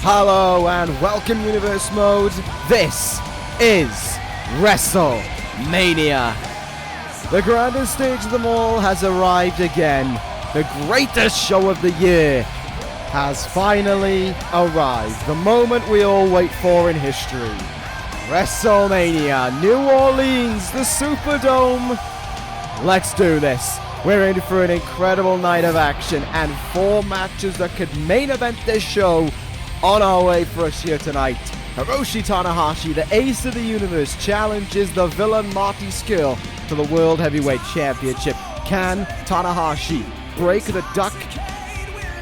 Hello and welcome Universe Mode. This is Wrestlemania. The grandest stage of them all has arrived again. The greatest show of the year has finally arrived. The moment we all wait for in history. WrestleMania, New Orleans, the Superdome. Let's do this. We're in for an incredible night of action and 4 matches that could main event this show on our way for us here tonight. Hiroshi Tanahashi, the ace of the universe, challenges the villain Marty Scurll to the World Heavyweight Championship. Can Tanahashi break the duck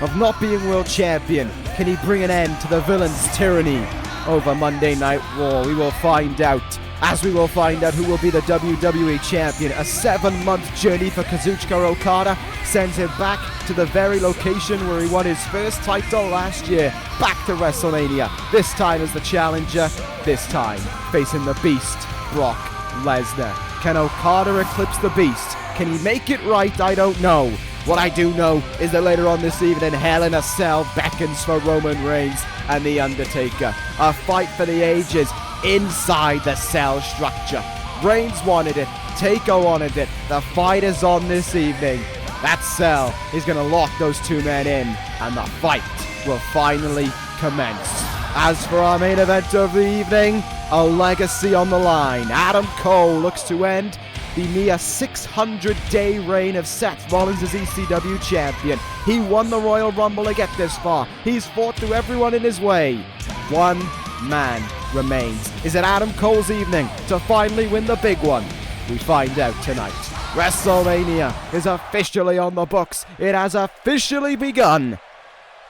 of not being world champion? Can he bring an end to the villain's tyranny over Monday Night Raw? We will find out. As we will find out who will be the WWE Champion. A 7-month journey for Kazuchika Okada sends him back to the very location where he won his first title last year. Back to WrestleMania. This time as the challenger. This time facing the Beast, Brock Lesnar. Can Okada eclipse the Beast? Can he make it right? I don't know. What I do know is that later on this evening, Hell in a Cell beckons for Roman Reigns and The Undertaker. A fight for the ages inside the cell structure. Reigns wanted it, Taker wanted it, the fight is on this evening. That cell is going to lock those 2 men in, and the fight will finally commence. As for our main event of the evening, a legacy on the line. Adam Cole looks to end the near 600-day reign of Seth Rollins as ECW champion. He won the Royal Rumble to get this far. He's fought through everyone in his way. One man remains. Is it Adam Cole's evening to finally win the big one? We find out tonight. WrestleMania is officially on the books. It has officially begun.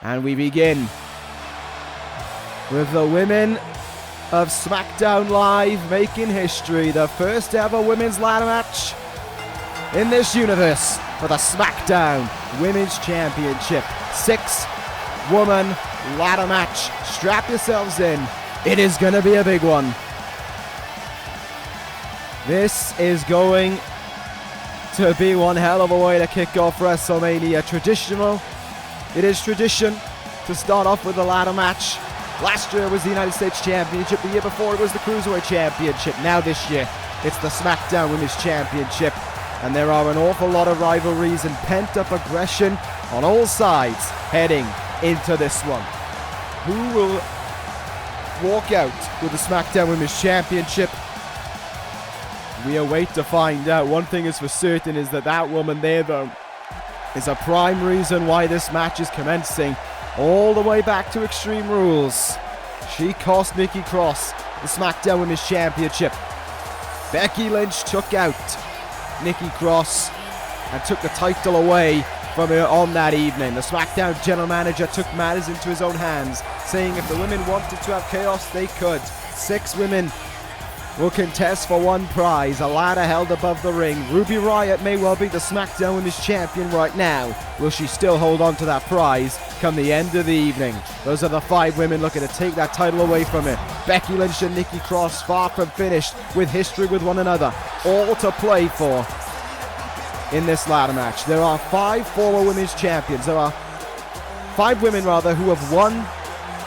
And we begin with the women of SmackDown Live making history. The first ever women's ladder match in this universe for the SmackDown Women's Championship. 6-woman ladder match. Strap yourselves in. It is going to be a big one. This is going to be one hell of a way to kick off WrestleMania. Traditional. It is tradition to start off with a ladder match. Last year was the United States Championship. The year before it was the Cruiserweight Championship. Now this year, it's the SmackDown Women's Championship. And there are an awful lot of rivalries and pent-up aggression on all sides heading into this one. Who will walk out with the SmackDown Women's Championship? We await to find out. One thing is for certain is that woman there, though, is a prime reason why this match is commencing all the way back to Extreme Rules. She cost Nikki Cross the SmackDown Women's Championship. Becky Lynch took out Nikki Cross and took the title away from her on that evening. The SmackDown general manager took matters into his own hands, saying if the women wanted to have chaos, they could. 6 women will contest for one prize, a ladder held above the ring. Ruby Riott may well be the SmackDown Women's Champion right now. Will she still hold on to that prize come the end of the evening? Those are the 5 women looking to take that title away from her. Becky Lynch and Nikki Cross far from finished with history with one another. All to play for in this ladder match. There are 5 former women's champions. There are 5 women rather who have won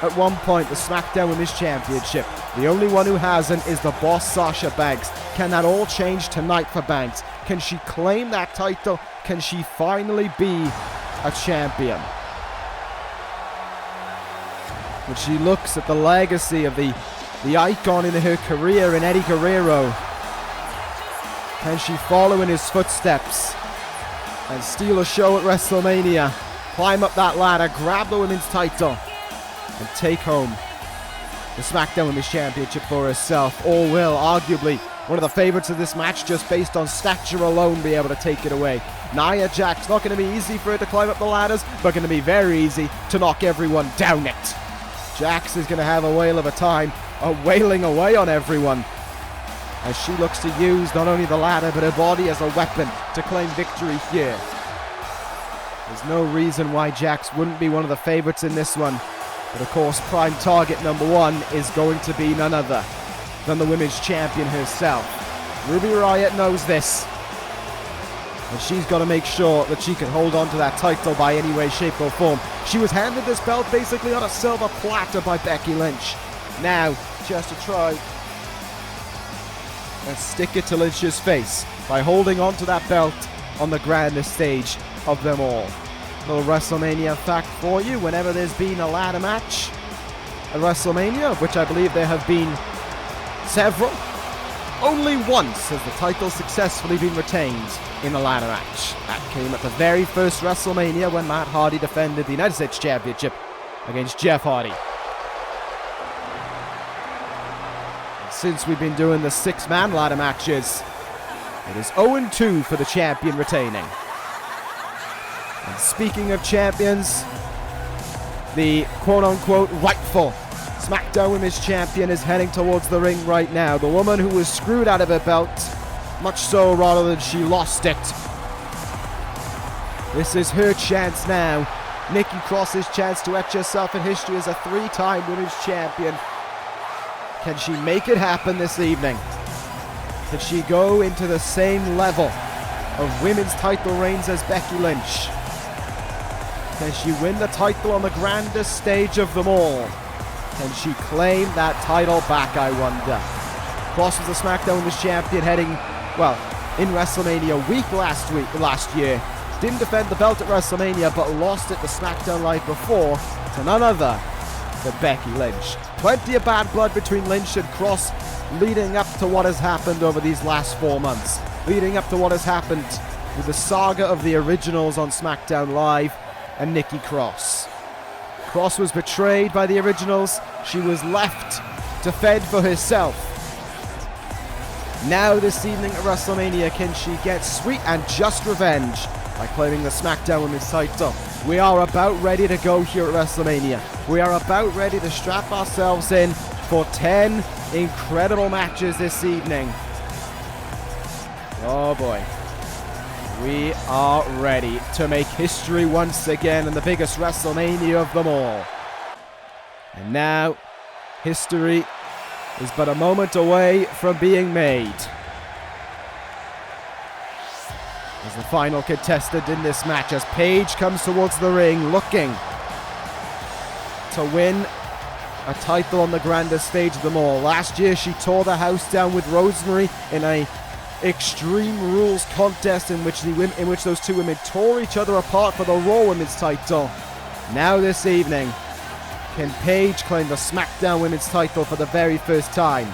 at one point the SmackDown Women's Championship. The only one who hasn't is the boss, Sasha Banks. Can that all change tonight for Banks? Can she claim that title? Can she finally be a champion? When she looks at the legacy of the icon in her career in Eddie Guerrero, can she follow in his footsteps and steal a show at WrestleMania, climb up that ladder, grab the women's title, and take home the SmackDown Women's Championship for herself? Or will, arguably, one of the favorites of this match, just based on stature alone, be able to take it away? Nia Jax, not going to be easy for her to climb up the ladders, but going to be very easy to knock everyone down it. Jax is going to have a whale of a time, wailing away on everyone, as she looks to use not only the ladder, but her body as a weapon to claim victory here. There's no reason why Jax wouldn't be one of the favorites in this one. But of course, prime target number 1 is going to be none other than the women's champion herself. Ruby Riott knows this. And she's got to make sure that she can hold on to that title by any way, shape or form. She was handed this belt basically on a silver platter by Becky Lynch. Now, she has to try and stick it to Lynch's face by holding on to that belt on the grandest stage of them all. Little WrestleMania fact for you: whenever there's been a ladder match at WrestleMania, which I believe there have been several, only once has the title successfully been retained in a ladder match. That came at the very first WrestleMania when Matt Hardy defended the United States Championship against Jeff Hardy. And since we've been doing the 6-man ladder matches, it is 0-2 for the champion retaining. And speaking of champions, the quote-unquote rightful SmackDown Women's Champion is heading towards the ring right now. The woman who was screwed out of her belt, much so rather than she lost it. This is her chance now. Nikki Cross's chance to etch herself in history as a 3-time Women's Champion. Can she make it happen this evening? Can she go into the same level of women's title reigns as Becky Lynch? Can she win the title on the grandest stage of them all? Can she claim that title back, I wonder? Cross was the SmackDown Women's Champion heading, well, in WrestleMania week last year. Didn't defend the belt at WrestleMania, but lost it the SmackDown Live before to none other than Becky Lynch. Plenty of bad blood between Lynch and Cross leading up to what has happened over these last 4 months. Leading up to what has happened with the saga of the originals on SmackDown Live and Nikki Cross. Cross was betrayed by the originals. She was left to fend for herself. Now this evening at WrestleMania, can she get sweet and just revenge by claiming the SmackDown Women's title? We are about ready to go here at WrestleMania. We are about ready to strap ourselves in for 10 incredible matches this evening. Oh boy. We are ready to make history once again in the biggest WrestleMania of them all. And now, history is but a moment away from being made. As the final contestant in this match, as Paige comes towards the ring looking to win a title on the grandest stage of them all. Last year she tore the house down with Rosemary in a Extreme Rules contest in which those two women tore each other apart for the Raw Women's title. Now this evening, can Paige claim the SmackDown Women's title for the very first time?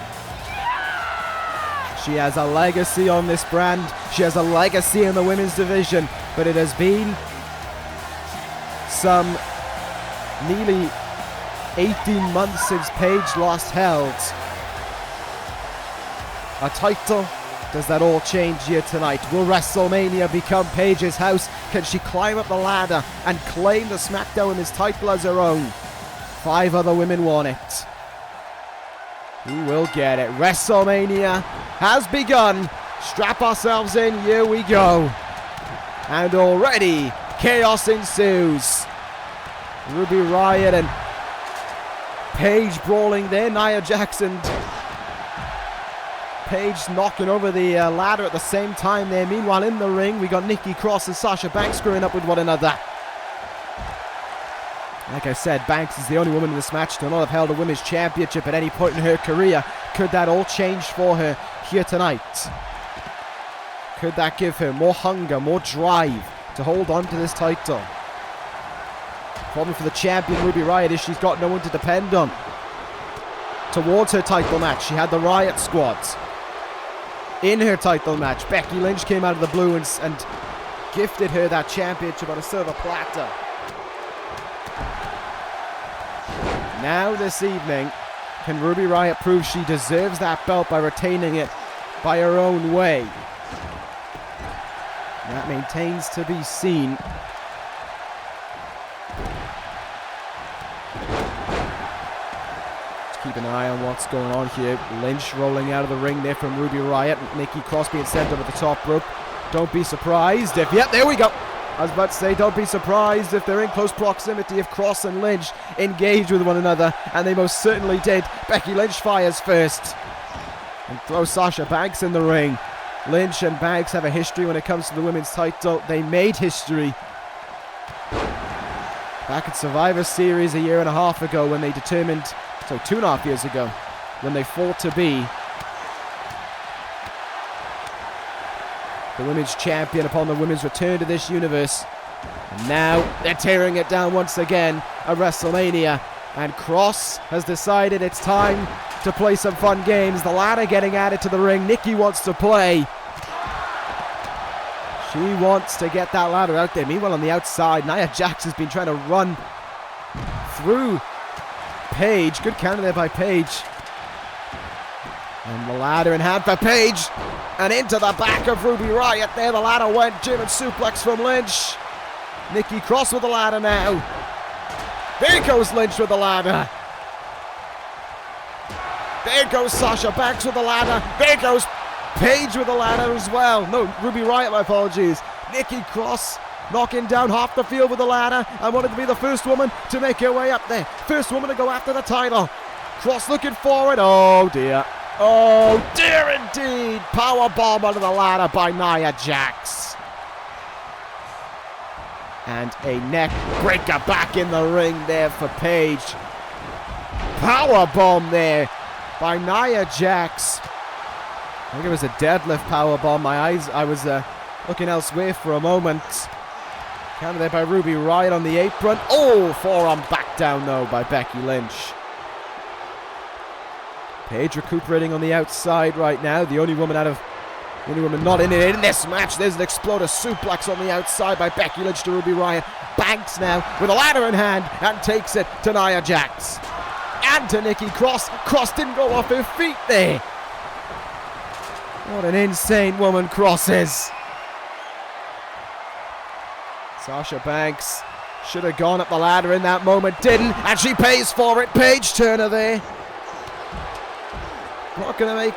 She has a legacy on this brand. She has a legacy in the women's division, but it has been some nearly 18 months since Paige last held a title. Does that all change here tonight? Will WrestleMania become Paige's house? Can she climb up the ladder and claim the SmackDown Women's title as her own? 5 other women want it. Who will get it? WrestleMania has begun. Strap ourselves in. Here we go. And already chaos ensues. Ruby Riott and Paige brawling there. Nia Jackson. Paige knocking over the ladder at the same time there. Meanwhile, in the ring, we got Nikki Cross and Sasha Banks screwing up with one another. Like I said, Banks is the only woman in this match to not have held a women's championship at any point in her career. Could that all change for her here tonight? Could that give her more hunger, more drive to hold on to this title? Problem for the champion Ruby Riott is she's got no one to depend on towards her title match. She had the Riott squad in her title match. Becky Lynch came out of the blue and gifted her that championship on a silver platter. Now this evening, can Ruby Riott prove she deserves that belt by retaining it by her own way? That maintains to be seen. Keep an eye on what's going on here. Lynch rolling out of the ring there from Ruby Riott. Nikki Cross being sent over the top rope. Don't be surprised if... Yep, there we go. I was about to say, don't be surprised if they're in close proximity if Cross and Lynch engage with one another. And they most certainly did. Becky Lynch fires first. And throws Sasha Banks in the ring. Lynch and Banks have a history when it comes to the women's title. They made history Back at Survivor Series a year and a half ago when they determined, so 2.5 years ago, when they fought to be the women's champion upon the women's return to this universe. And now they're tearing it down once again at WrestleMania. And Cross has decided it's time to play some fun games. The ladder getting added to the ring. Nikki wants to play. She wants to get that ladder out there. Meanwhile, on the outside, Nia Jax has been trying to run through Paige. Good counter there by Paige. And the ladder in hand for Paige. And into the back of Ruby Riott there. The ladder went. German suplex from Lynch. Nikki Cross with the ladder now. There goes Lynch with the ladder. There goes Sasha Banks with the ladder. There goes Paige with the ladder as well. No, Ruby Riott, my apologies. Nikki Cross knocking down half the field with the ladder. I wanted to be the first woman to make her way up there. First woman to go after the title. Cross looking forward. Oh dear. Oh dear indeed. Powerbomb under the ladder by Nia Jax. And a neck breaker back in the ring there for Paige. Powerbomb there by Nia Jax. I think it was a deadlift powerbomb. My eyes, I was looking elsewhere for a moment. Counter there by Ruby Riott on the apron. Oh, forearm back down though by Becky Lynch. Paige recuperating on the outside right now. The only woman not in it in this match. There's an exploder suplex on the outside by Becky Lynch to Ruby Riott. Banks now with a ladder in hand and takes it to Nia Jax. And to Nikki Cross. Cross didn't go off her feet there. What an insane woman Cross is. Sasha Banks should have gone up the ladder in that moment. Didn't. And she pays for it. Paige Turner there. Not going to make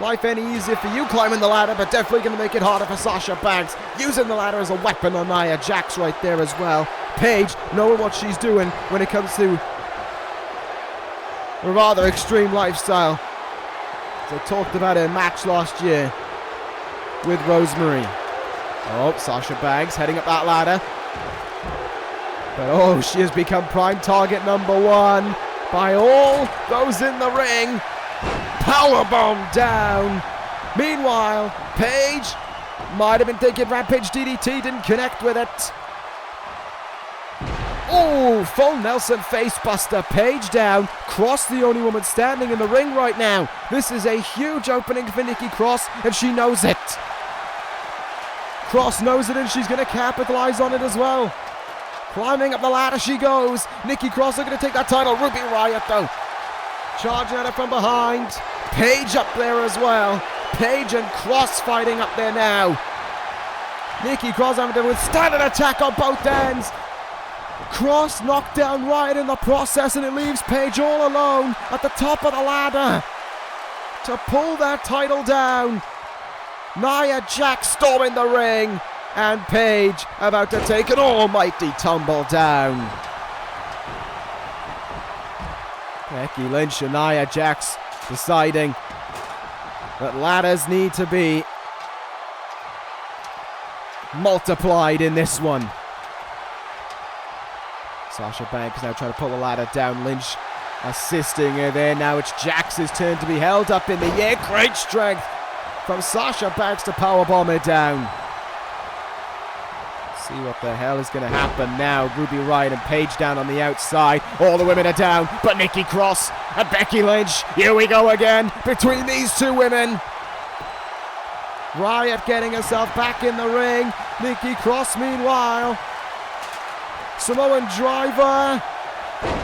life any easier for you climbing the ladder, but definitely going to make it harder for Sasha Banks. Using the ladder as a weapon on Nia Jax right there as well. Paige knowing what she's doing when it comes to a rather extreme lifestyle. As I talked about her match last year with Rosemary. Oh, Sasha Banks heading up that ladder. But oh, she has become prime target number one by all those in the ring. Powerbomb down. Meanwhile, Paige might have been thinking Rampage DDT, didn't connect with it. Oh, full Nelson facebuster. Paige down. Cross the only woman standing in the ring right now. This is a huge opening for Nikki Cross, and she knows it. Cross knows it, and she's going to capitalize on it as well. Climbing up the ladder she goes. Nikki Cross looking to take that title. Ruby Riott though, charging at her from behind. Paige up there as well. Paige and Cross fighting up there now. Nikki Cross having to withstand an attack on both ends. Cross knocked down Riott in the process, and it leaves Paige all alone at the top of the ladder to pull that title down. Nia Jax storming the ring, and Paige about to take an almighty tumble down. Becky Lynch and Nia Jax deciding that ladders need to be multiplied in this one. Sasha Banks now trying to pull the ladder down. Lynch assisting her there. Now it's Jax's turn to be held up in the air. Great strength from Sasha Banks to powerbomb her down. See what the hell is going to happen now. Ruby Riott and Paige down on the outside. All the women are down, but Nikki Cross and Becky Lynch. Here we go again between these two women. Riott getting herself back in the ring. Nikki Cross meanwhile. Samoan driver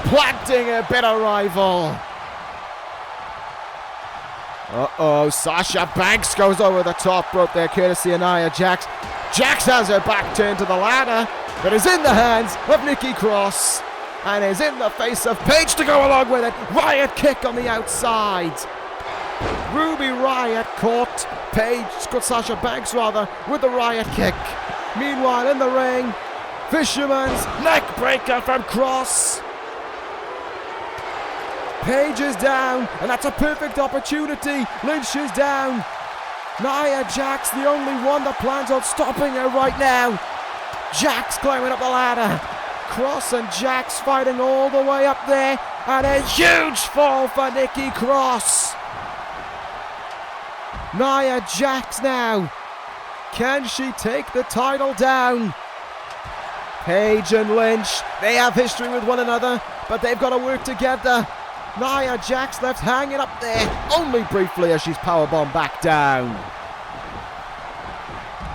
planting a bitter rival. Uh-oh, Sasha Banks goes over the top rope there, courtesy of Nia Jax. Jax has her back turned to the ladder, but is in the hands of Nikki Cross and is in the face of Paige to go along with it. Riott kick on the outside. Ruby Riott caught Sasha Banks with the Riott kick. Meanwhile in the ring, Fisherman's neck breaker from Cross. Paige is down, and that's a perfect opportunity. Lynch is down. Nia Jax, the only one that plans on stopping her right now. Jax climbing up the ladder. Cross and Jax fighting all the way up there, and a huge fall for Nikki Cross. Nia Jax now. Can she take the title down? Paige and Lynch, they have history with one another, but they've got to work together. Nia Jax left hanging up there, only briefly as she's powerbombed back down.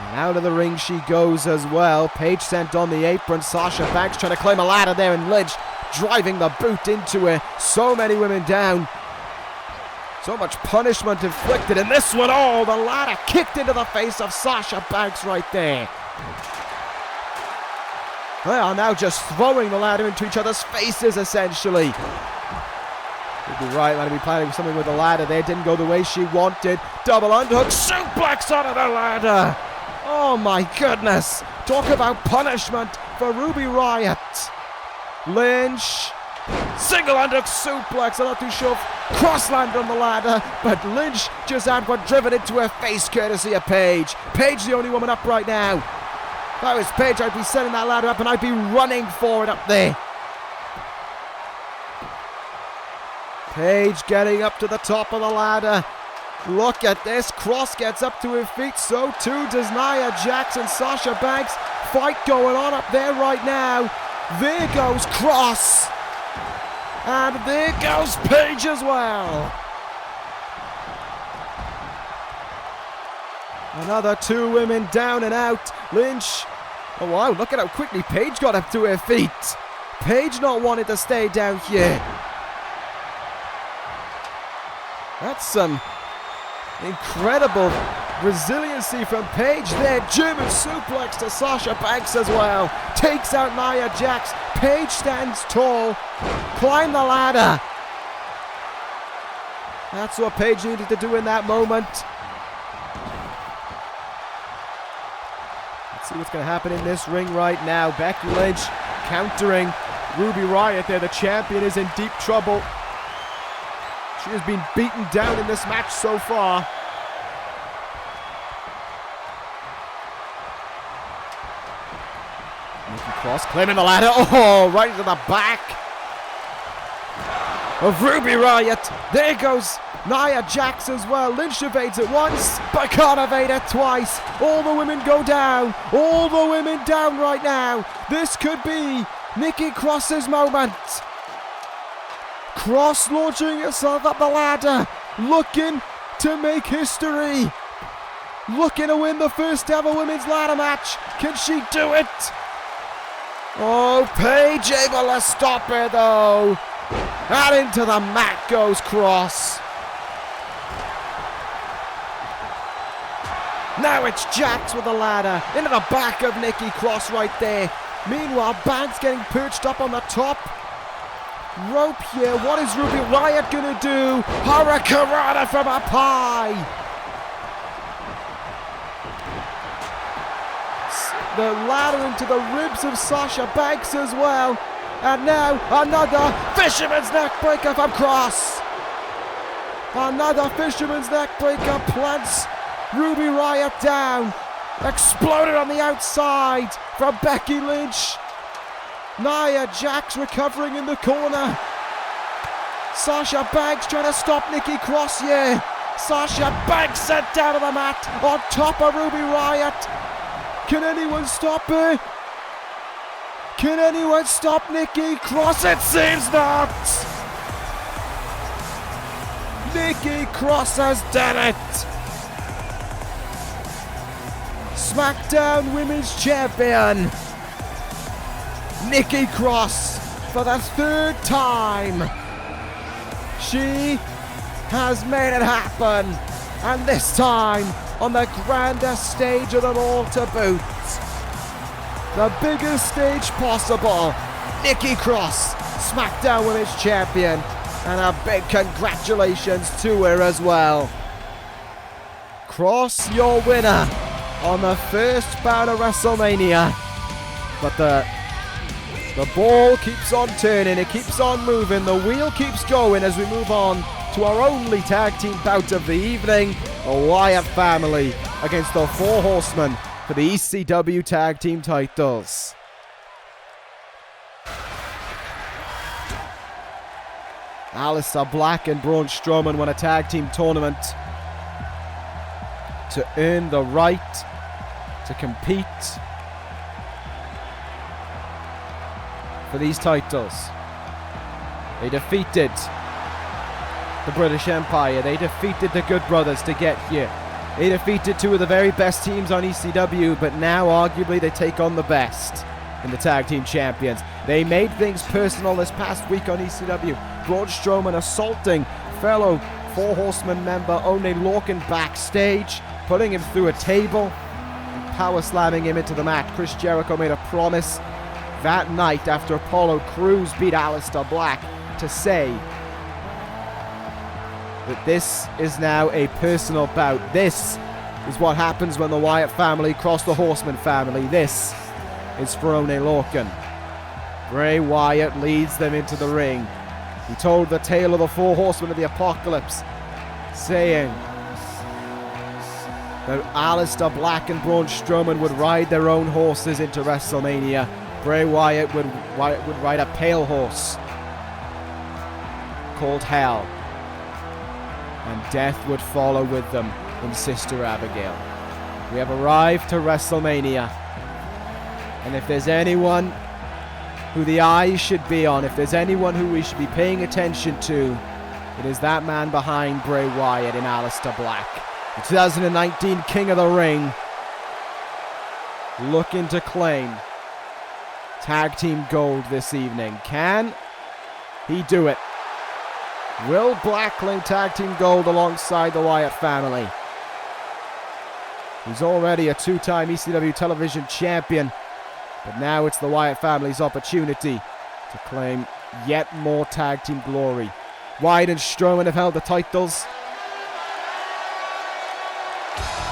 And out of the ring she goes as well. Paige sent on the apron. Sasha Banks trying to climb a ladder there, and Lynch driving the boot into her. So many women down. So much punishment inflicted, and this one, oh, the ladder kicked into the face of Sasha Banks right there. They are now just throwing the ladder into each other's faces, essentially. Would be right, might be planning something with the ladder there. Didn't go the way she wanted. Double underhook, suplex onto the ladder. Oh my goodness. Talk about punishment for Ruby Riott. Lynch. Single underhook suplex. I'm not too sure if Cross landed on the ladder, but Lynch just had one driven into her face courtesy of Paige. Paige the only woman up right now. If I was Paige, I'd be setting that ladder up and I'd be running for it up there. Paige getting up to the top of the ladder. Look at this. Cross gets up to her feet. So too does Nia Jax and Sasha Banks. Fight going on up there right now. There goes Cross. And there goes Paige as well. Another two women down and out. Lynch. Oh wow, look at how quickly Paige got up to her feet. Paige not wanting to stay down here. That's some incredible resiliency from Paige there. German suplex to Sasha Banks as well. Takes out Nia Jax. Paige stands tall. Climb the ladder. That's what Paige needed to do in that moment. Let's see what's going to happen in this ring right now. Becky Lynch countering Ruby Riott there. The champion is in deep trouble. She has been beaten down in this match so far. Nikki Cross claiming the ladder. Oh, right into the back of Ruby Riott. There goes Nia Jax as well. Lynch evades it once, but can't evade it twice. All the women go down. All the women down right now. This could be Nikki Cross's moment. Cross launching herself up the ladder, looking to make history, looking to win the first ever women's ladder match. Can she do it? Oh, Paige able to stop her though. And into the mat goes Cross. Now it's Jax with the ladder into the back of Nikki Cross right there. Meanwhile, Banks getting perched up on the top rope here. What is Ruby Riott gonna do? Hurricanrana from up high. The ladder into the ribs of Sasha Banks as well. And now another fisherman's neck breaker from Cross. Another fisherman's neck breaker plants Ruby Riott down. Exploded on the outside from Becky Lynch. Nia Jax recovering in the corner. Sasha Banks trying to stop Nikki Cross here. Sasha Banks sent down to the mat on top of Ruby Riott. Can anyone stop her? Can anyone stop Nikki Cross? It seems not. Nikki Cross has done it. SmackDown Women's Champion Nikki Cross for the third time. She has made it happen, and this time on the grandest stage of them all to boot. The biggest stage possible. Nikki Cross, SmackDown Women's Champion, and a big congratulations to her as well. Cross, your winner on the first bout of WrestleMania. But the ball keeps on turning, it keeps on moving, the wheel keeps going as we move on to our only tag team bout of the evening. The Wyatt family against the Four Horsemen for the ECW Tag Team titles. Aleister Black and Braun Strowman won a tag team tournament to earn the right to compete for these titles. They defeated the British Empire. They defeated the Good Brothers to get here. They defeated two of the very best teams on ECW, but now arguably they take on the best in the Tag Team Champions. They made things personal this past week on ECW. Braun Strowman assaulting fellow Four Horsemen member Oney Lorcan backstage, putting him through a table and power slamming him into the mat. Chris Jericho made a promise that night after Apollo Crews beat Aleister Black to say that this is now a personal bout. This is what happens when the Wyatt family cross the Horseman family. This is for Oney Lorcan. Bray Wyatt leads them into the ring. He told the tale of the Four Horsemen of the Apocalypse, saying that Aleister Black and Braun Strowman would ride their own horses into WrestleMania. Bray Wyatt would ride a pale horse called Hell, and death would follow with them in Sister Abigail. We have arrived to WrestleMania, and if there's anyone who the eyes should be on, if there's anyone who we should be paying attention to, it is that man behind Bray Wyatt in Aleister Black. The 2019 King of the Ring, looking to claim Tag Team Gold this evening. Can he do it? Will Black claim Tag Team Gold alongside the Wyatt family? He's already a two-time ECW Television Champion, but now it's the Wyatt family's opportunity to claim yet more Tag Team glory. Wyatt and Strowman have held the titles,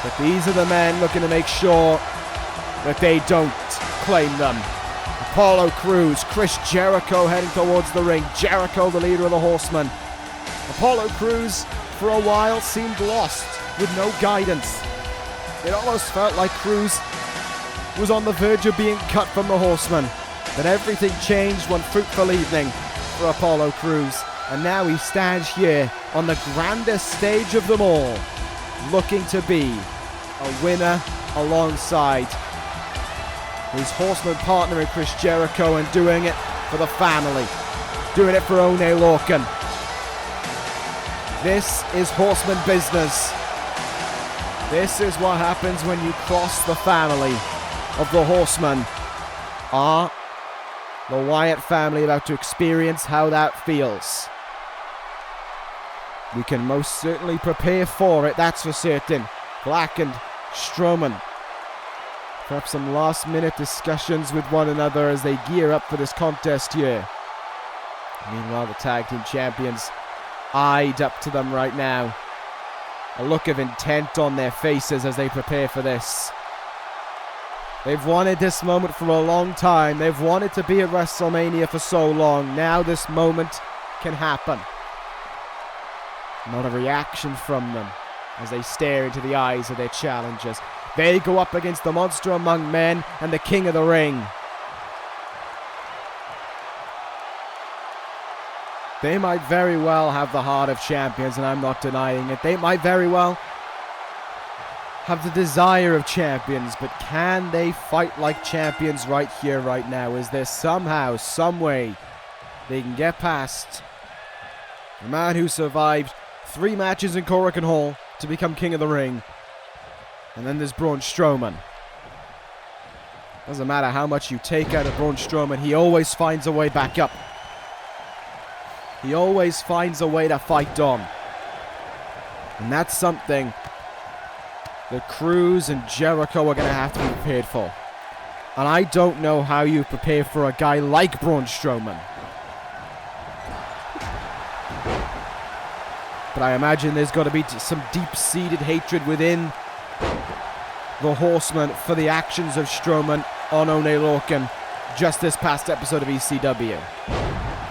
but these are the men looking to make sure that they don't claim them. Apollo Crews, Chris Jericho heading towards the ring. Jericho, the leader of the Horsemen. Apollo Crews, for a while, seemed lost with no guidance. It almost felt like Crews was on the verge of being cut from the Horsemen. But everything changed one fruitful evening for Apollo Crews. And now he stands here on the grandest stage of them all, looking to be a winner alongside his Horseman partner in Chris Jericho, and doing it for the family, doing it for Oney Lorcan. This is Horseman business. This is what happens when you cross the family of the Horsemen. Are the Wyatt family about to experience how that feels? We can most certainly prepare for it, that's for certain. Black and Strowman, perhaps some last minute discussions with one another as they gear up for this contest here. Meanwhile, the Tag Team Champions eyed up to them right now. A look of intent on their faces as they prepare for this. They've wanted this moment for a long time. They've wanted to be at WrestleMania for so long. Now this moment can happen. Not a reaction from them as they stare into the eyes of their challengers. They go up against the monster among men and the King of the Ring. They might very well have the heart of champions, and I'm not denying it. They might very well have the desire of champions, but can they fight like champions right here, right now? Is there somehow, some way they can get past the man who survived 3 matches in Coren Hall to become King of the Ring? And then there's Braun Strowman. Doesn't matter how much you take out of Braun Strowman, he always finds a way back up. He always finds a way to fight on. And that's something that Crews and Jericho are going to have to be prepared for. And I don't know how you prepare for a guy like Braun Strowman. But I imagine there's got to be some deep-seated hatred within the Horsemen for the actions of Strowman on Oney Lorcan just this past episode of ECW.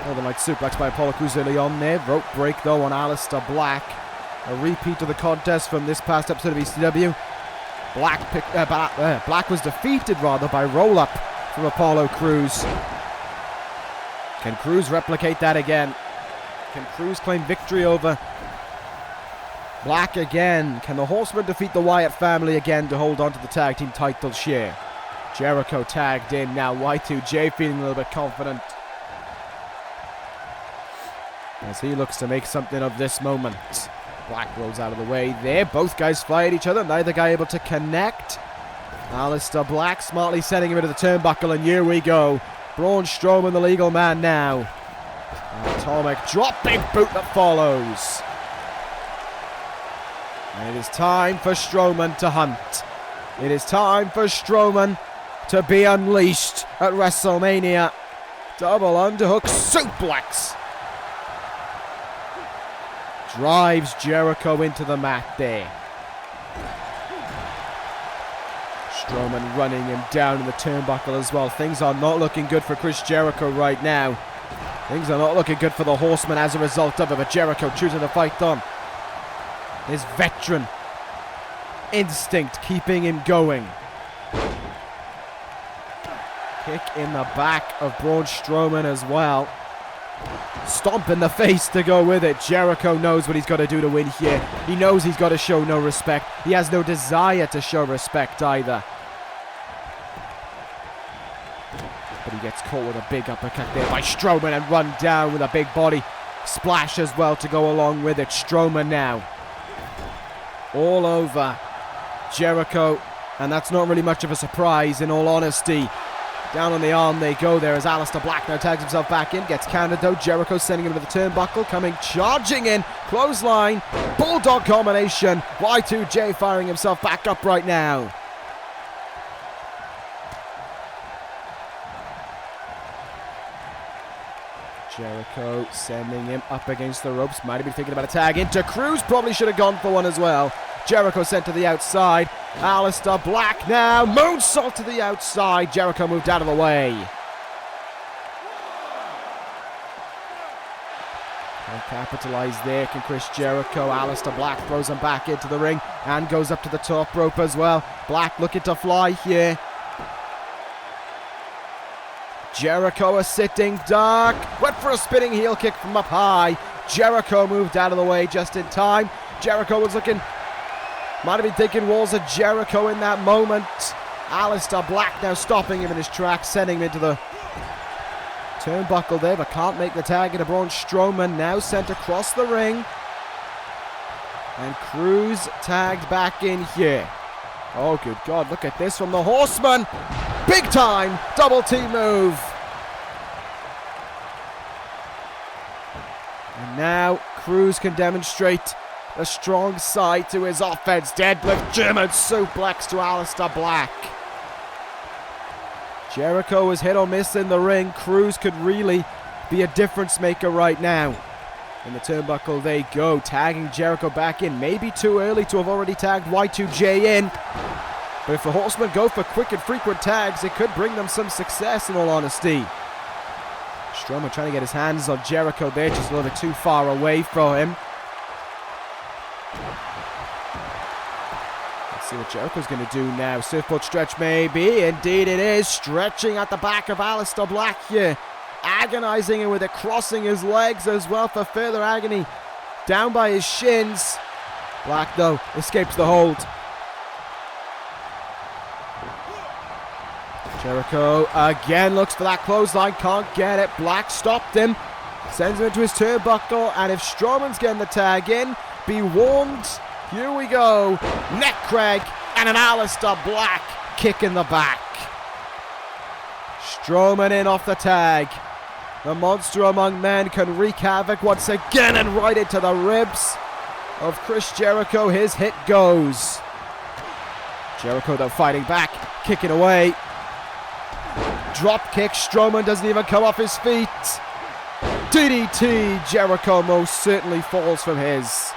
Northern Light suplex by Apollo Crews early on there. Rope break though on Aleister Black. A repeat of the contest from this past episode of ECW. Black was defeated rather by roll-up from Apollo Crews. Can Crews replicate that again? Can Cruz claim victory over Black again? Can the Horsemen defeat the Wyatt family again to hold on to the tag team titles share? Jericho tagged in now. Y2J feeling a little bit confident as he looks to make something of this moment. Black rolls out of the way there. Both guys fly at each other. Neither guy able to connect. Aleister Black smartly sending him into the turnbuckle, and here we go. Braun Strowman, the legal man now. Atomic drop, big boot that follows. And it is time for Strowman to hunt. It is time for Strowman to be unleashed at WrestleMania. Double underhook suplex. Drives Jericho into the mat there. Strowman running him down in the turnbuckle as well. Things are not looking good for Chris Jericho right now. Things are not looking good for the Horsemen as a result of it, but Jericho choosing to fight on. His veteran instinct keeping him going. Kick in the back of Braun Strowman as well. Stomp in the face to go with it. Jericho knows what he's got to do to win here. He knows he's got to show no respect. He has no desire to show respect either. But he gets caught with a big uppercut there by Strowman and run down with a big body splash as well to go along with it. Strowman now all over Jericho, and that's not really much of a surprise in all honesty. Down on the arm they go there as Aleister Black now tags himself back in, gets countered though. Jericho sending him to the turnbuckle, coming charging in, clothesline, bulldog combination. Y2J firing himself back up right now. Jericho sending him up against the ropes. Might have been thinking about a tag into Cruz. Probably should have gone for one as well. Jericho sent to the outside. Aleister Black now. Moonsault to the outside. Jericho moved out of the way. Can't capitalize there. Can Chris Jericho. Aleister Black throws him back into the ring and goes up to the top rope as well. Black looking to fly here. Jericho a sitting duck. Went for a spinning heel kick from up high. Jericho moved out of the way just in time. Jericho was looking, might have been thinking walls of Jericho in that moment. Aleister Black now stopping him in his tracks, sending him into the turnbuckle there, but can't make the tag into Braun Strowman. Now sent across the ring. And Cruz tagged back in here. Oh, good God, look at this from the Horsemen. Big time double team move. And now Cruz can demonstrate a strong side to his offense. Deadlift German suplex to Aleister Black. Jericho is hit or miss in the ring. Cruz could really be a difference maker right now. In the turnbuckle they go, tagging Jericho back in. Maybe too early to have already tagged Y2J in. But if the Horsemen go for quick and frequent tags, it could bring them some success in all honesty. Strowman trying to get his hands on Jericho there, just a little bit too far away from him. Let's see what Jericho's going to do now. Surfboard stretch maybe. Indeed it is. Stretching at the back of Aleister Black here. Agonizing him with it, crossing his legs as well for further agony. Down by his shins. Black though escapes the hold. Jericho again looks for that clothesline, can't get it. Black stopped him, sends him into his turnbuckle, and if Strowman's getting the tag in, be warned, here we go. Neck crank and an Aleister Black kick in the back. Strowman in off the tag. The monster among men can wreak havoc once again and right into the ribs of Chris Jericho. His hit goes. Jericho though fighting back, kicking away. Drop kick, Strowman doesn't even come off his feet. DDT, Jericho most certainly falls from his.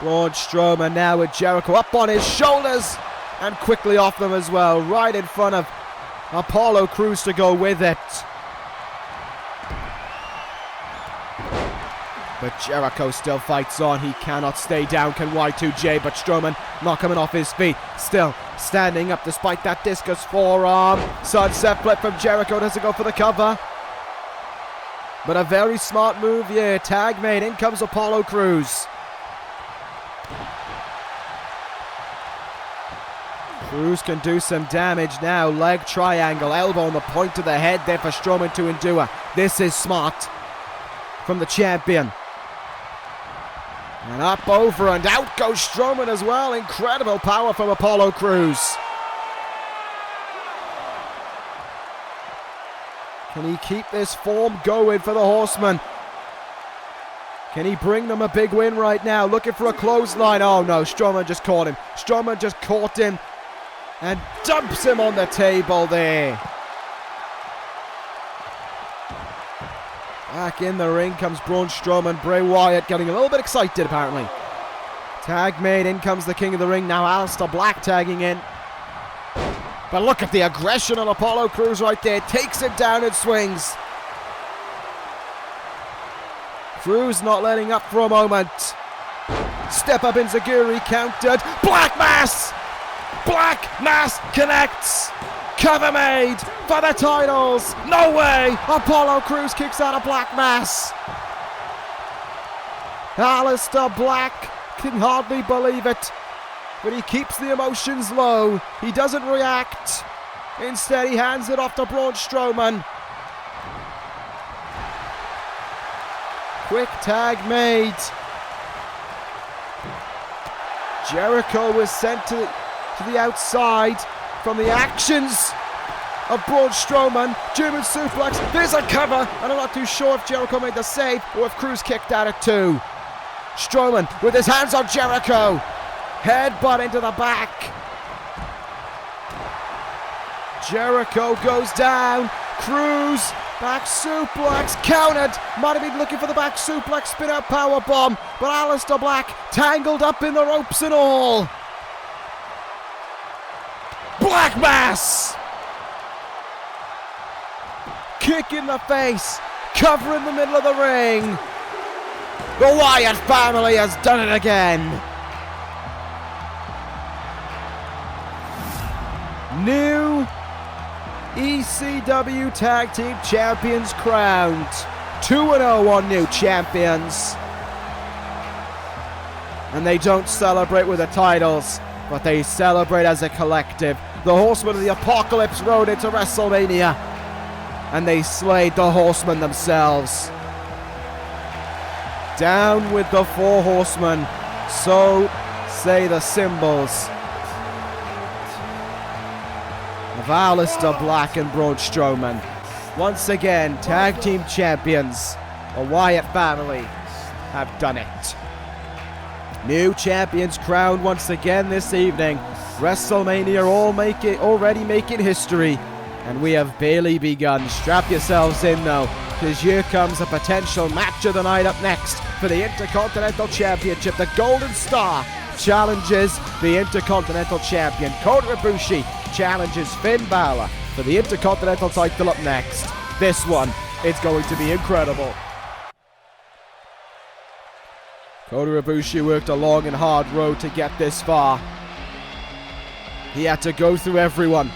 Braun Strowman now with Jericho up on his shoulders and quickly off them as well, right in front of Apollo Crews to go with it. But Jericho still fights on. He cannot stay down. Can Y2J, but Strowman not coming off his feet. Still standing up despite that discus forearm. Sunset flip from Jericho. Doesn't go for the cover. But a very smart move here. Tag made. In comes Apollo Crews. Crews can do some damage now. Leg triangle. Elbow on the point of the head there for Strowman to endure. This is smart from the champion. And up, over, and out goes Strowman as well. Incredible power from Apollo Crews. Can he keep this form going for the Horsemen? Can he bring them a big win right now? Looking for a clothesline. Oh no, Strowman just caught him. Strowman just caught him and dumps him on the table there. Back in the ring comes Braun Strowman. Bray Wyatt getting a little bit excited apparently. Tag made. In comes the King of the Ring. Now Aleister Black tagging in. But look at the aggression on Apollo Crews right there. Takes him down and swings. Crews not letting up for a moment. Step up Enziguri countered. Black Mass! Black Mass connects. Cover made for the titles. No way! Apollo Crews kicks out a Black Mass. Aleister Black can hardly believe it. But he keeps the emotions low. He doesn't react. Instead, he hands it off to Braun Strowman. Quick tag made. Jericho was sent to the outside from the actions of Braun Strowman. German suplex. There's a cover. And I'm not too sure if Jericho made the save or if Crews kicked out at 2. Strowman with his hands on Jericho. Headbutt into the back. Jericho goes down. Crews, back suplex, countered. Might have been looking for the back suplex, spin out powerbomb. But Aleister Black tangled up in the ropes and all. Black Mass! Kick in the face. Cover in the middle of the ring. The Wyatt family has done it again. New ECW Tag Team Champions crowned. 2-0 on new champions. And they don't celebrate with the titles, but they celebrate as a collective. The Horsemen of the Apocalypse rode into WrestleMania, and they slayed the Horsemen themselves. Down with the 4 Horsemen, so say the symbols of Aleister Black and Braun Strowman. Once again, tag team champions, the Wyatt family, have done it. New champions crowned once again this evening. WrestleMania already making history, and we have barely begun. Strap yourselves in though, because here comes a potential match of the night up next for the Intercontinental Championship. The Golden Star challenges the Intercontinental Champion. Kota Ibushi challenges Finn Bálor for the Intercontinental title up next. This one, it's going to be incredible. Kota Ibushi worked a long and hard road to get this far. He had to go through everyone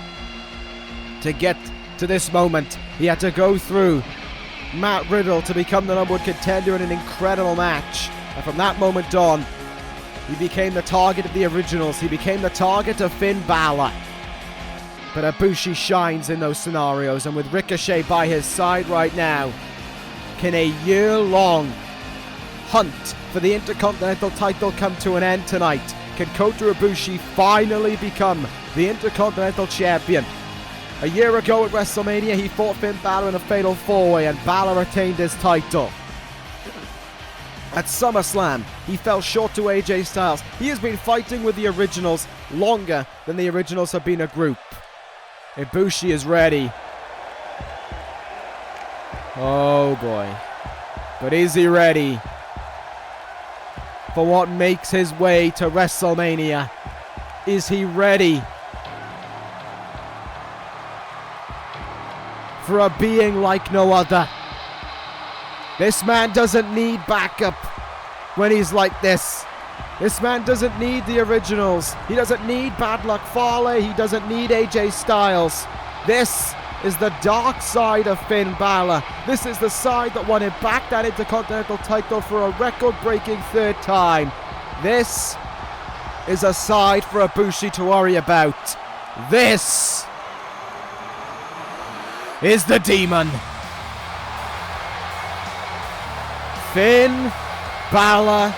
to get to this moment. He had to go through Matt Riddle to become the #1 contender in an incredible match. And from that moment on, he became the target of the originals. He became the target of Finn Bálor. But Ibushi shines in those scenarios, and with Ricochet by his side right now, can a year-long hunt for the Intercontinental title come to an end tonight? Can Kota Ibushi finally become the Intercontinental Champion? A year ago at WrestleMania, he fought Finn Bálor in a fatal 4-way, and Bálor retained his title. At SummerSlam, he fell short to AJ Styles. He has been fighting with the originals longer than the originals have been a group. Ibushi is ready. Oh boy. But is he ready for what makes his way to WrestleMania? Is he ready for a being like no other? This man doesn't need backup when he's like this. This man doesn't need the originals. He doesn't need Bad Luck Fale. He doesn't need AJ Styles. This is the dark side of Finn Balor. This is the side that won him back that Intercontinental title for a record-breaking third time. This is a side for Ibushi to worry about. This is the Demon. Finn Balor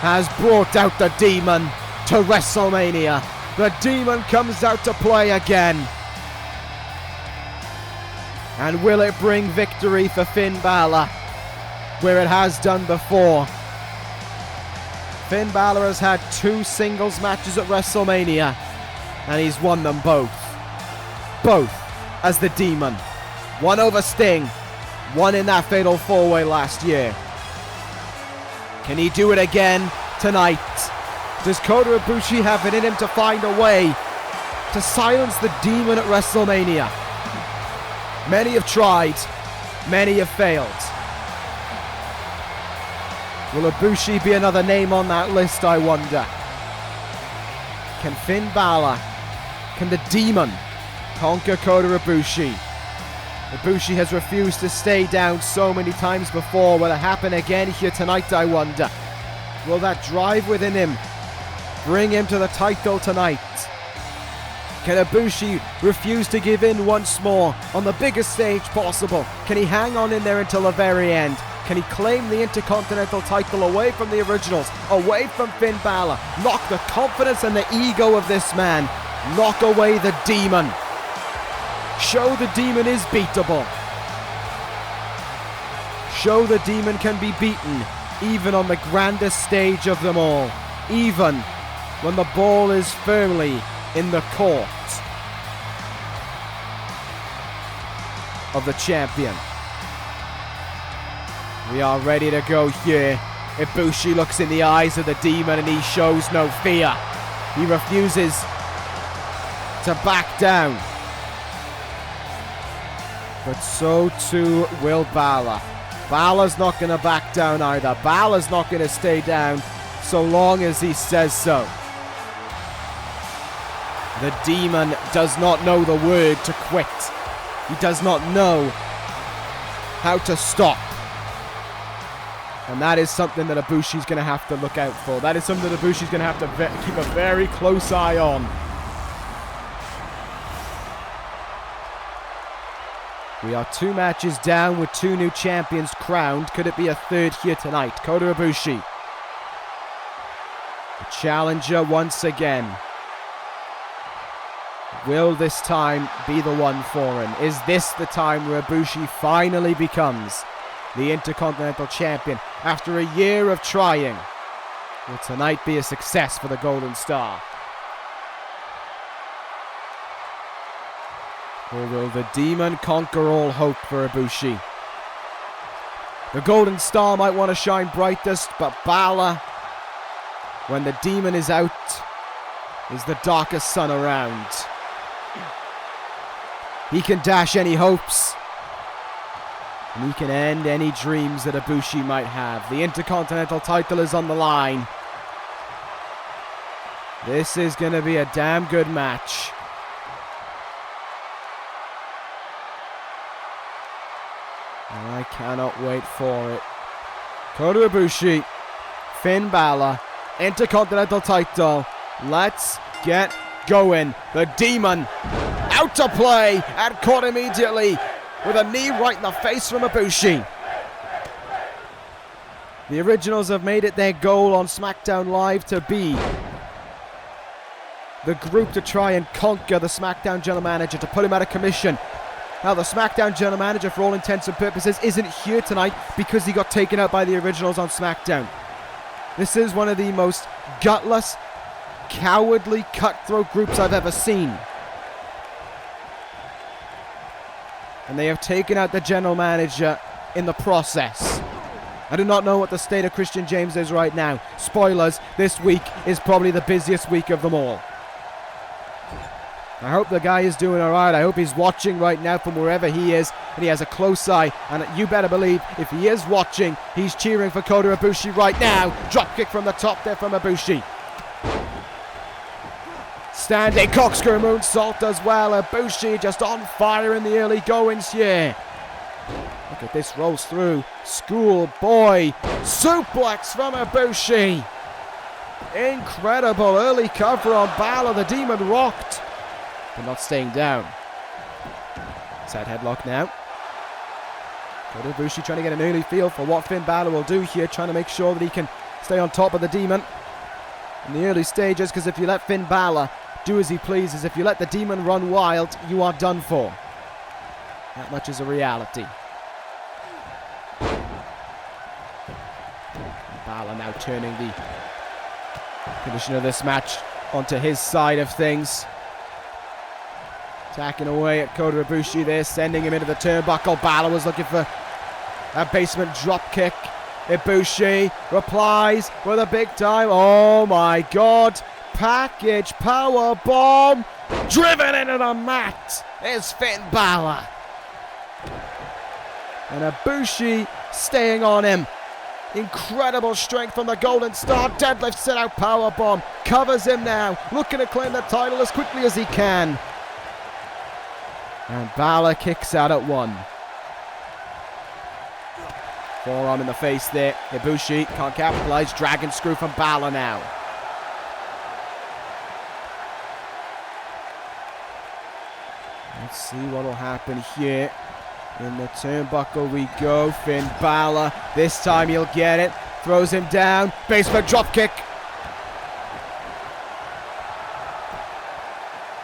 has brought out the Demon to WrestleMania. The Demon comes out to play again. And will it bring victory for Finn Balor where it has done before? Finn Balor has had 2 singles matches at WrestleMania and he's won them both. Both as the Demon. One over Sting, one in that fatal 4-way last year. Can he do it again tonight? Does Kota Ibushi have it in him to find a way to silence the Demon at WrestleMania? Many have tried, many have failed. Will Ibushi be another name on that list, I wonder? Can Finn Balor, can the Demon conquer Kota Ibushi? Ibushi has refused to stay down so many times before. Will it happen again here tonight, I wonder? Will that drive within him bring him to the title tonight? Can Ibushi refuse to give in once more on the biggest stage possible? Can he hang on in there until the very end? Can he claim the Intercontinental title away from the originals, away from Finn Balor? Knock the confidence and the ego of this man. Knock away the Demon. Show the Demon is beatable. Show the Demon can be beaten, even on the grandest stage of them all. Even when the ball is firmly in the court of the champion. We are ready to go here. Ibushi looks in the eyes of the Demon and he shows no fear. He refuses to back down. But so too will Balor. Balor's not going to back down either. Balor's not going to stay down so long as he says so. The Demon does not know the word to quit. He does not know how to stop. And that is something that Ibushi's going to have to look out for. That is something that Ibushi's going to have to keep a very close eye on. We are 2 matches down with 2 new champions crowned. Could it be a third here tonight? Kota Ibushi, the challenger once again. Will this time be the one for him? Is this the time where Ibushi finally becomes the Intercontinental Champion after a year of trying? Will tonight be a success for the Golden Star? Or will the Demon conquer all hope for Ibushi? The Golden Star might want to shine brightest, but Balor, when the Demon is out, is the darkest sun around. He can dash any hopes, and he can end any dreams that Ibushi might have. The Intercontinental title is on the line. This is going to be a damn good match. And I cannot wait for it. Kota Ibushi, Finn Balor, Intercontinental title. Let's get going. The Demon out to play and caught immediately with a knee right in the face from Ibushi. The Originals have made it their goal on SmackDown Live to be the group to try and conquer the SmackDown General Manager, to put him out of commission. Now, the SmackDown General Manager, for all intents and purposes, isn't here tonight because he got taken out by the Originals on SmackDown. This is one of the most gutless, cowardly, cutthroat groups I've ever seen. And they have taken out the General Manager in the process. I do not know what the state of Christian James is right now. Spoilers, this week is probably the busiest week of them all. I hope the guy is doing alright. I hope he's watching right now from wherever he is, and he has a close eye. And you better believe, if he is watching, he's cheering for Kota Ibushi right now. Drop kick from the top there from Ibushi. Standing corkscrew moonsault as well. Ibushi just on fire in the early goings here. Look at this, rolls through. Schoolboy suplex from Ibushi. Incredible early cover on Bálor. The Demon rocked, but not staying down. Side headlock now. Kota Ibushi trying to get an early feel for what Finn Bálor will do here, trying to make sure that he can stay on top of the Demon in the early stages, because if you let Finn Bálor do as he pleases, if you let the Demon run wild, you are done for. That much is a reality. Bálor now turning the condition of this match onto his side of things. Attacking away at Kota Ibushi there, sending him into the turnbuckle. Bálor was looking for a basement drop kick. Ibushi replies with a big time. Oh my God. Package power bomb. Driven into the mat is Finn Bálor. And Ibushi staying on him. Incredible strength from the Golden Star. Deadlift set out power bomb. Covers him now. Looking to claim the title as quickly as he can. And Bálor kicks out at 1. Forearm in the face there. Ibushi can't capitalize. Dragon screw from Bálor now. Let's see what will happen here. In the turnbuckle we go. Finn Bálor. This time he'll get it. Throws him down. Basement drop kick.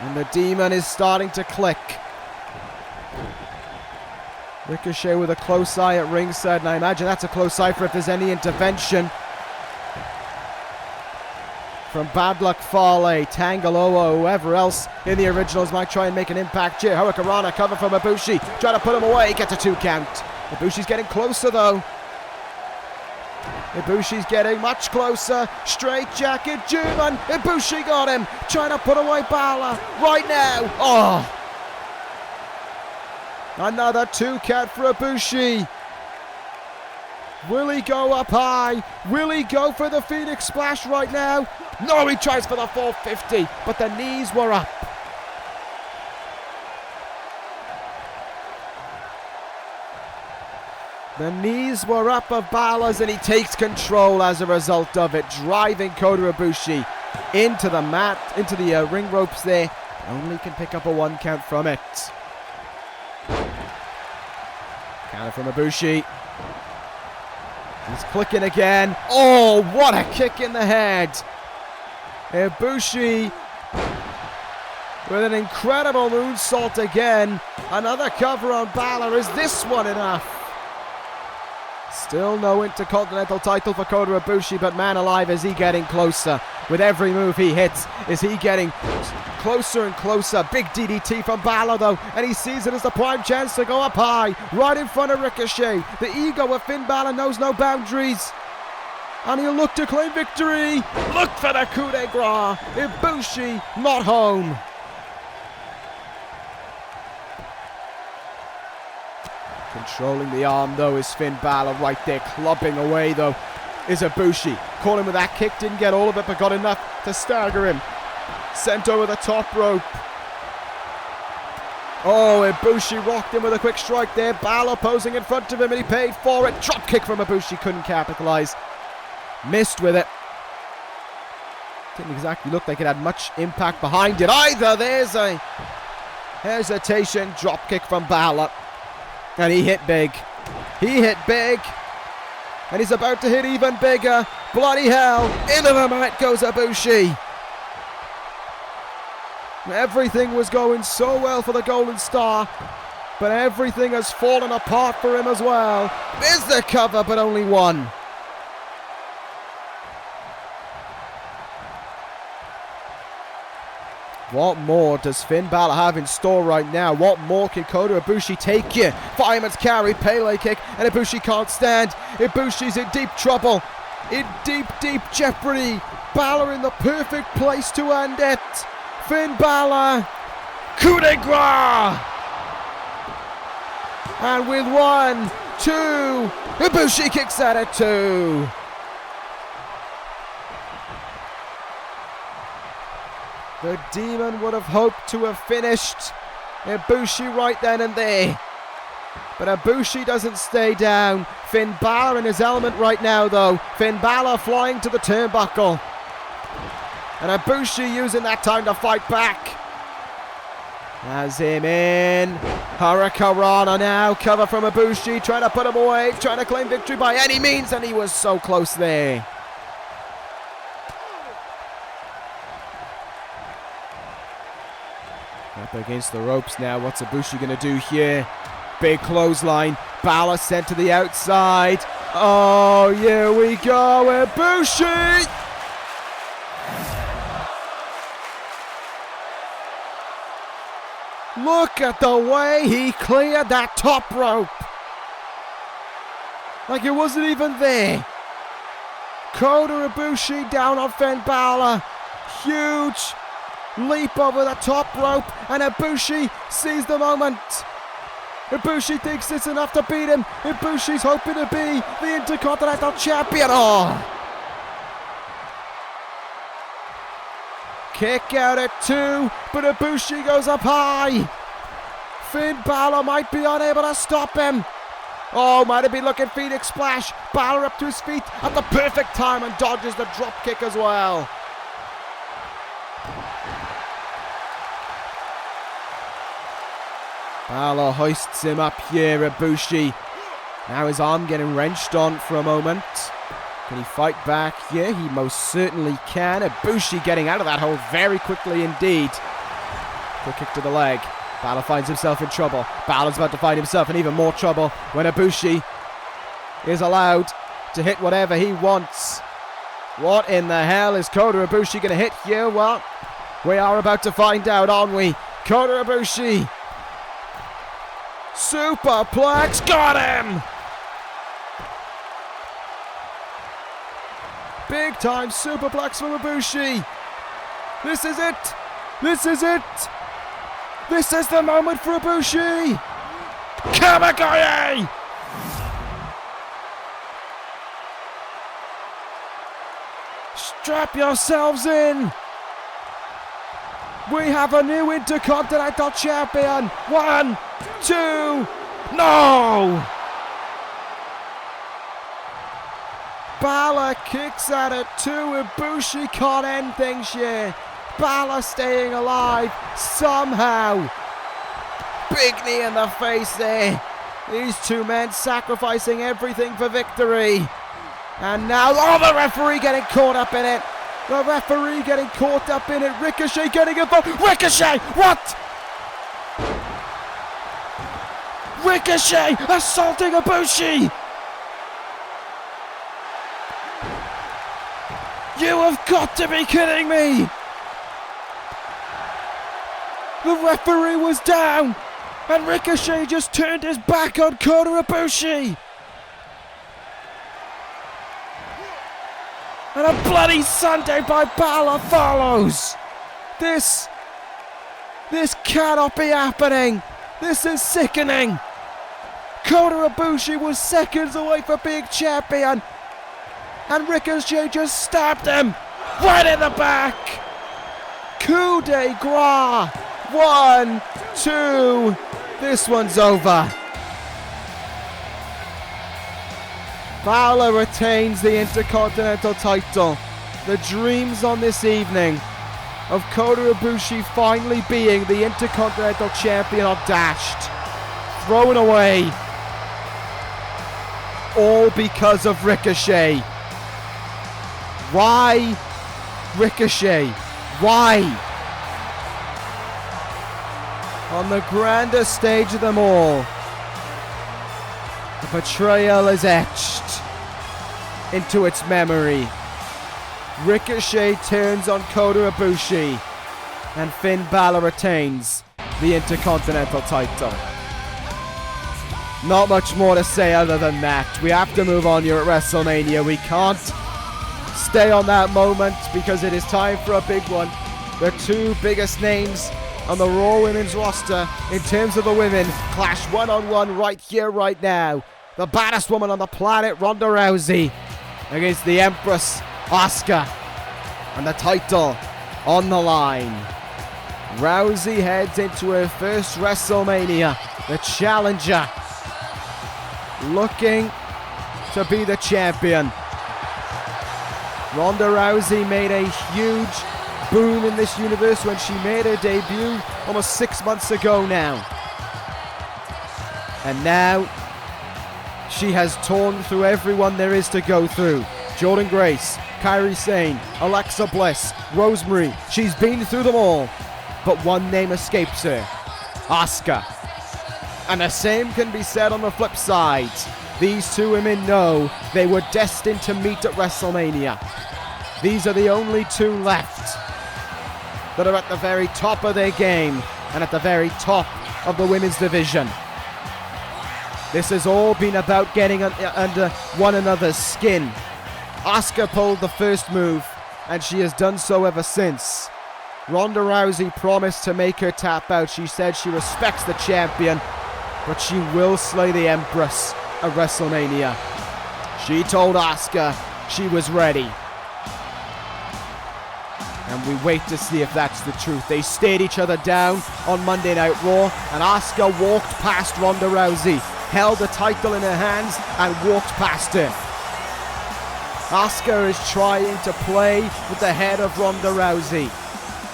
And the Demon is starting to click. Ricochet with a close eye at ringside, and I imagine that's a close eye for if there's any intervention from Bad Luck Fale, Tangaloa, whoever else in the originals might try and make an impact here. Hurricanrana cover from Ibushi, trying to put him away, gets a 2 count. Ibushi's getting closer though. Ibushi's getting much closer. Straight jacket, German. Ibushi got him, trying to put away Bálor right now. Oh! Another 2 count for Ibushi. Will he go up high? Will he go for the Phoenix Splash right now? No, he tries for the 450, but the knees were up. The knees were up of Bálor's, and he takes control as a result of it, driving Kota Ibushi into the mat, into the ring ropes there. Only can pick up a 1 count from it. Counter from Ibushi. He's clicking again. Oh, what a kick in the head. Ibushi with an incredible moonsault again. Another cover on Bálor. Is this one enough? Still no Intercontinental title for Kota Ibushi, but man alive, is he getting closer. With every move he hits, is he getting closer and closer. Big DDT from Bálor though, and he sees it as the prime chance to go up high, right in front of Ricochet. The ego of Finn Bálor knows no boundaries, and he'll look to claim victory. Look for the coup de grace. Ibushi not home. Controlling the arm though is Finn Bálor right there, clubbing away though is Ibushi. Caught him with that kick, didn't get all of it, but got enough to stagger him. Sent over the top rope. Oh, Ibushi rocked him with a quick strike there. Bálor posing in front of him, and he paid for it. Drop kick from Ibushi, couldn't capitalize. Missed with it. Didn't exactly look like it had much impact behind it either. There's a hesitation. Drop kick from Bálor. And he hit big. He hit big. And he's about to hit even bigger. Bloody hell. Into the mat goes Ibushi. Everything was going so well for the Golden Star, but everything has fallen apart for him as well. There's the cover, but only 1. What more does Finn Bálor have in store right now? What more can Kota Ibushi take you? Fireman's carry, Pele kick, and Ibushi can't stand. Ibushi's in deep trouble. In deep, deep jeopardy. Bálor in the perfect place to end it. Finn Bálor, coup de grace! And with 1, 2, Ibushi kicks out at 2. The Demon would have hoped to have finished Ibushi right then and there. But Ibushi doesn't stay down. Finn Balor in his element right now though. Finn Balor flying to the turnbuckle. And Ibushi using that time to fight back. Has him in. Hurricanrana now. Cover from Ibushi. Trying to put him away. Trying to claim victory by any means. And he was so close there. Up against the ropes now. What's Ibushi going to do here? Big clothesline. Balor sent to the outside. Oh, here we go. Ibushi! Look at the way he cleared that top rope. Like it wasn't even there. Kota Ibushi down on Finn Balor. Huge leap over the top rope, and Ibushi sees the moment. Ibushi thinks it's enough to beat him. Ibushi's hoping to be the Intercontinental Champion. Oh! Kick out at 2, but Ibushi goes up high. Finn Balor might be unable to stop him. Oh, might have been looking Phoenix Splash. Balor up to his feet at the perfect time and dodges the drop kick as well. Balor hoists him up here, Ibushi. Now his arm getting wrenched on for a moment. Can he fight back? Yeah, he most certainly can. Ibushi getting out of that hold very quickly indeed. Quick kick to the leg. Balor finds himself in trouble. Balor's about to find himself in even more trouble when Ibushi is allowed to hit whatever he wants. What in the hell is Kota Ibushi going to hit here? Well, we are about to find out, aren't we? Kota Ibushi. Superplex, got him! Big time superplex from Ibushi. This is it! This is it! This is the moment for Ibushi! Kamigoye! Strap yourselves in! We have a new Intercontinental Champion! 1, 2, no! Balor kicks at it 2, Ibushi can't end things here. Balor staying alive somehow. Big knee in the face there. These two men sacrificing everything for victory. And now, oh, the referee getting caught up in it. The referee getting caught up in it. Ricochet getting involved. Ricochet! What? Ricochet assaulting Ibushi! You have got to be kidding me! The referee was down, and Ricochet just turned his back on Kota Ibushi! And a bloody Sunday by Balor follows! This cannot be happening! This is sickening! Kota Ibushi was seconds away from being champion, and Ricochet just stabbed him right in the back! Coup de grace! 1, 2, this one's over. Balor retains the Intercontinental title. The dreams on this evening of Kota Ibushi finally being the Intercontinental Champion are dashed. Thrown away. All because of Ricochet. Why Ricochet? Why? On the grandest stage of them all, the betrayal is etched into its memory. Ricochet turns on Kota Ibushi, and Finn Balor retains the Intercontinental title. Not much more to say other than that. We have to move on here at WrestleMania. We can't stay on that moment because it is time for a big one. The two biggest names on the Raw Women's roster in terms of the women clash one-on-one right here, right now. The baddest woman on the planet, Ronda Rousey, against the Empress, Asuka. And the title on the line. Rousey heads into her first WrestleMania. The challenger looking to be the champion. Ronda Rousey made a huge boom in this universe when she made her debut almost 6 months ago now. And now she has torn through everyone there is to go through. Jordynne Grace, Kairi Sane, Alexa Bliss, Rosemary. She's been through them all. But one name escapes her. Asuka. And the same can be said on the flip side. These two women know they were destined to meet at WrestleMania. These are the only two left that are at the very top of their game and at the very top of the women's division. This has all been about getting under one another's skin. Asuka pulled the first move, and she has done so ever since. Ronda Rousey promised to make her tap out. She said she respects the champion, but she will slay the Empress at WrestleMania. She told Asuka she was ready. And we wait to see if that's the truth. They stared each other down on Monday Night Raw, and Asuka walked past Ronda Rousey, held the title in her hands, and walked past her. Asuka is trying to play with the head of Ronda Rousey.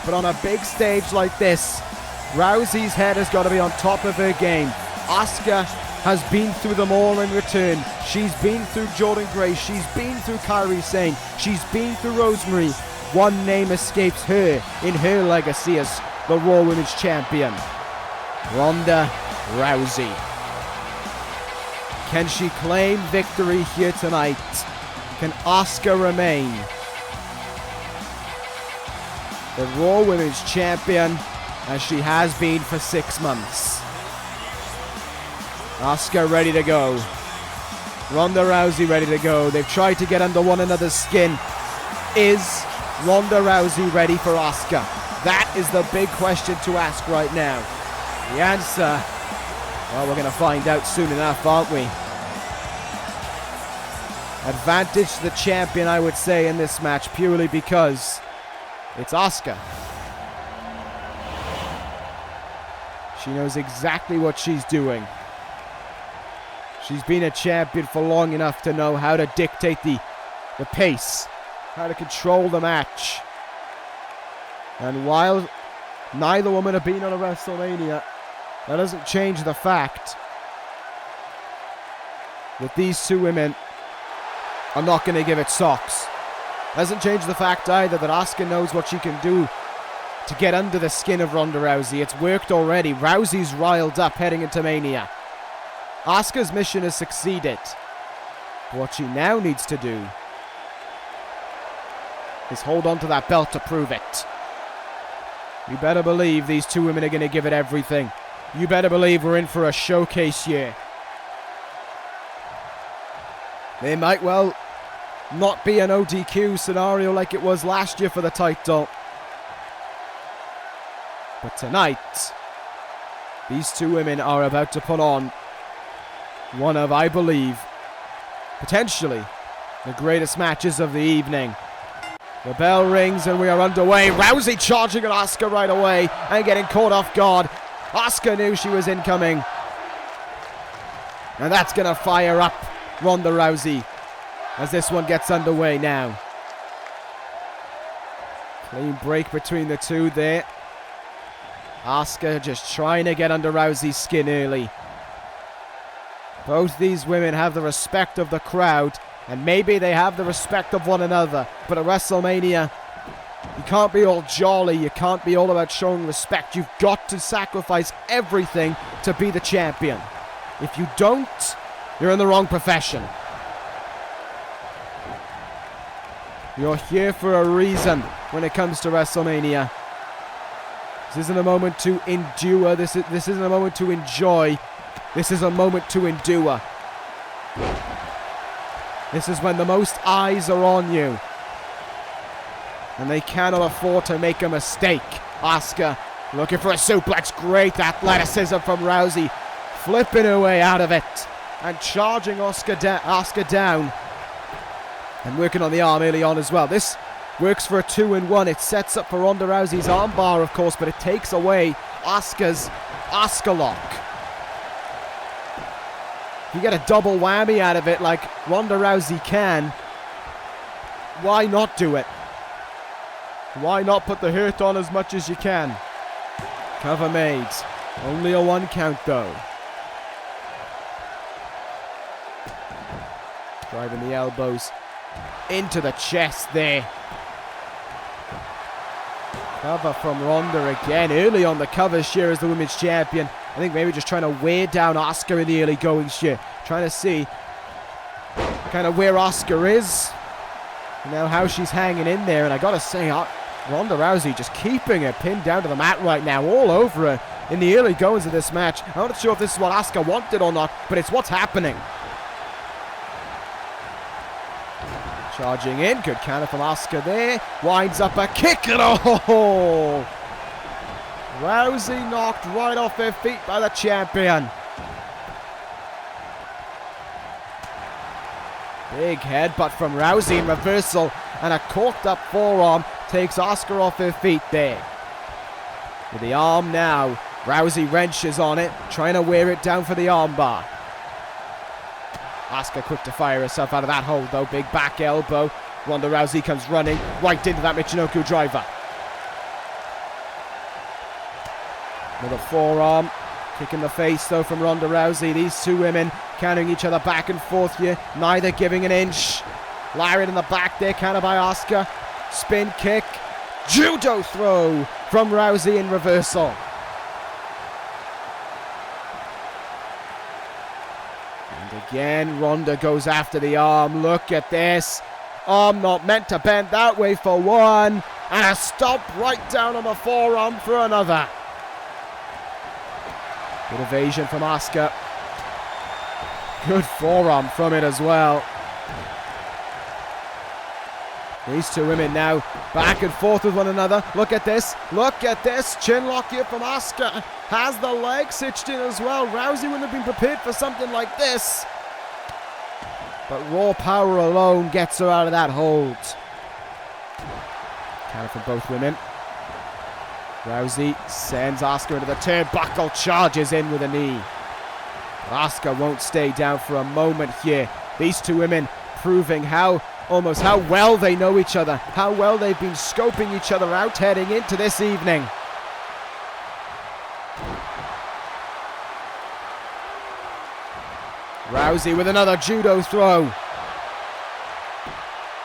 But on a big stage like this, Rousey's head has got to be on top of her game. Asuka has been through them all in return. She's been through Jordynne Grace. She's been through Kairi Sane. She's been through Rosemary. One name escapes her in her legacy as the Raw Women's Champion. Ronda Rousey. Can she claim victory here tonight? Can Asuka remain the Raw Women's Champion as she has been for 6 months? Asuka ready to go. Ronda Rousey ready to go. They've tried to get under one another's skin. Is Ronda Rousey ready for Asuka? That is the big question to ask right now. The answer, well, we're going to find out soon enough, aren't we? Advantage to the champion, I would say, in this match, purely because it's Asuka. She knows exactly what she's doing. She's been a champion for long enough to know how to dictate the pace, how to control the match. And while neither woman have been on a WrestleMania, that doesn't change the fact that these two women are not going to give it socks. Doesn't change the fact either that Asuka knows what she can do to get under the skin of Ronda Rousey. It's worked already. Rousey's riled up heading into Mania. Asuka's mission has succeeded. What she now needs to do is hold on to that belt to prove it. You better believe these two women are going to give it everything. You better believe we're in for a showcase year. They might well not be an ODQ scenario like it was last year for the title. But tonight, these two women are about to put on one of, I believe, potentially the greatest matches of the evening. The bell rings and we are underway. Rousey charging at Asuka right away and getting caught off guard. Asuka knew she was incoming. And that's going to fire up Ronda Rousey as this one gets underway now. Clean break between the two there. Asuka just trying to get under Rousey's skin early. Both these women have the respect of the crowd, and maybe they have the respect of one another. But at WrestleMania, you can't be all jolly. You can't be all about showing respect. You've got to sacrifice everything to be the champion. If you don't, you're in the wrong profession. You're here for a reason when it comes to WrestleMania. This isn't a moment to endure. This isn't a moment to enjoy. This is a moment to endure. This is when the most eyes are on you. And they cannot afford to make a mistake. Asuka looking for a suplex. Great athleticism from Rousey. Flipping her way out of it. And charging Asuka down. And working on the arm early on as well. This Works for a 2-in-1. It sets up for Ronda Rousey's armbar, of course, but it takes away Asuka's Asuka lock. If you get a double whammy out of it like Ronda Rousey can, why not do it? Why not put the hurt on as much as you can? Cover made. Only a 1 count though. Driving the elbows into the chest there. Cover from Ronda again. Early on the covers here as the women's champion. I think maybe just trying to wear down Asuka in the early goings here. Trying to see kind of where Asuka is. You know, how she's hanging in there. And I gotta say, Ronda Rousey just keeping her pinned down to the mat right now. All over her in the early goings of this match. I'm not sure if this is what Asuka wanted or not, but it's what's happening. Charging in. Good counter from Asuka there. Winds up a kick. And oh! Rousey knocked right off her feet by the champion. Big headbutt from Rousey in reversal. And a corked up forearm takes Asuka off her feet there. With the arm now. Rousey wrenches on it. Trying to wear it down for the armbar. Asuka quick to fire herself out of that hold though. Big back elbow. Ronda Rousey comes running right into that Michinoku driver. Another forearm. Kick in the face though from Ronda Rousey. These two women countering each other back and forth here. Neither giving an inch. Lariat in the back there, countered by Asuka. Spin kick. Judo throw from Rousey in reversal. Again, Ronda goes after the arm. Look at this. Arm not meant to bend that way for one. And a stomp right down on the forearm for another. Good evasion from Asuka. Good forearm from it as well. These two women now back and forth with one another. Look at this. Look at this. Chin lock here from Asuka. Has the legs hitched in as well. Rousey wouldn't have been prepared for something like this. But raw power alone gets her out of that hold. Counter from both women. Rousey sends Asuka into the turnbuckle. Charges in with a knee. But Asuka won't stay down for a moment here. These two women proving how well they know each other. How well they've been scoping each other out heading into this evening. Rousey with another judo throw.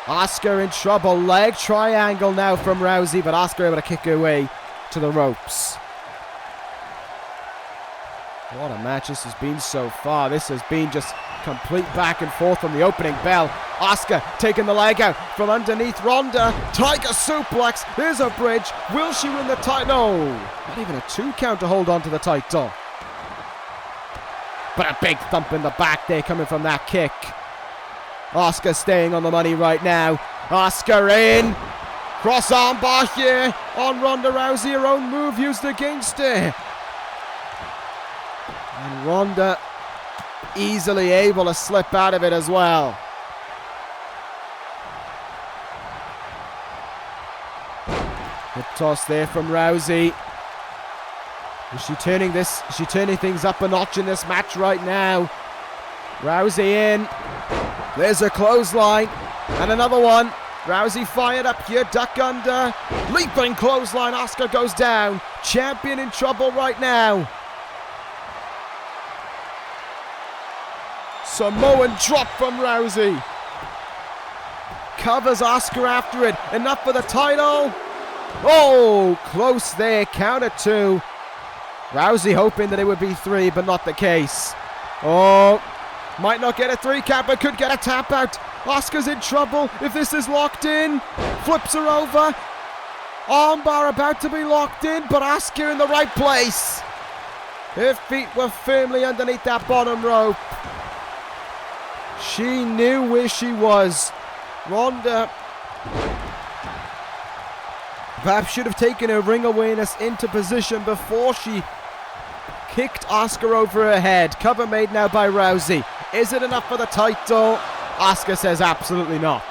Asuka in trouble. Leg triangle now from Rousey, but Asuka able to kick her way to the ropes. What a match this has been so far. This has been just complete back and forth from the opening bell. Asuka taking the leg out from underneath Ronda. Tiger suplex. There's a bridge. Will she win the title? No. Not even a 2 count to hold on to the title. But a big thump in the back there coming from that kick. Asuka staying on the money right now. Asuka in. Cross armbar here on Ronda Rousey. Her own move used against her. And Ronda easily able to slip out of it as well. Hip toss there from Rousey. Is she turning things up a notch in this match right now? Rousey in. There's a clothesline. And another one. Rousey fired up here. Duck under. Leaping clothesline. Asuka goes down. Champion in trouble right now. Samoan drop from Rousey. Covers Asuka after it. Enough for the title. Oh, close there. Counter 2. Rousey hoping that it would be 3, but not the case. Oh, might not get a 3 count, but could get a tap out. Asuka's in trouble if this is locked in. Flips her over. Armbar about to be locked in, but Asuka in the right place. Her feet were firmly underneath that bottom rope. She knew where she was. Ronda perhaps should have taken her ring awareness into position before she kicked Asuka over her head. Cover made now by Rousey. Is it enough for the title? Asuka says absolutely not.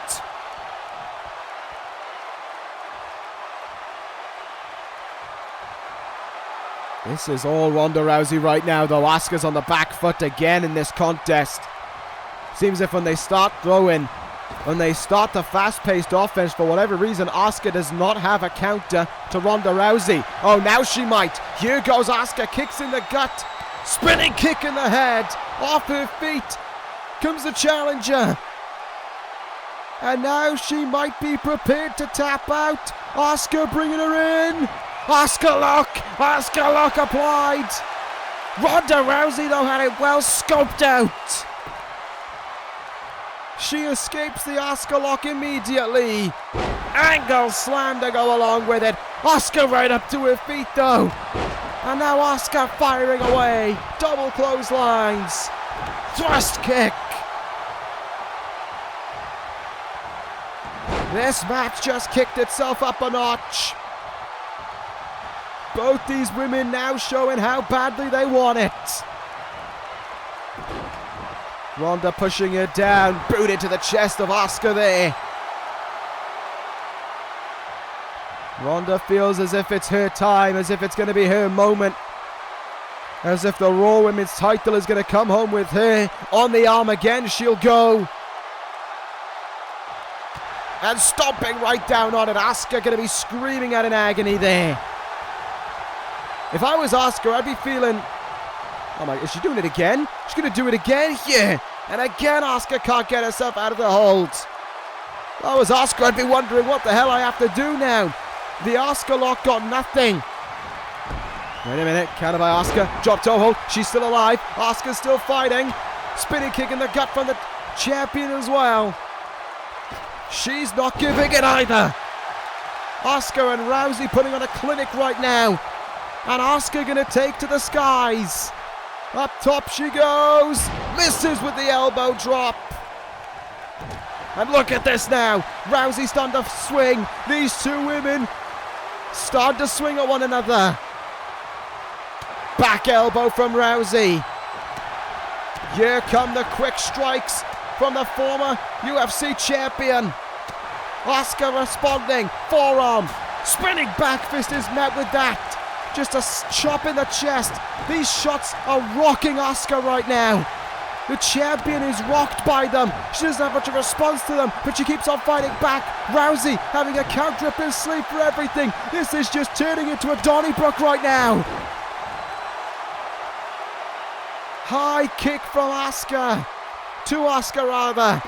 This is all Ronda Rousey right now, though. Asuka's on the back foot again in this contest. Seems if when they start throwing, when they start the fast-paced offense, for whatever reason, Asuka does not have a counter to Ronda Rousey. Oh, now she might. Here goes Asuka, kicks in the gut. Spinning kick in the head. Off her feet. Comes the challenger. And now she might be prepared to tap out. Asuka bringing her in. Asuka lock applied. Ronda Rousey, though, had it well scoped out. She escapes the Asuka lock immediately. Angle slam to go along with it. Asuka right up to her feet, though. And now Asuka firing away. Double clotheslines. Thrust kick. This match just kicked itself up a notch. Both these women now showing how badly they want it. Ronda pushing her down, boot into the chest of Asuka there. Ronda feels as if it's her time, as if it's going to be her moment. As if the Raw Women's title is going to come home with her. On the arm again, she'll go. And stomping right down on it. Asuka going to be screaming out in agony there. If I was Asuka, I'd be feeling... Oh my, is she doing it again? She's going to do it again? Yeah. And again, Asuka can't get herself out of the hold. If I was Asuka, I'd be wondering what the hell I have to do now. The Asuka lock got nothing. Wait a minute, counter by Asuka. Drop toe hold, she's still alive. Asuka's still fighting. Spinning kick in the gut from the champion as well. She's not giving it either. Asuka and Rousey putting on a clinic right now. And Asuka gonna take to the skies. Up top she goes. Misses with the elbow drop. And look at this now. Rousey starting to swing. These two women start to swing at one another. Back elbow from Rousey. Here come the quick strikes from the former UFC champion. Asuka responding. Forearm. Spinning back fist is met with that. Just a chop in the chest. These shots are rocking Asuka right now. The champion is rocked by them. She doesn't have much of a response to them, but she keeps on fighting back. Rousey having a counter up her sleeve for everything. This is just turning into a Donnybrook right now. High kick from Asuka. To Asuka rather.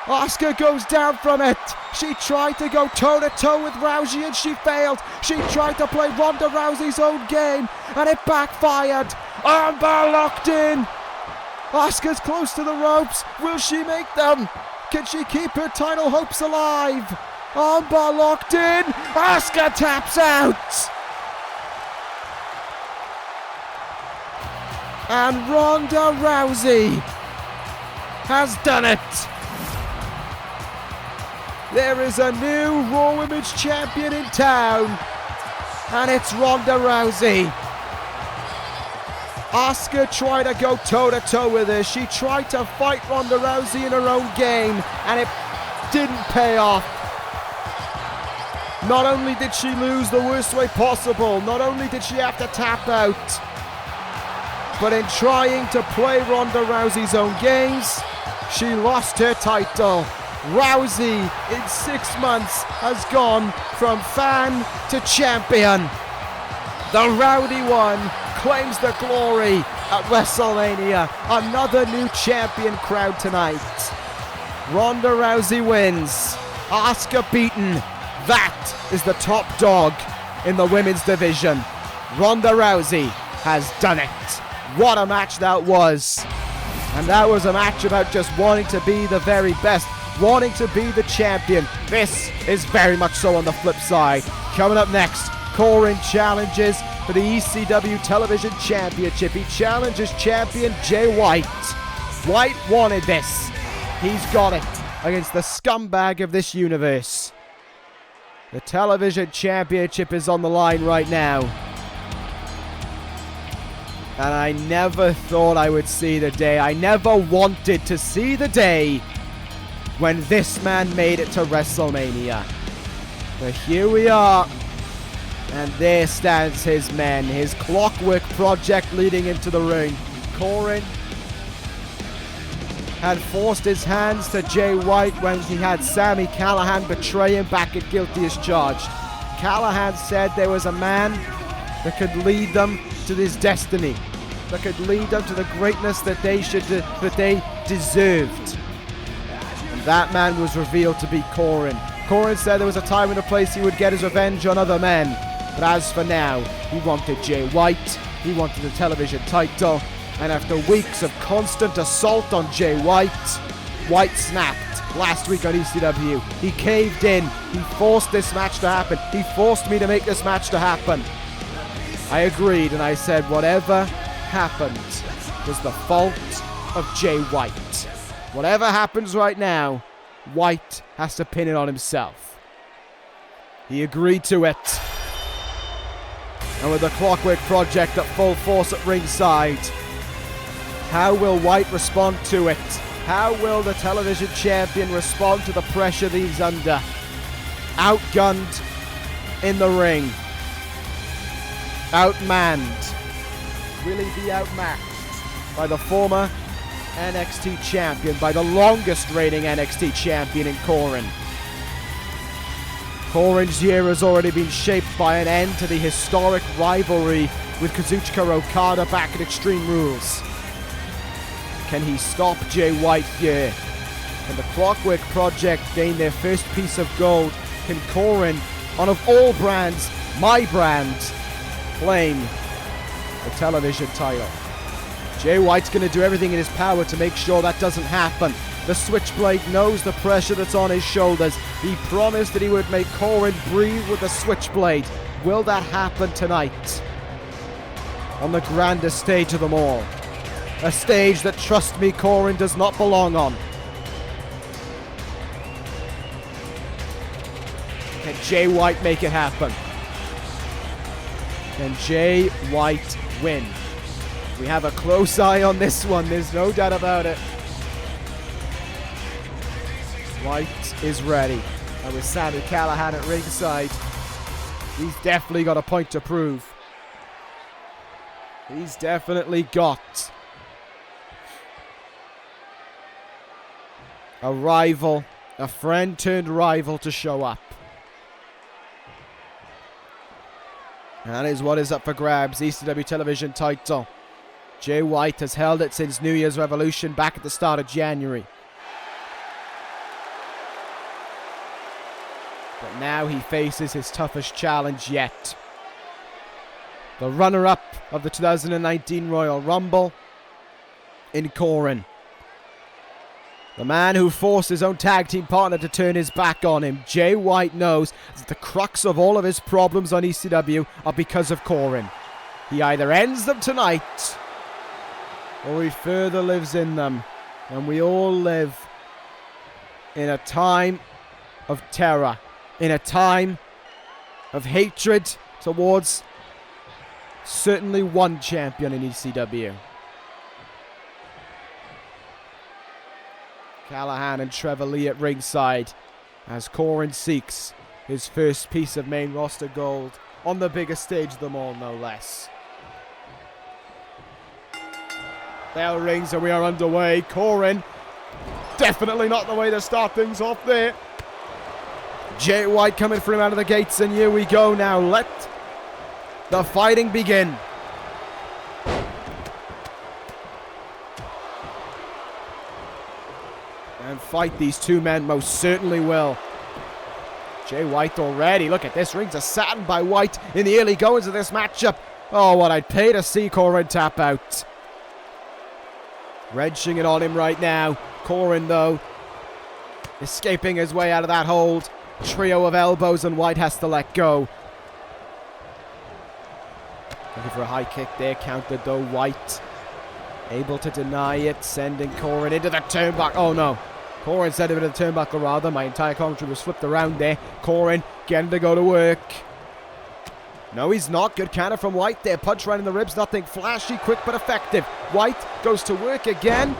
Asuka goes down from it. She tried to go toe-to-toe with Rousey and she failed. She tried to play Ronda Rousey's own game and it backfired. Armbar locked in. Asuka's close to the ropes. Will she make them? Can she keep her title hopes alive? Armbar locked in. Asuka taps out. And Ronda Rousey has done it. There is a new Raw Women's Champion in town, and it's Ronda Rousey. Asuka tried to go toe-to-toe with her. She tried to fight Ronda Rousey in her own game, and it didn't pay off. Not only did she lose the worst way possible, not only did she have to tap out, but in trying to play Ronda Rousey's own games, she lost her title. Rousey, in 6 months, has gone from fan to champion. The Rowdy One claims the glory at Wrestlemania. Another new champion crowned tonight. Ronda Rousey wins. Asuka beaten. That is the top dog in the women's division. Ronda Rousey has done it. What a match that was. And that was a match about just wanting to be the very best. Wanting to be the champion. This is very much so on the flip side. Coming up next, Coren challenges for the ECW Television Championship. He challenges champion Jay Wyatt. Wyatt wanted this. He's got it against the scumbag of this universe. The Television Championship is on the line right now. And I never thought I would see the day. I never wanted to see the day when this man made it to WrestleMania. But here we are. And there stands his men, his Clockwork project leading into the ring. Coren had forced his hands to Jay White when he had Sami Callihan betray him back at Guilty as Charged. Callihan said there was a man that could lead them to this destiny, that could lead them to the greatness that they deserved. And that man was revealed to be Coren. Coren said there was a time and a place he would get his revenge on other men. But as for now, he wanted Jay White, he wanted the television title, and after weeks of constant assault on Jay White, White snapped last week on ECW. He caved in, he forced this match to happen, he forced me to make this match to happen. I agreed and I said whatever happened was the fault of Jay White. Whatever happens right now, White has to pin it on himself. He agreed to it. And with the Clockwork project at full force at ringside, how will White respond to it? How will the television champion respond to the pressure that he's under? Outgunned in the ring. Outmanned. Will he be outmatched by the former NXT champion, by the longest reigning NXT champion in Coren? Coren's year has already been shaped by an end to the historic rivalry with Kazuchika Okada back at Extreme Rules. Can he stop Jay White here? Can the Clockwork project gain their first piece of gold? Can Coren, one of all brands, my brand, claim the television title? Jay White's going to do everything in his power to make sure that doesn't happen. The Switchblade knows the pressure that's on his shoulders. He promised that he would make Coren breathe with the Switchblade. Will that happen tonight? On the grandest stage of them all. A stage that, trust me, Coren does not belong on. Can Jay White make it happen? Can Jay White win? We have a close eye on this one, there's no doubt about it. White is ready. And with Sami Callihan at ringside, he's definitely got a point to prove. He's definitely got a rival, a friend turned rival to show up. And that is what is up for grabs, ECW Television title. Jay White has held it since New Year's Revolution back at the start of January. But now he faces his toughest challenge yet. The runner-up of the 2019 Royal Rumble in Coren. The man who forced his own tag team partner to turn his back on him. Jay White knows that the crux of all of his problems on ECW are because of Coren. He either ends them tonight, or he further lives in them. And we all live in a time of terror, in a time of hatred towards certainly one champion in ECW. Callihan and Trevor Lee at ringside as Coren seeks his first piece of main roster gold on the biggest stage of them all, no less. Bell rings and we are underway. Coren, definitely not the way to start things off there. Jay White coming for him out of the gates, and here we go now. Let the fighting begin. And fight these two men most certainly will. Jay White already, look at this, rings are satin by White in the early goings of this matchup. Oh, what I'd pay to see Coren tap out. Wrenching it on him right now. Coren, though, escaping his way out of that hold. Trio of elbows, and White has to let go. Looking for a high kick there, countered though. White able to deny it, sending Coren into the turnbuckle. Oh no, Coren sent him into the turnbuckle rather. My entire commentary was flipped around there. Coren getting to go to work. No, he's not. Good counter from White there. Punch right in the ribs. Nothing flashy, quick but effective. White goes to work again.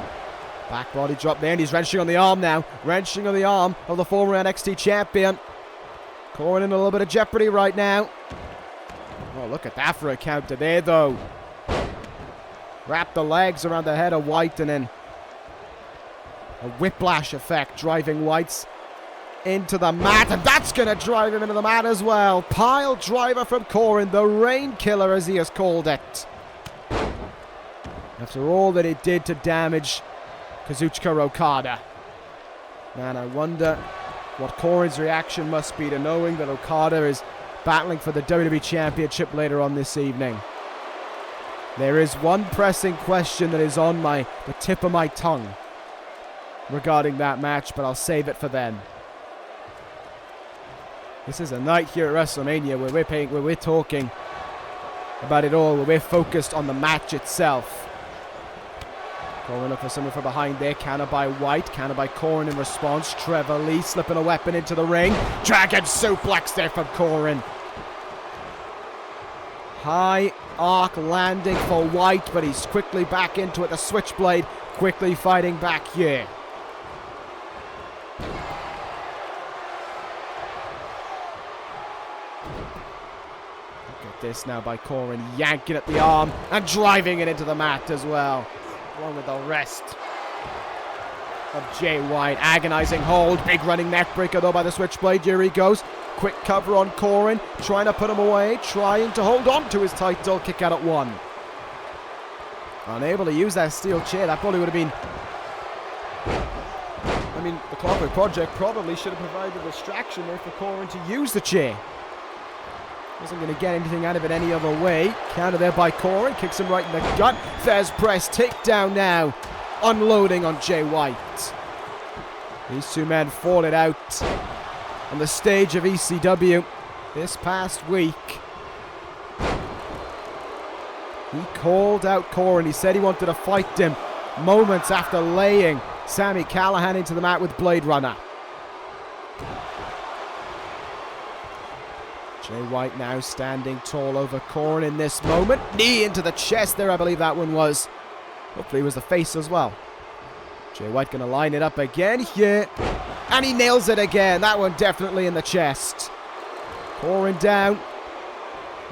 Back body drop there, and he's wrenching on the arm now. Wrenching on the arm of the former NXT champion. Coren in a little bit of jeopardy right now. Oh, look at that for a counter there, though. Wrap the legs around the head of Wyatt and then a whiplash effect driving Wyatt into the mat, and that's going to drive him into the mat as well. Pile driver from Coren, the rain killer as he has called it. After all that it did to damage Kazuchika Okada. Man, I wonder what Coren's reaction must be to knowing that Okada is battling for the WWE Championship later on this evening. There is one pressing question that is on the tip of my tongue regarding that match, but I'll save it for then. This is a night here at WrestleMania where we're talking about it all, where we're focused on the match itself. Going up for someone from behind there, counter by Wyatt, counter by Coren in response. Trevor Lee slipping a weapon into the ring. Dragon suplex there from Coren. High arc landing for Wyatt, but he's quickly back into it. The switchblade quickly fighting back here. Look at this now by Coren, yanking at the arm and driving it into the mat as well. Along with the rest of Jay White. Agonizing hold. Big running neck breaker though by the switchblade. Here he goes. Quick cover on Coren. Trying to put him away. Trying to hold on to his title. Kick out at 1. Unable to use that steel chair. That probably would have been... I mean, the Clockwork Project probably should have provided a distraction there for Coren to use the chair. Wasn't going to get anything out of it any other way. Counter there by Coren. Kicks him right in the gut. Fez press takedown now. Unloading on Jay White. These two men fought it out on the stage of ECW this past week. He called out Coren. He said he wanted to fight him moments after laying Sami Callihan into the mat with Blade Runner. Jay White now standing tall over Coren in this moment. Knee into the chest there, I believe that one was. Hopefully it was the face as well. Jay White going to line it up again here. And he nails it again. That one definitely in the chest. Coren down.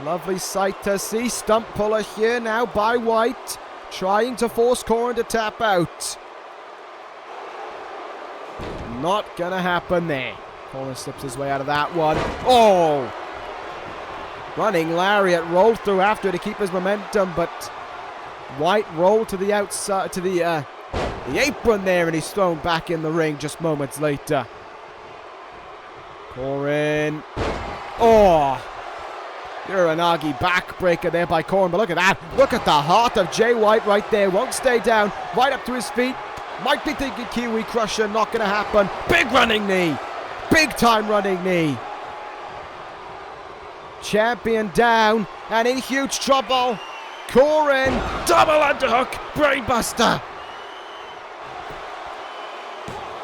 Lovely sight to see. Stump puller here now by White. Trying to force Coren to tap out. Not going to happen there. Coren slips his way out of that one. Oh! Running lariat, rolled through after to keep his momentum, but White rolled to the outside, to the apron there, and he's thrown back in the ring just moments later. Coren. Oh! Uranagi backbreaker there by Coren, but look at that. Look at the heart of Jay White right there. Won't stay down. Right up to his feet. Might be thinking Kiwi Crusher, not going to happen. Big running knee. Big time running knee. Champion down and in huge trouble. Coren, double underhook, brainbuster.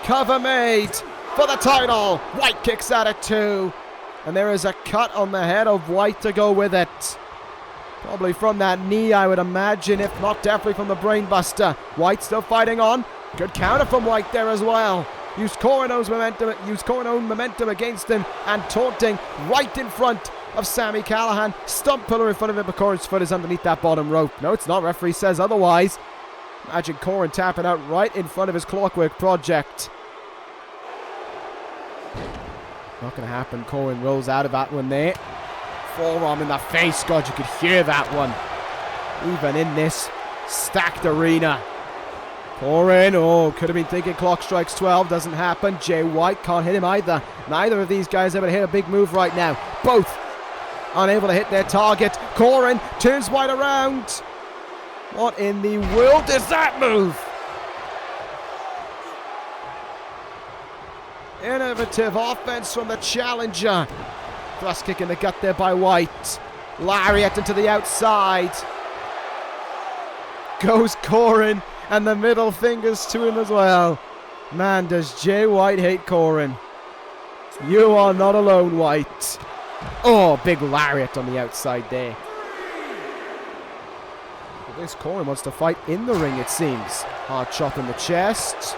Cover made for the title. White kicks out at 2. And there is a cut on the head of White to go with it. Probably from that knee, I would imagine, if not definitely from the brainbuster. White still fighting on. Good counter from White there as well. Used Coren's momentum against him and taunting right in front of Sami Callihan. Stump pillar in front of him, but Coren's foot is underneath that bottom rope. No, it's not. Referee says otherwise. Imagine Coren tapping out right in front of his Clockwork Project. Not going to happen. Coren rolls out of that one there. Forearm in the face. God, you could hear that one. Even in this stacked arena. Coren, oh, could have been thinking clock strikes 12. Doesn't happen. Jay White can't hit him either. Neither of these guys able to hit a big move right now. Both unable to hit their target. Coren turns White around. What in the world is that move? Innovative offense from the challenger. Thrust kick in the gut there by White. Lariat into the outside. Goes Coren, and the middle fingers to him as well. Man, does Jay White hate Coren. You are not alone, White. Oh, big lariat on the outside there. But this Coren wants to fight in the ring, it seems. Hard chop in the chest.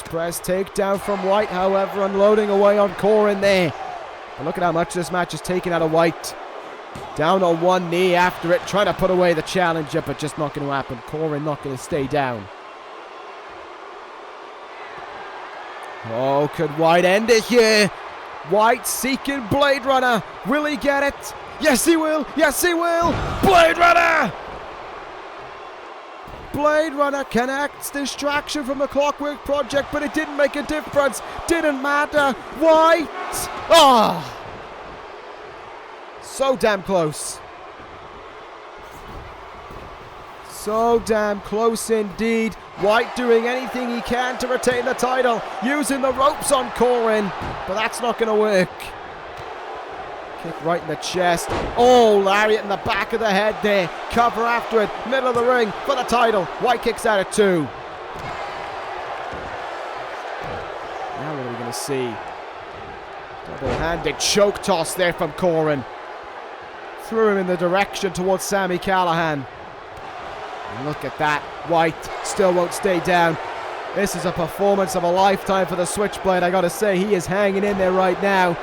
Press takedown from White, however, unloading away on Coren there. But look at how much this match is taken out of Wyatt. Down on one knee after it, trying to put away the challenger, but just not going to happen. Coren not going to stay down. Oh, could Wyatt end it here? Wyatt seeking Blade Runner. Will he get it? Yes, he will. Yes, he will. Blade Runner! Blade Runner connects. Distraction from the Clockwork Project, but it didn't make a difference. Didn't matter. Wyatt! Ah! So damn close. So damn close indeed. Wyatt doing anything he can to retain the title. Using the ropes on Coren, but that's not going to work. Kick right in the chest. Oh, lariat in the back of the head there. Cover after it. Middle of the ring for the title. Wyatt kicks out at 2. Now what are we going to see? Double-handed choke toss there from Coren. Threw him in the direction towards Sami Callihan. And look at that. Wyatt still won't stay down. This is a performance of a lifetime for the Switchblade. I gotta say, he is hanging in there right now.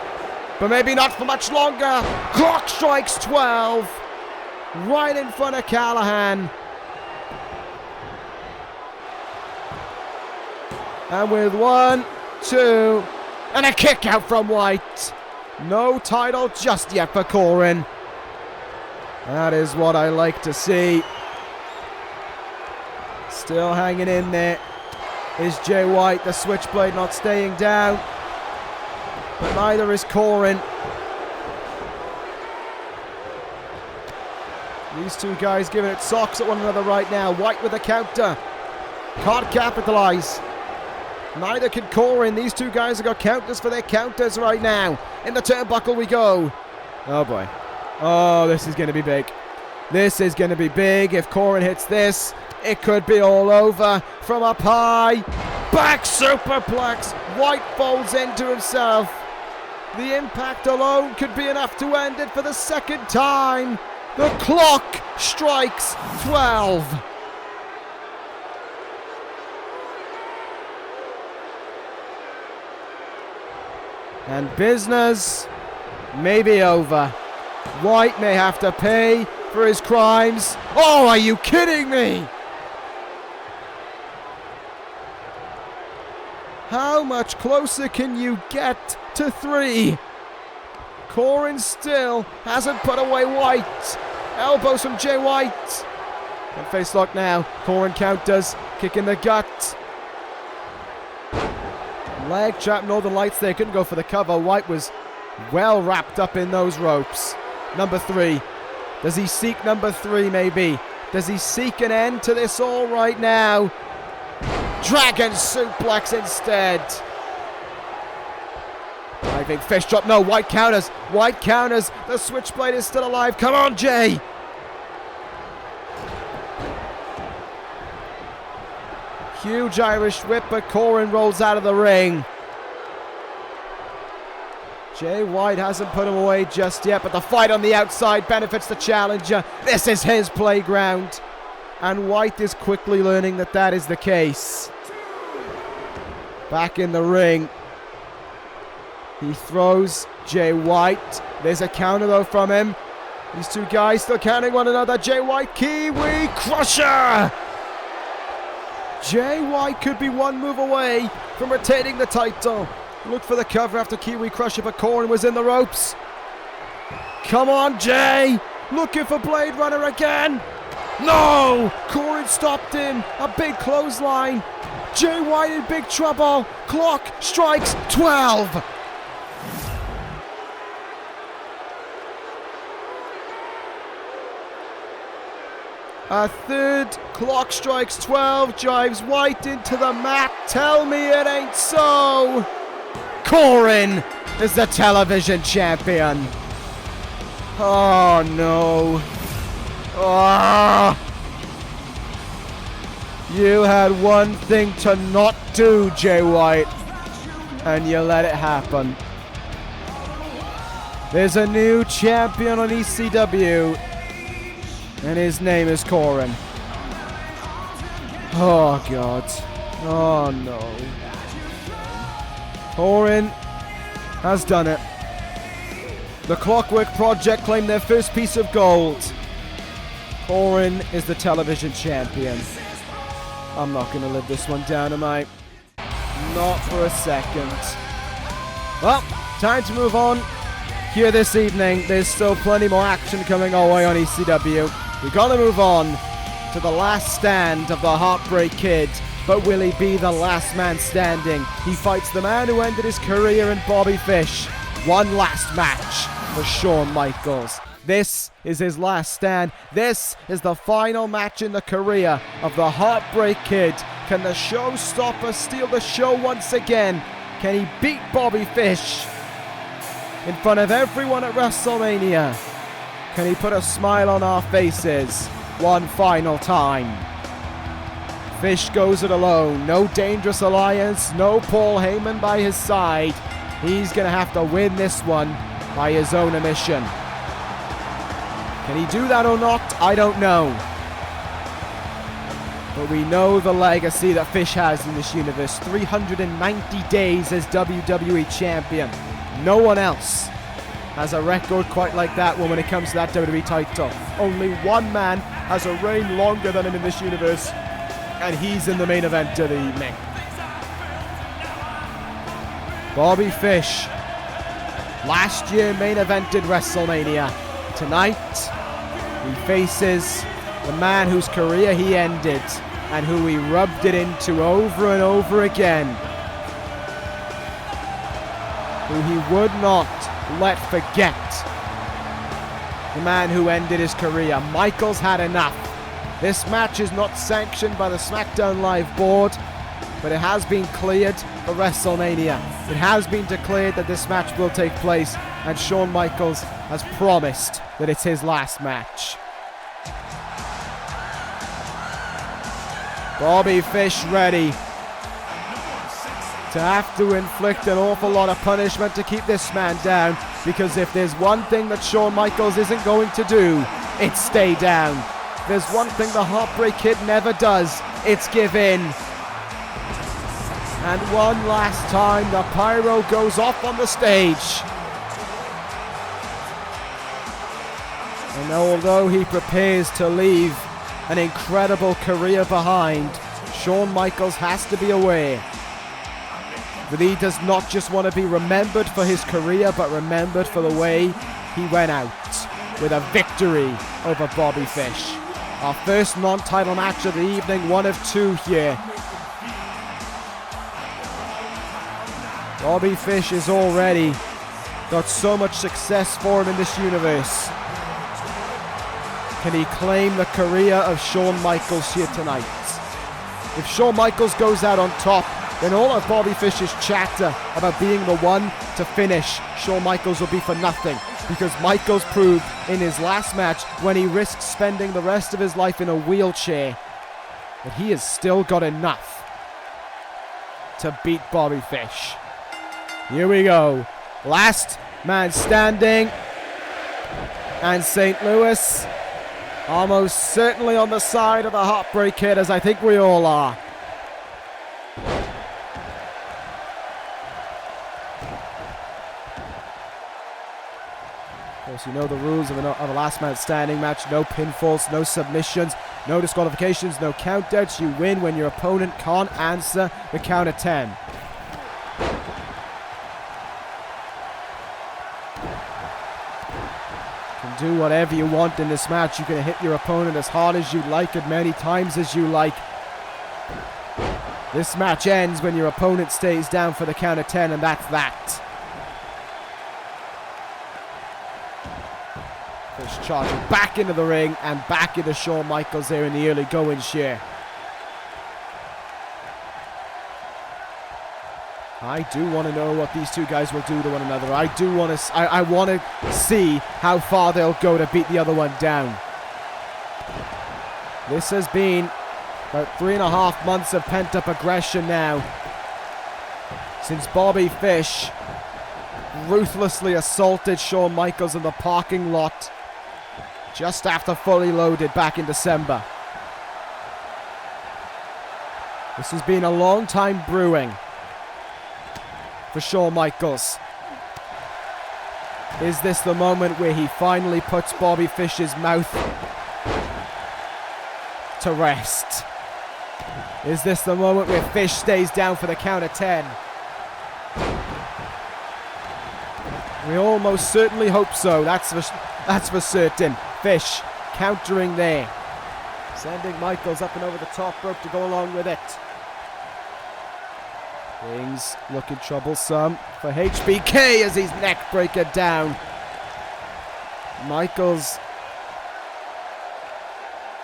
But maybe not for much longer. Clock strikes 12. Right in front of Callihan. And with 1, 2, and a kick out from Wyatt. No title just yet for Coren. That is what I like to see. Still hanging in there is Jay White, the Switchblade not staying down. But neither is Coren. These two guys giving it socks at one another right now. Wyatt with a counter. Can't capitalize. Neither can Coren. These two guys have got counters for their counters right now. In the turnbuckle we go. Oh boy. Oh, this is going to be big. This is going to be big. If Coren hits this, it could be all over. From up high. Back superplex. Wyatt folds into himself. The impact alone could be enough to end it for the second time. The clock strikes 12. And business may be over. Wyatt may have to pay for his crimes. Oh, are you kidding me? How much closer can you get to 3? Coren still hasn't put away Wyatt. Elbows from Jay White. And face lock now. Coren counters. Kick in the gut. Leg trap, Northern Lights there. Couldn't go for the cover. Wyatt was well wrapped up in those ropes. Number 3. Does he seek number 3 maybe? Does he seek an end to this all right now? Dragon suplex instead. Diving fish drop. No, Wyatt counters. Wyatt counters. The Switchblade is still alive. Come on, Jay. Huge Irish whip, but Coren rolls out of the ring. Jay White hasn't put him away just yet, but the fight on the outside benefits the challenger. This is his playground. And Wyatt is quickly learning that that is the case. Back in the ring. He throws Jay White. There's a counter though from him. These two guys still counting one another. Jay White, Kiwi Crusher! Jay White could be one move away from retaining the title. Look for the cover after Kiwi Crusher, but Coren was in the ropes. Come on, Jay! Looking for Blade Runner again. No! Coren stopped him. A big clothesline. Jay White in big trouble. Clock strikes 12. A third clock strikes 12. Drives Wyatt into the mat. Tell me it ain't so. Coren is the television champion. Oh no. Oh. You had one thing to not do, Jay White, and you let it happen. There's a new champion on ECW, and his name is Coren. Oh God. Oh no. Coren has done it. The Clockwork Project claim their first piece of gold. Coren is the television champion. I'm not going to live this one down, am I? Not for a second. Well, time to move on. Here this evening, there's still plenty more action coming our way on ECW. We've got to move on to the last stand of the Heartbreak Kid. But will he be the last man standing? He fights the man who ended his career in Bobby Fish. One last match for Shawn Michaels. This is his last stand. This is the final match in the career of the Heartbreak Kid. Can the showstopper steal the show once again? Can he beat Bobby Fish in front of everyone at WrestleMania? Can he put a smile on our faces one final time? Fish goes it alone. No dangerous alliance. No Paul Heyman by his side. He's going to have to win this one by his own admission. Can he do that or not? I don't know. But we know the legacy that Fish has in this universe. 390 days as WWE Champion. No one else has a record quite like that one when it comes to that WWE title. Only one man has a reign longer than him in this universe, and he's in the main event of the evening. Bobby Fish, last year main evented WrestleMania. Tonight, he faces the man whose career he ended and who he rubbed it into over and over again. Who he would not let forget. The man who ended his career. Michaels had enough. This match is not sanctioned by the SmackDown Live board, but it has been cleared for WrestleMania. It has been declared that this match will take place, and Shawn Michaels has promised that it's his last match. Bobby Fish ready to have to inflict an awful lot of punishment to keep this man down, because if there's one thing that Shawn Michaels isn't going to do, it's stay down. There's one thing the Heartbreak Kid never does, it's give in. And one last time, the pyro goes off on the stage. And although he prepares to leave an incredible career behind, Shawn Michaels has to be aware that he does not just want to be remembered for his career, but remembered for the way he went out with a victory over Bobby Fish. Our first non-title match of the evening, one of two here. Bobby Fish has already got so much success for him in this universe. Can he claim the career of Shawn Michaels here tonight? If Shawn Michaels goes out on top, then all of Bobby Fish's chatter about being the one to finish Shawn Michaels will be for nothing, because Michaels proved in his last match, when he risked spending the rest of his life in a wheelchair, that he has still got enough to beat Bobby Fish. Here we go. Last man standing. And St. Louis almost certainly on the side of the Heartbreak Kid, as I think we all are. Of course, you know the rules of a last man standing match. No pinfalls, no submissions, no disqualifications, no countouts. You win when your opponent can't answer the count of 10. Do whatever you want in this match. You can hit your opponent as hard as you like, as many times as you like. This match ends when your opponent stays down for the count of 10, and that's that. Fish charging back into the ring and back into Shawn Michaels there in the early goings here. I do want to know what these two guys will do to one another. I want to see how far they'll go to beat the other one down. This has been about 3.5 months of pent-up aggression now, since Bobby Fish ruthlessly assaulted Shawn Michaels in the parking lot just after Fully Loaded back in December. This has been a long time brewing for Shawn Michaels. Is this the moment where he finally puts Bobby Fish's mouth to rest? Is this the moment where Fish stays down for the count of 10? We almost certainly hope so. That's for certain. Fish countering there. Sending Michaels up and over the top rope to go along with it. Things looking troublesome for HBK as his neck breaker down. Michaels,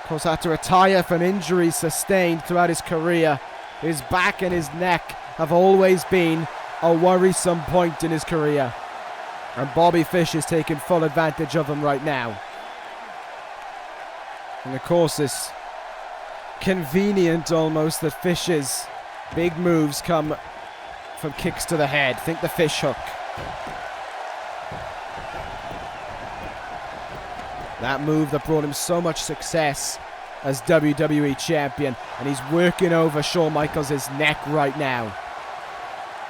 of course, had to retire from injuries sustained throughout his career. His back and his neck have always been a worrisome point in his career. And Bobby Fish is taking full advantage of them right now. And of course, it's convenient almost that Fish's big moves come from kicks to the head. Think the fish hook. That move that brought him so much success as WWE champion. And he's working over Shawn Michaels' neck right now.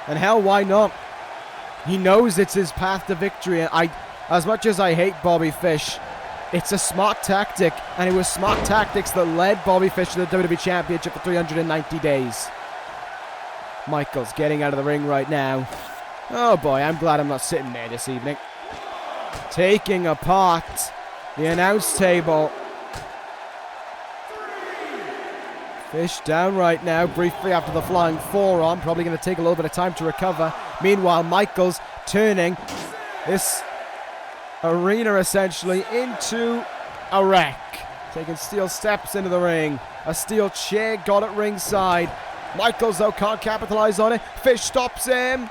And hell, why not? He knows it's his path to victory. And as much as I hate Bobby Fish, it's a smart tactic. And it was smart tactics that led Bobby Fish to the WWE Championship for 390 days. Michaels getting out of the ring right now. Oh boy, I'm glad I'm not sitting there this evening. Taking apart the announce table. Fish down right now, briefly after the flying forearm. Probably going to take a little bit of time to recover. Meanwhile, Michaels turning this arena essentially into a wreck. Taking steel steps into the ring. A steel chair got at ringside. Michaels, though, can't capitalize on it. Fish stops him.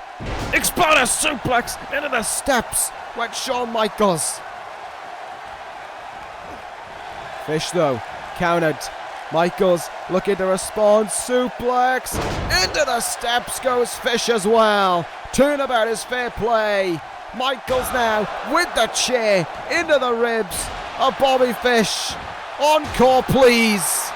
Exploder suplex into the steps went Shawn Michaels. Fish, though, countered. Michaels looking to respond. Suplex into the steps goes Fish as well. Turnabout is fair play. Michaels now with the chair into the ribs of Bobby Fish. Encore, please.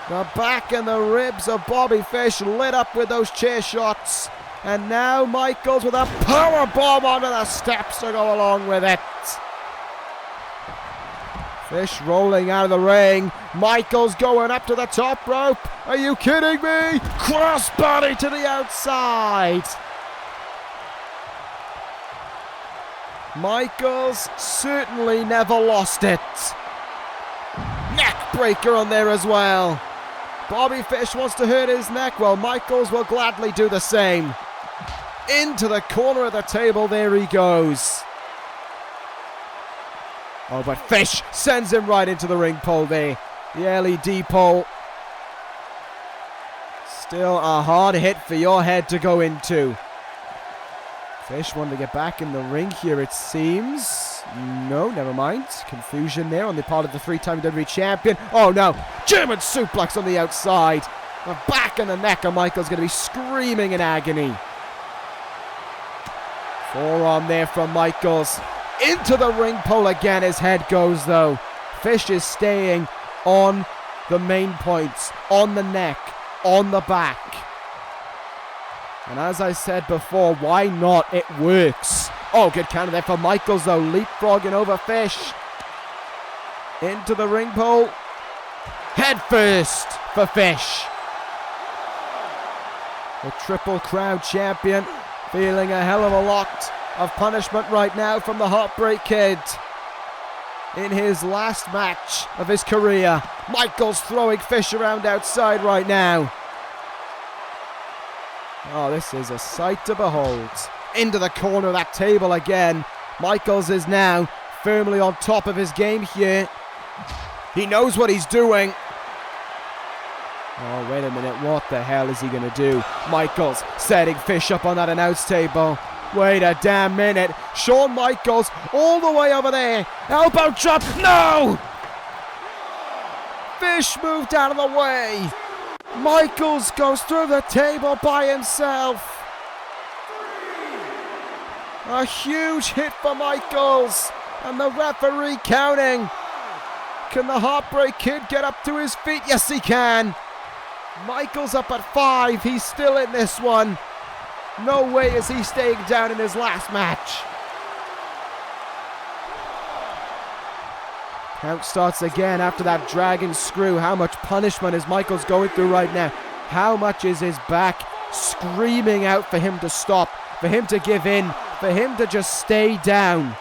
The back and the ribs of Bobby Fish lit up with those chair shots. And now Michaels with a power bomb onto the steps to go along with it. Fish rolling out of the ring. Michaels going up to the top rope. Are you kidding me? Crossbody to the outside. Michaels certainly never lost it. Neck breaker on there as well. Bobby Fish wants to hurt his neck. Well, Michaels will gladly do the same. Into the corner of the table, there he goes. Oh, but Fish sends him right into the ring pole there. The LED pole. Still a hard hit for your head to go into. Fish wanted to get back in the ring here, it seems. No, never mind. Confusion there on the part of the three-time WWE champion. Oh, no. German suplex on the outside. The back and the neck of Michael's going to be screaming in agony. Forearm there from Michaels. Into the ring pole again. His head goes, though. Fish is staying on the main points. On the neck. On the back. And as I said before, why not? It works. Oh, good counter there for Michaels, though. Leapfrogging over Fish. Into the ring pole. Head first for Fish. The Triple Crown champion feeling a hell of a lot of punishment right now from the Heartbreak Kid. In his last match of his career. Michaels throwing Fish around outside right now. Oh, this is a sight to behold. Into the corner of that table again. Michaels is now firmly on top of his game here. He knows what he's doing. Oh, wait a minute. What the hell is he going to do? Michaels setting Fish up on that announce table. Wait a damn minute. Shawn Michaels all the way over there. Elbow drop. No! Fish moved out of the way. Michaels goes through the table by himself. A huge hit for Michaels. And the referee counting. Can the Heartbreak Kid get up to his feet? Yes, he can. Michaels up at 5. He's still in this one. No way is he staying down in his last match. Count starts again after that dragon screw. How much punishment is Michaels going through right now? How much is his back screaming out for him to stop, for him to give in, for him to just stay down?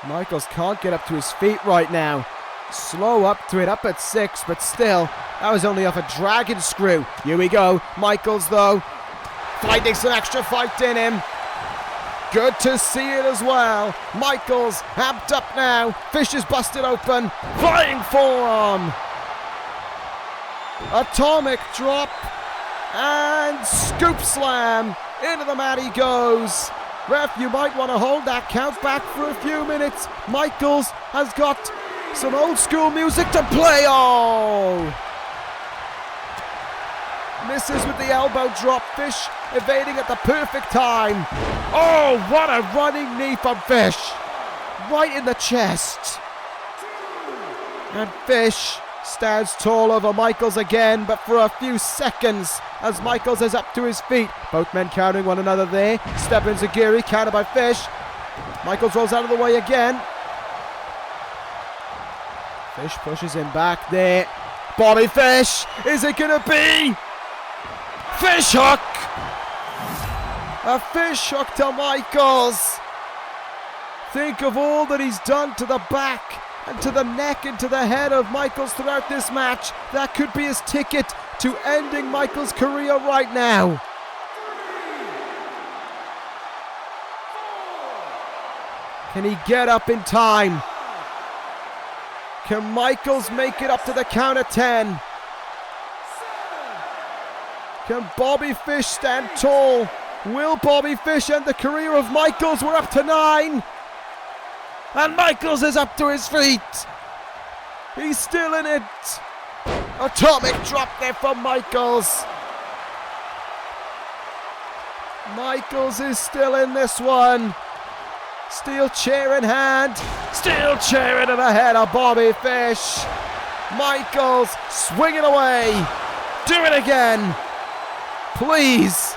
Michaels can't get up to his feet right now. Slow up to it, up at 6, but still, that was only off a dragon screw. Here we go. Michaels, though, finding some extra fight in him. Good to see it as well. Michaels amped up now. Fish is busted open. Flying forearm. Atomic drop. And scoop slam. Into the mat he goes. Ref, you might want to hold that count back for a few minutes. Michaels has got some old school music to play. Oh! Misses with the elbow drop. Fish evading at the perfect time. Oh, what a running knee from Fish. Right in the chest. And Fish stands tall over Michaels again, but for a few seconds as Michaels is up to his feet. Both men countering one another there. Step enziguri, countered by Fish. Michaels rolls out of the way again. Fish pushes him back there. Bobby Fish, is it going to be? Fish hook! A fish hook to Michaels. Think of all that he's done to the back and to the neck and to the head of Michaels throughout this match. That could be his ticket to ending Michaels' career right now. Can he get up in time? Can Michaels make it up to the count of 10? Can Bobby Fish stand tall? Will Bobby Fish end the career of Michaels? We're up to 9. And Michaels is up to his feet. He's still in it. Atomic drop there from Michaels. Michaels is still in this one. Steel chair in hand. Steel chair into the head of Bobby Fish. Michaels swinging away. Do it again. Please.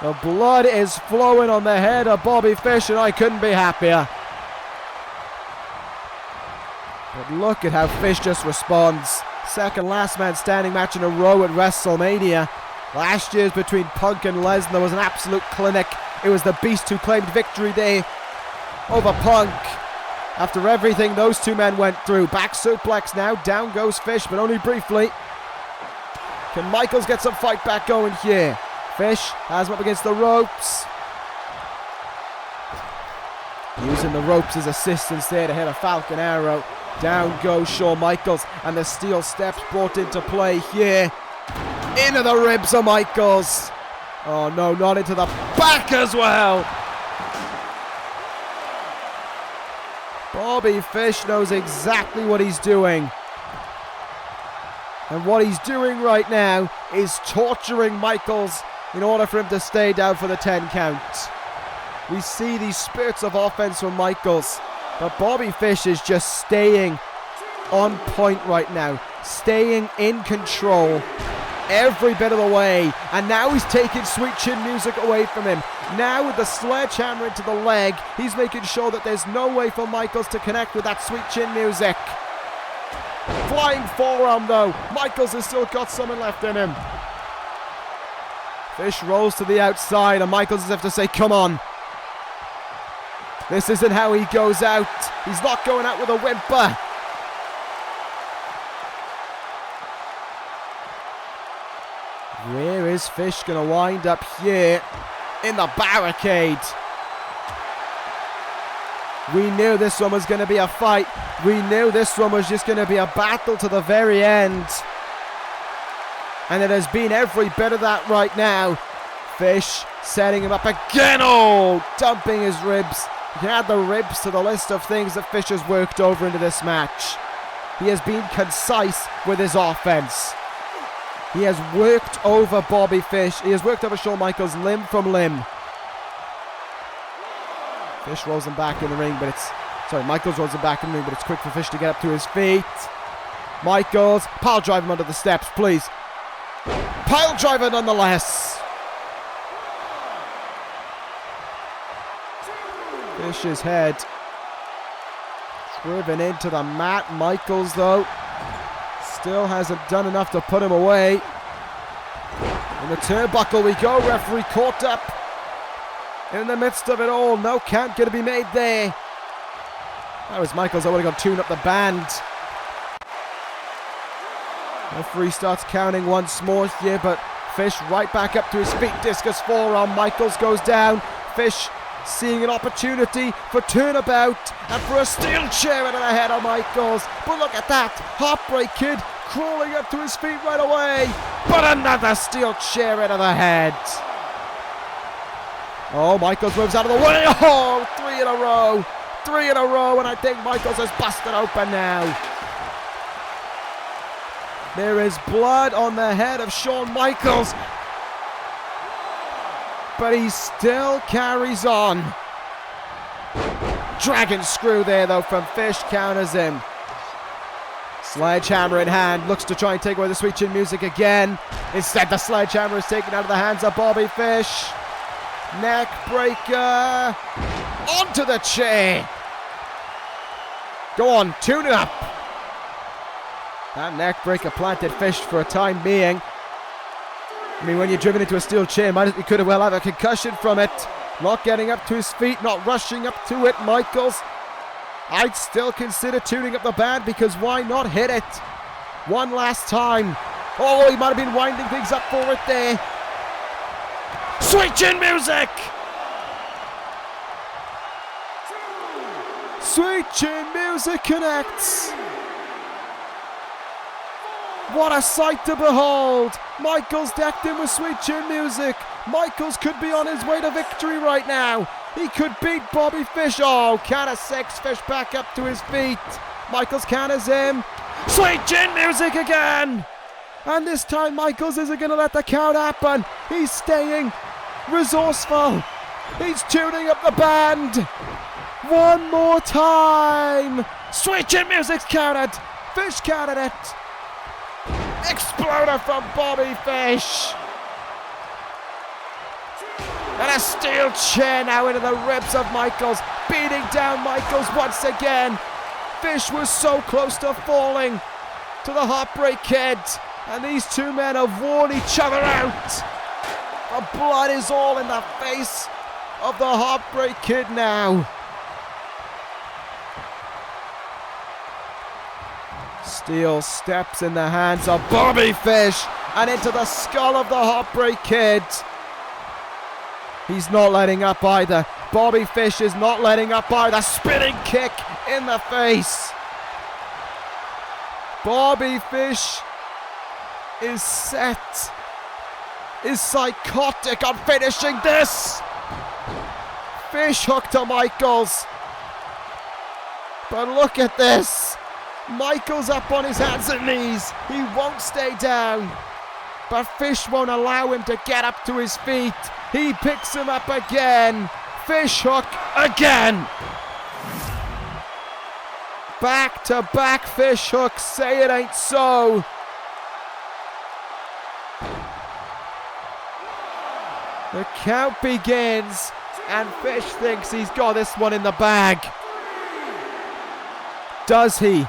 The blood is flowing on the head of Bobby Fish, and I couldn't be happier. But look at how Fish just responds. Second last man standing match in a row at WrestleMania. Last year's between Punk and Lesnar was an absolute clinic. It was the Beast who claimed victory there over Punk. After everything those two men went through. Back suplex now, down goes Fish, but only briefly. Can Michaels get some fight back going here? Fish has him up against the ropes. Using the ropes as assistance there to hit a Falcon Arrow. Down goes Shawn Michaels, and the steel steps brought into play here. Into the ribs of Michaels. Oh no, not into the back as well. Bobby Fish knows exactly what he's doing. And what he's doing right now is torturing Michaels in order for him to stay down for the 10 count. We see these spurts of offense from Michaels, but Bobby Fish is just staying on point right now, staying in control every bit of the way, and now he's taking Sweet Chin Music away from him. Now with the sledgehammer into the leg, he's making sure that there's no way for Michaels to connect with that Sweet Chin Music. Flying forearm though, Michaels has still got something left in him. Fish rolls to the outside, and Michaels has have to say, come on. This isn't how he goes out. He's not going out with a whimper. Where is Fish going to wind up here? In the barricade. We knew this one was going to be a fight. We knew this one was just going to be a battle to the very end. And it has been every bit of that right now. Fish setting him up again. Oh, dumping his ribs. You can add the ribs to the list of things that Fish has worked over into this match. He has been concise with his offense. He has worked over Bobby Fish. He has worked over Shawn Michaels limb from limb. Fish rolls him back in the ring, but it's... Sorry, Michaels rolls him back in the ring, but it's quick for Fish to get up to his feet. Michaels, pile drive him under the steps, please. Pile driver nonetheless. Fish's head driven into the mat. Michaels, though, still hasn't done enough to put him away. In the turnbuckle we go. Referee caught up in the midst of it all. No count going to be made there. That was Michaels. I would have gone tune up the band. Referee starts counting once more here, but Fish right back up to his feet. Discus forearm. Michaels goes down. Fish seeing an opportunity for turnabout and for a steel chair into the head of Michaels. But look at that. Heartbreak Kid crawling up to his feet right away. But another steel chair into the head. Oh, Michaels moves out of the way. Oh, 3 in a row. 3 in a row, and I think Michaels has busted open now. There is blood on the head of Shawn Michaels, but he still carries on. Dragon screw there, though, from Fish, counters him. Sledgehammer in hand, looks to try and take away the Sweet Chin Music again. Instead, the sledgehammer is taken out of the hands of Bobby Fish. Neck breaker. Onto the chair. Go on, tune it up. That neck breaker planted Fish for a time being. I mean, when you're driven into a steel chair, he could have well had a concussion from it. Not getting up to his feet, not rushing up to it, Michaels. I'd still consider tuning up the band, because why not hit it one last time? Oh, he might have been winding things up for it there. Sweet Chin Music! Sweet Chin Music connects. What a sight to behold. Michaels decked in with Sweet Chin Music. Michaels could be on his way to victory right now. He could beat Bobby Fish. Oh, count of 6. Fish back up to his feet. Michaels counters him. Sweet Chin Music again. And this time Michaels isn't going to let the count happen. He's staying resourceful. He's tuning up the band. One more time. Sweet Chin Music's counted. Fish counted it. Exploder from Bobby Fish. And a steel chair now into the ribs of Michaels. Beating down Michaels once again. Fish was so close to falling to the Heartbreak Kid. And these two men have worn each other out. The blood is all in the face of the Heartbreak Kid now. Steel steps in the hands of Bobby Fish and into the skull of the Heartbreak Kid. He's not letting up either. Bobby Fish is not letting up either. Spinning kick in the face. Bobby Fish is set, is psychotic on finishing this. Fish hook to Michaels. But look at this. Michaels up on his hands and knees. He won't stay down. But Fish won't allow him to get up to his feet. He picks him up again. Fish hook again. Back to back fish hooks. Say it ain't so. The count begins, and Fish thinks he's got this one in the bag. Does he?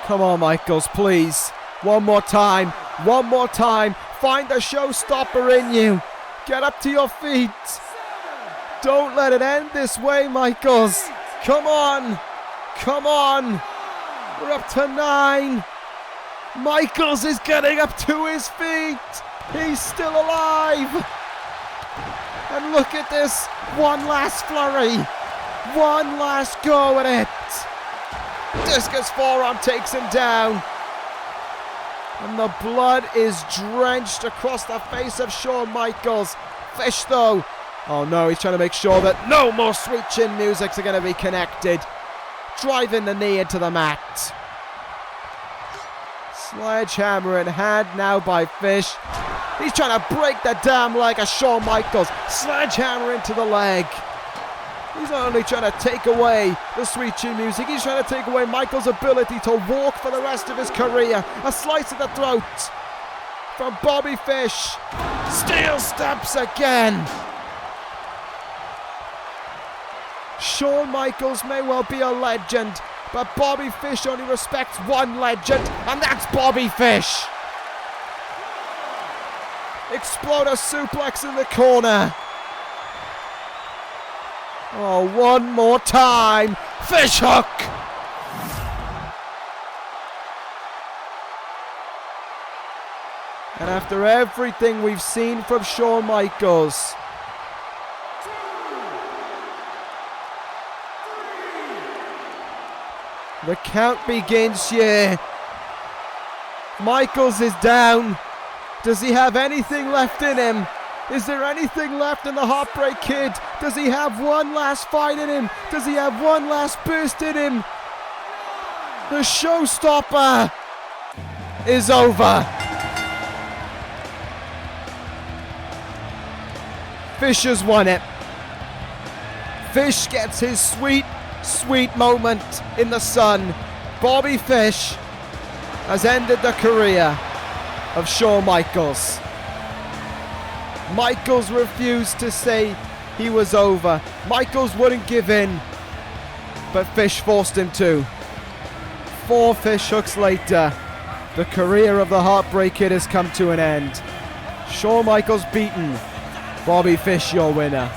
Come on, Michaels, please. One more time. One more time. Find the showstopper in you. Get up to your feet. Don't let it end this way, Michaels. Come on. Come on. We're up to 9. Michaels is getting up to his feet. He's still alive. And look at this. One last flurry. One last go at it. Discus forearm takes him down. And the blood is drenched across the face of Shawn Michaels. Fish, though. Oh no, he's trying to make sure that no more Sweet Chin Musics are going to be connected. Driving the knee into the mat. Sledgehammer in hand now by Fish. He's trying to break the damn leg of Shawn Michaels. Sledgehammer into the leg. He's not only trying to take away the Sweet Chin Music, he's trying to take away Michaels' ability to walk for the rest of his career. A slice of the throat from Bobby Fish. Steel steps again. Shawn Michaels may well be a legend, but Bobby Fish only respects one legend, and that's Bobby Fish. Exploder suplex in the corner. Oh, one more time. Fish hook. And after everything we've seen from Shawn Michaels, the count begins here. Michaels is down. Does he have anything left in him? Is there anything left in the Heartbreak Kid? Does he have one last fight in him? Does he have one last burst in him? The showstopper is over. Fish has won it. Fish gets his sweet, sweet moment in the sun. Bobby Fish has ended the career of Shawn Michaels. Michaels refused to say he was over. Michaels wouldn't give in, but Fish forced him to. 4 fish hooks later, the career of the Heartbreak Kid has come to an end. Shawn Michaels beaten. Bobby Fish your winner.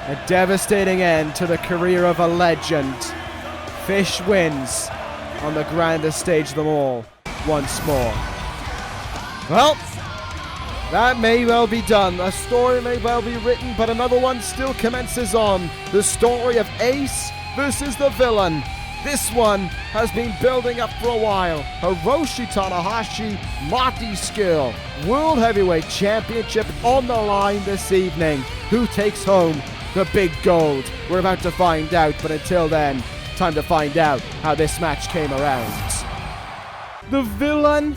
A devastating end to the career of a legend. Fish wins on the grandest stage of them all once more. Well, that may well be done. A story may well be written, but another one still commences on. The story of Ace versus the villain. This one has been building up for a while. Hiroshi Tanahashi, Marty Scurll, World Heavyweight Championship on the line this evening. Who takes home the big gold? We're about to find out, but until then, time to find out how this match came around. The villain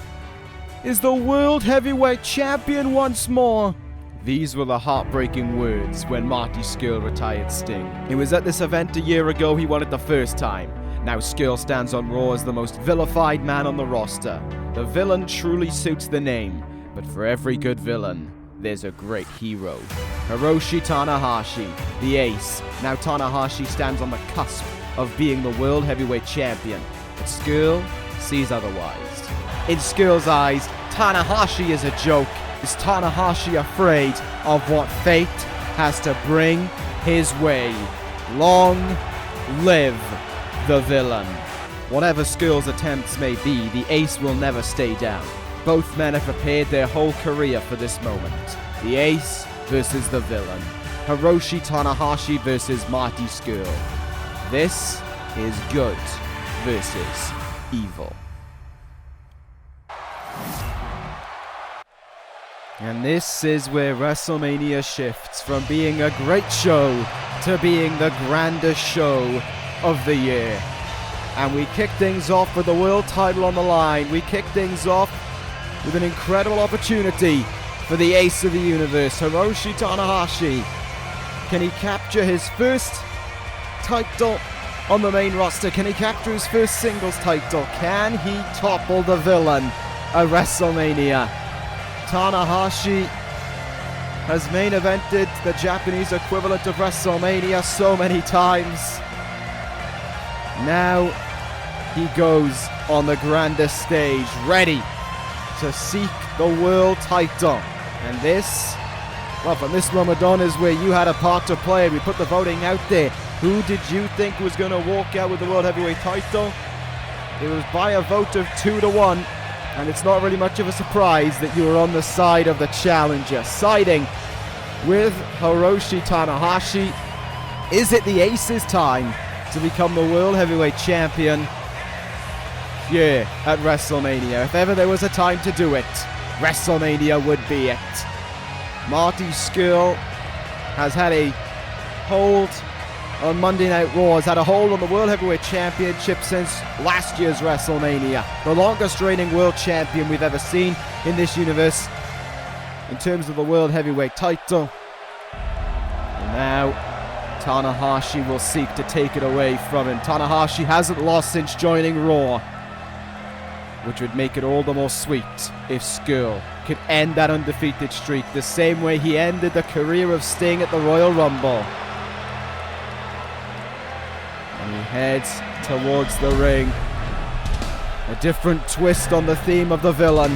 is the World Heavyweight Champion once more. These were the heartbreaking words when Marty Scurll retired Sting. It was at this event a year ago he won it the first time. Now Scurll stands on Raw as the most vilified man on the roster. The villain truly suits the name, but for every good villain, there's a great hero. Hiroshi Tanahashi, the ace. Now Tanahashi stands on the cusp of being the World Heavyweight Champion, but Scurll sees otherwise. In Scurll's eyes, Tanahashi is a joke. Is Tanahashi afraid of what fate has to bring his way? Long live the villain. Whatever Scurll's attempts may be, the ace will never stay down. Both men have prepared their whole career for this moment. The ace versus the villain. Hiroshi Tanahashi versus Marty Scurll. This is good versus evil. And this is where WrestleMania shifts from being a great show to being the grandest show of the year. And we kick things off with the world title on the line. We kick things off with an incredible opportunity for the ace of the universe, Hiroshi Tanahashi. Can he capture his first title on the main roster? Can he capture his first singles title? Can he topple the villain at WrestleMania? Tanahashi has main evented the Japanese equivalent of WrestleMania so many times. Now he goes on the grandest stage, ready to seek the world title. And this, well, from this moment on is where you had a part to play. We put the voting out there. Who did you think was going to walk out with the World Heavyweight title? It was by a vote of 2-1. And it's not really much of a surprise that you were on the side of the challenger, siding with Hiroshi Tanahashi. Is it the Ace's time to become the World Heavyweight Champion here at WrestleMania? If ever there was a time to do it, WrestleMania would be it. Marty Scurll has had a hold on Monday Night Raw, has had a hold on the World Heavyweight Championship since last year's WrestleMania. The longest reigning world champion we've ever seen in this universe in terms of the World Heavyweight title. And now Tanahashi will seek to take it away from him. Tanahashi hasn't lost since joining Raw. which would make it all the more sweet if Skull could end that undefeated streak the same way he ended the career of Sting at the Royal Rumble. And he heads towards the ring. A different twist on the theme of the villain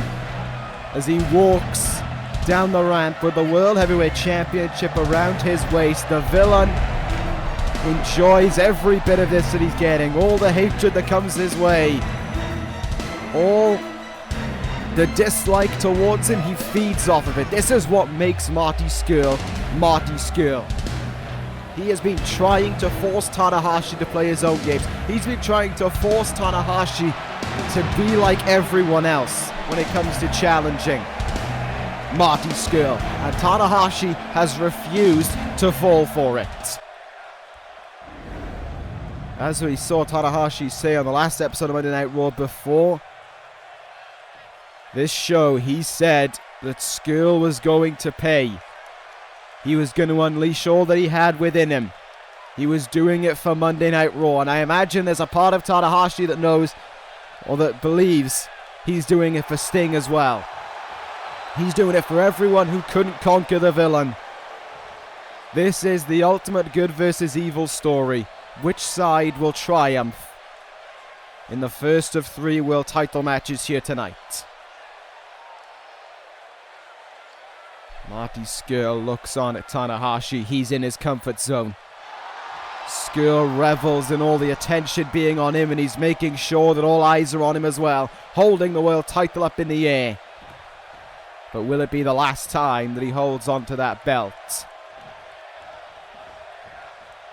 as he walks down the ramp with the World Heavyweight Championship around his waist. The villain enjoys every bit of this that he's getting, all the hatred that comes his way, all the dislike towards him. He feeds off of it. This is what makes Marty Scurll Marty Scurll. He has been trying to force Tanahashi to play his own games. He's been trying to force Tanahashi to be like everyone else when it comes to challenging Marty Scurll. And Tanahashi has refused to fall for it. As we saw Tanahashi say on the last episode of Monday Night Raw before this show, he said that Scurll was going to pay. He was going to unleash all that he had within him. He was doing it for Monday Night Raw, and I imagine there's a part of Tanahashi that knows, or that believes, he's doing it for Sting as well. He's doing it for everyone who couldn't conquer the villain. This is the ultimate good versus evil story. Which side will triumph in the first of 3 world title matches here tonight? Marty Scurll looks on at Tanahashi. He's in his comfort zone. Scurll revels in all the attention being on him, and he's making sure that all eyes are on him as well, holding the world title up in the air. But will it be the last time that he holds on to that belt?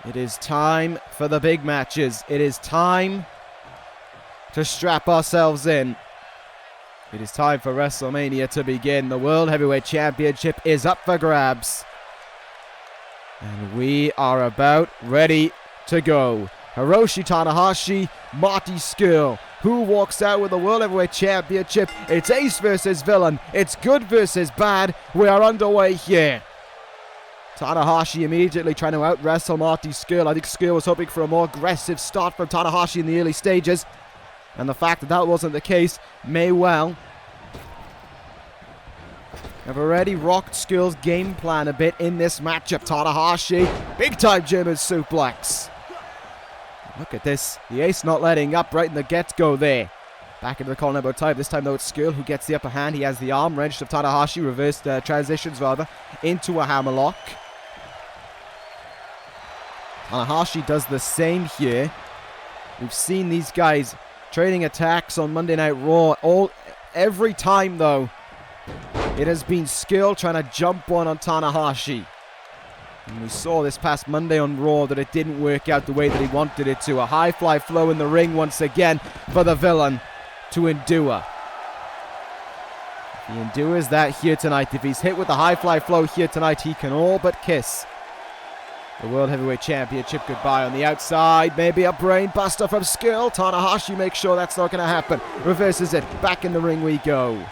It is time for the big matches. It is time to strap ourselves in. It is time for WrestleMania to begin. The World Heavyweight Championship is up for grabs. And we are about ready to go. Hiroshi Tanahashi, Marty Scurll. Who walks out with the World Heavyweight Championship? It's ace versus villain. It's good versus bad. We are underway here. Tanahashi immediately trying to out-wrestle Marty Scurll. I think Scurll was hoping for a more aggressive start from Tanahashi in the early stages. And the fact that that wasn't the case may well have already rocked Skrull's game plan a bit in this matchup. Tanahashi, big-time German suplex. Look at this. The ace not letting up right in the get-go there. Back into the collar elbow type. This time, though, it's Scurll who gets the upper hand. He has the arm wrenched of Tanahashi. Reversed transitions, rather, into a hammerlock. Tanahashi does the same here. We've seen these guys trading attacks on Monday Night Raw. Every time, though, it has been Scurll trying to jump one on Tanahashi. And we saw this past Monday on Raw that it didn't work out the way that he wanted it to. A high fly flow in the ring once again for the villain to endure. If he endures that here tonight, if he's hit with the high fly flow here tonight, he can all but kiss the World Heavyweight Championship goodbye. On the outside, maybe a brain buster from Scurll. Tanahashi makes sure that's not going to happen. Reverses it. Back in the ring we go.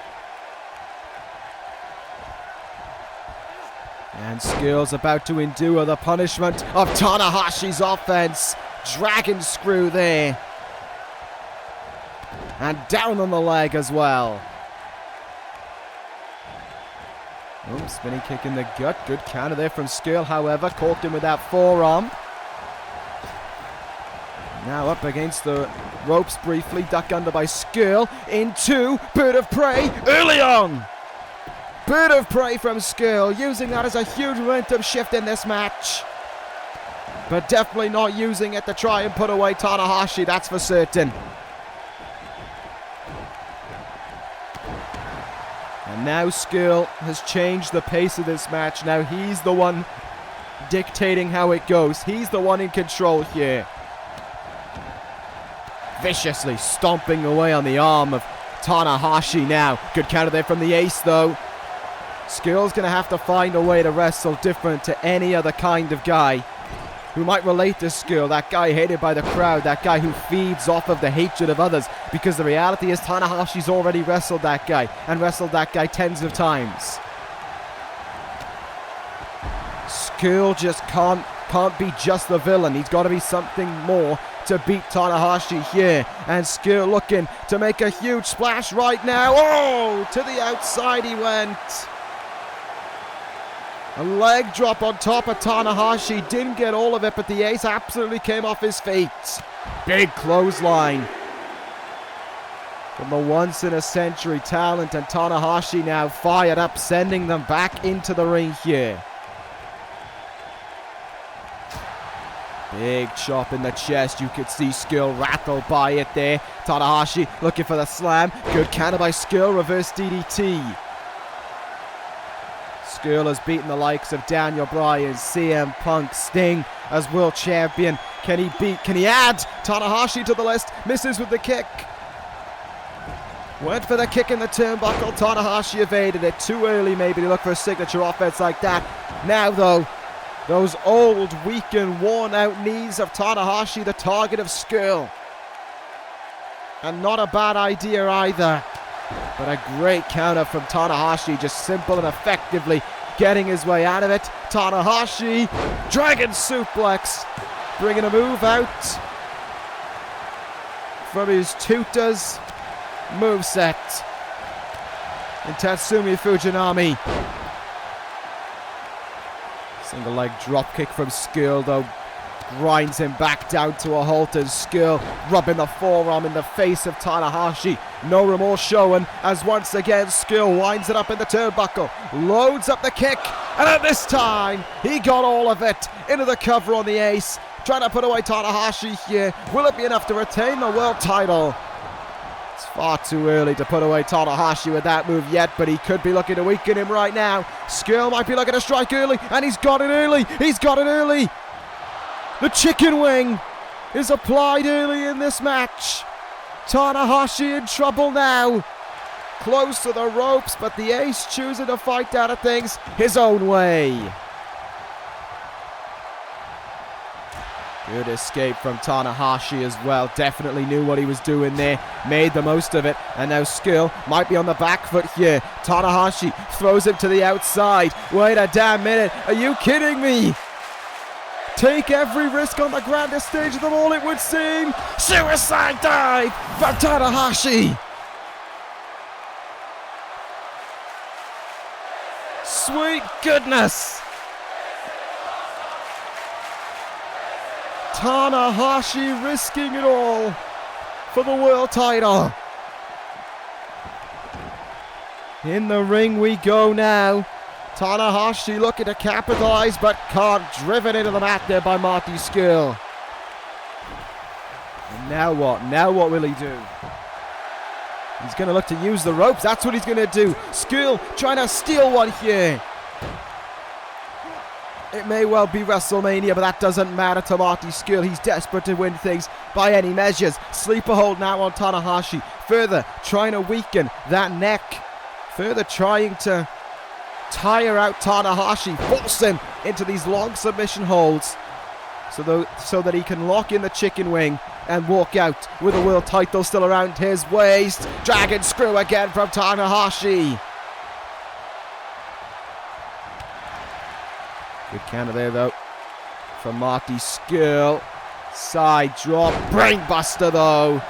And Scurll's about to endure the punishment of Tanahashi's offense. Dragon screw there. And down on the leg as well. Spinning kick in the gut. Good counter there from Scurll, however. Caught him with that forearm. Now up against the ropes briefly. Duck under by Scurll. Into Bird of Prey early on. Bird of Prey from Scurll. Using that as a huge momentum shift in this match. But definitely not using it to try and put away Tanahashi. That's for certain. And now Scurll has changed the pace of this match. Now he's the one dictating how it goes. He's the one in control here. Viciously stomping away on the arm of Tanahashi now. Good counter there from the ace, though. Scurll's going to have to find a way to wrestle different to any other kind of guy who might relate to Scurll. That guy hated by the crowd. That guy who feeds off of the hatred of others. Because the reality is Tanahashi's already wrestled that guy. And wrestled that guy tens of times. Scurll just can't be just the villain. He's got to be something more to beat Tanahashi here. And Skill looking to make a huge splash right now. Oh, to the outside he went. A leg drop on top of Tanahashi. Didn't get all of it, but the ace absolutely came off his feet. Big clothesline from the once-in-a-century talent, and Tanahashi now fired up, sending them back into the ring here. Big chop in the chest. You could see Skill rattled by it there. Tanahashi looking for the slam. Good counter by Skill. Reverse DDT. Skill has beaten the likes of Daniel Bryan, CM Punk, Sting as world champion. Can he add Tanahashi to the list? Misses with the kick. Went for the kick in the turnbuckle. Tanahashi evaded it too early, maybe to look for a signature offense like that. Now though, those old, weak and worn out knees of Tanahashi, the target of Skill. And not a bad idea either. But a great counter from Tanahashi, just simple and effectively getting his way out of it. Tanahashi, dragon suplex, bringing a move out from his tutor's moveset in Tatsumi Fujinami. Single leg drop kick from Skill though grinds him back down to a halt, and Skill rubbing the forearm in the face of Tanahashi. No remorse showing as once again Skill winds it up in the turnbuckle, loads up the kick, and at this time he got all of it into the cover on the ace, trying to put away Tanahashi here. Will it be enough to retain the world title? It's far too early to put away Tanahashi with that move yet, but he could be looking to weaken him right now. Skill might be looking to strike early, and he's got it early. He's got it early. The chicken wing is applied early in this match. Tanahashi in trouble now. Close to the ropes, but the ace choosing to fight out of things his own way. Good escape from Tanahashi as well. Definitely knew what he was doing there. Made the most of it. And now Skill might be on the back foot here. Tanahashi throws him to the outside. Wait a damn minute. Are you kidding me? Take every risk on the grandest stage of them all, it would seem. Suicide dive from Tanahashi. Sweet goodness. Tanahashi risking it all for the world title. In the ring we go now. Tanahashi looking to capitalize, but can't. Driven into the mat there by Marty Skill. And now what? Now what will he do? He's going to look to use the ropes. That's what he's going to do. Skill trying to steal one here. It may well be WrestleMania, but that doesn't matter to Marty Skill. He's desperate to win things by any measures. Sleeper hold now on Tanahashi. Further trying to weaken that neck. Further trying to tire out Tanahashi, force him into these long submission holds so that he can lock in the chicken wing and walk out with the world title still around his waist. Dragon screw again from Tanahashi. Good counter there though from Marty Skill. Side drop, brainbuster though.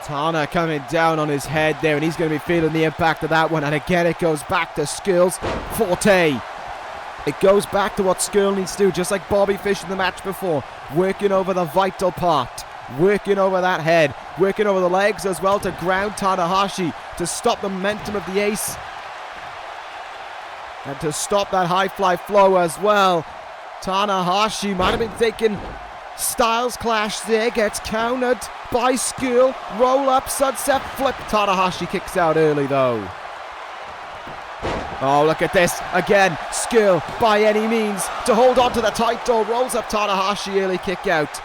Tana coming down on his head there, and he's going to be feeling the impact of that one. And again, it goes back to Skill's forte. It goes back to what Skill needs to do, just like Bobby Fish in the match before. Working over the vital part. Working over that head. Working over the legs as well to ground Tanahashi, to stop the momentum of the ace. And to stop that high fly flow as well. Tanahashi might have been thinking Styles clash there, gets countered by Skill. Roll up, sunset flip. Tanahashi kicks out early though. Oh, look at this. Again, Skill by any means to hold on to the title. Rolls up Tanahashi, early kick out.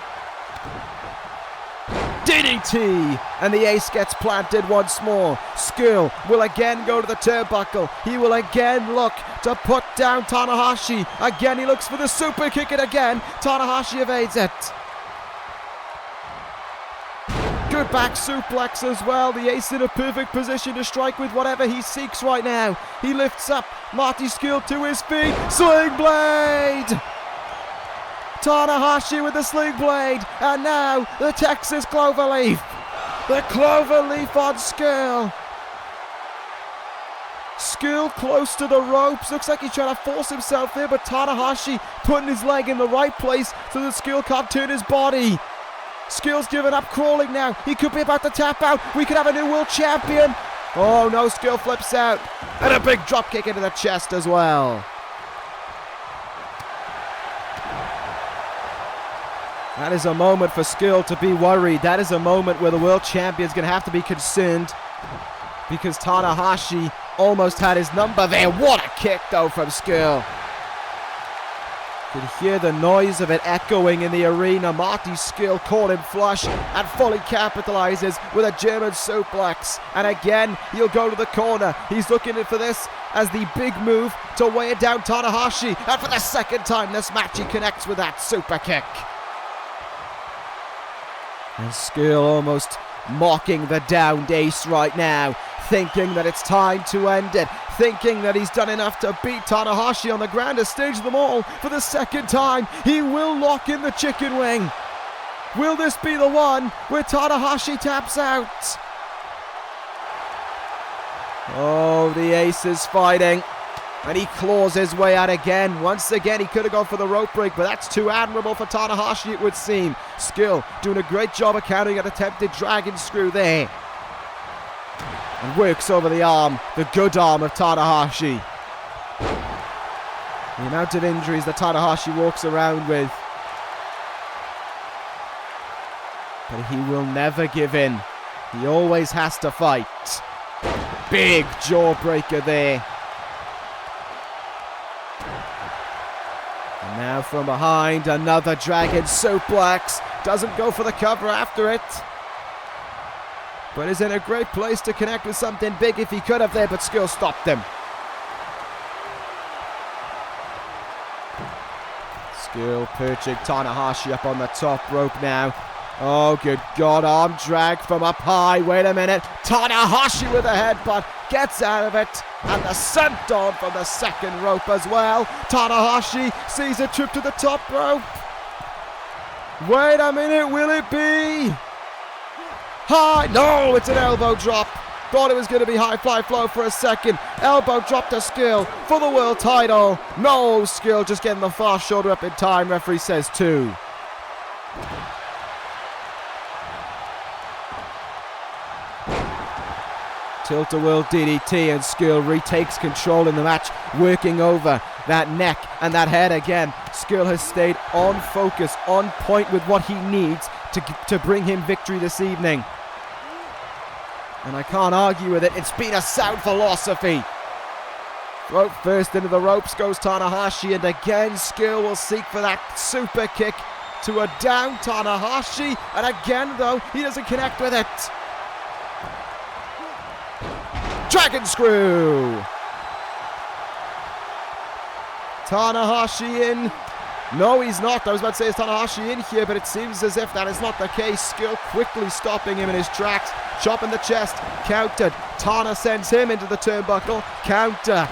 DDT, and the ace gets planted once more. Skill will again go to the turnbuckle. He will again look to put down Tanahashi. Again, he looks for the super kick, and again, Tanahashi evades it. Good back suplex as well. The ace in a perfect position to strike with whatever he seeks right now. He lifts up Marty Skill to his feet. Sling blade! Tanahashi with the sling blade. And now the Texas Cloverleaf. The Cloverleaf on Skull. Skull close to the ropes. Looks like he's trying to force himself there, but Tanahashi putting his leg in the right place so that Skull can't turn his body. Skull's giving up, crawling now. He could be about to tap out. We could have a new world champion. Oh no, Skull flips out. And a big drop kick into the chest as well. That is a moment for Skull to be worried. That is a moment where the world champion's going to have to be concerned, because Tanahashi almost had his number there. What a kick though from Skull. You could hear the noise of it echoing in the arena. Marty Skull caught him flush and fully capitalizes with a German suplex. And again, he'll go to the corner. He's looking for this as the big move to weigh it down Tanahashi. And for the second time this match, he connects with that super kick. And Skull almost mocking the downed ace right now, thinking that it's time to end it, thinking that he's done enough to beat Tanahashi on the grandest stage of them all. For the second time, he will lock in the chicken wing. Will this be the one where Tanahashi taps out? Oh, the ace is fighting, and he claws his way out again. Once again, he could have gone for the rope break, but that's too admirable for Tanahashi, it would seem. Skull doing a great job of countering an attempted dragon screw there. And works over the arm, the good arm of Tanahashi. The amount of injuries that Tanahashi walks around with. But he will never give in. He always has to fight. Big jawbreaker there. And now from behind, another dragon suplex. Doesn't go for the cover after it, but is in a great place to connect with something big if he could have there, but Skull stopped him. Skull perching Tanahashi up on the top rope now. Oh, good God, arm drag from up high. Wait a minute. Tanahashi with a headbutt. Gets out of it. And the senton from the second rope as well. Tanahashi sees a trip to the top rope. Wait a minute, will it be? High. No, it's an elbow drop. Thought it was going to be high fly flow for a second. Elbow drop to Skull for the world title. No, Skull just getting the far shoulder up in time. Referee says 2. Tilt-a-whirl DDT, and Skull retakes control in the match, working over that neck and that head again. Skull has stayed on focus, on point with what he needs to bring him victory this evening. And I can't argue with it. It's been a sound philosophy. Throat first into the ropes goes Tanahashi, and again Skull will seek for that super kick to a down Tanahashi. And again, though, he doesn't connect with it. Dragon screw. Tanahashi in. No, he's not. I was about to say, is Tanahashi in here, but it seems as if that is not the case. Skull quickly stopping him in his tracks. Chop in the chest. Countered. Tana sends him into the turnbuckle. Counter.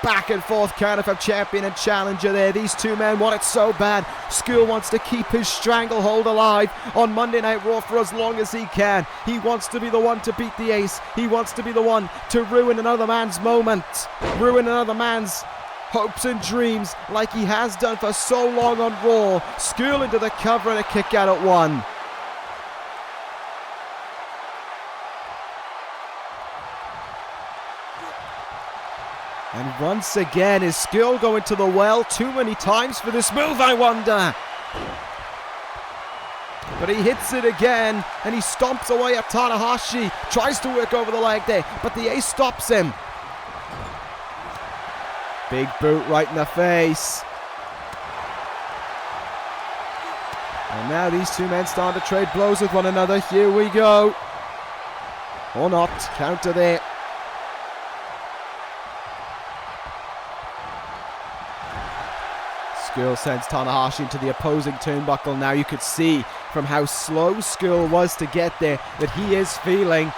Back and forth counter from champion and challenger there. These two men want it so bad. Skull wants to keep his stranglehold alive on Monday Night Raw for as long as he can. He wants to be the one to beat the ace. He wants to be the one to ruin another man's moment. Ruin another man's hopes and dreams like he has done for so long on Raw. Skull into the cover and a kick out at 1. And once again, is Skull going to the well too many times for this move, I wonder? But he hits it again, and he stomps away at Tanahashi. Tries to work over the leg there, but the ace stops him. Big boot right in the face. And now these two men start to trade blows with one another. Here we go. Or not. Counter there. Skull sends Tanahashi into the opposing turnbuckle. Now you could see from how slow Skull was to get there that he is feeling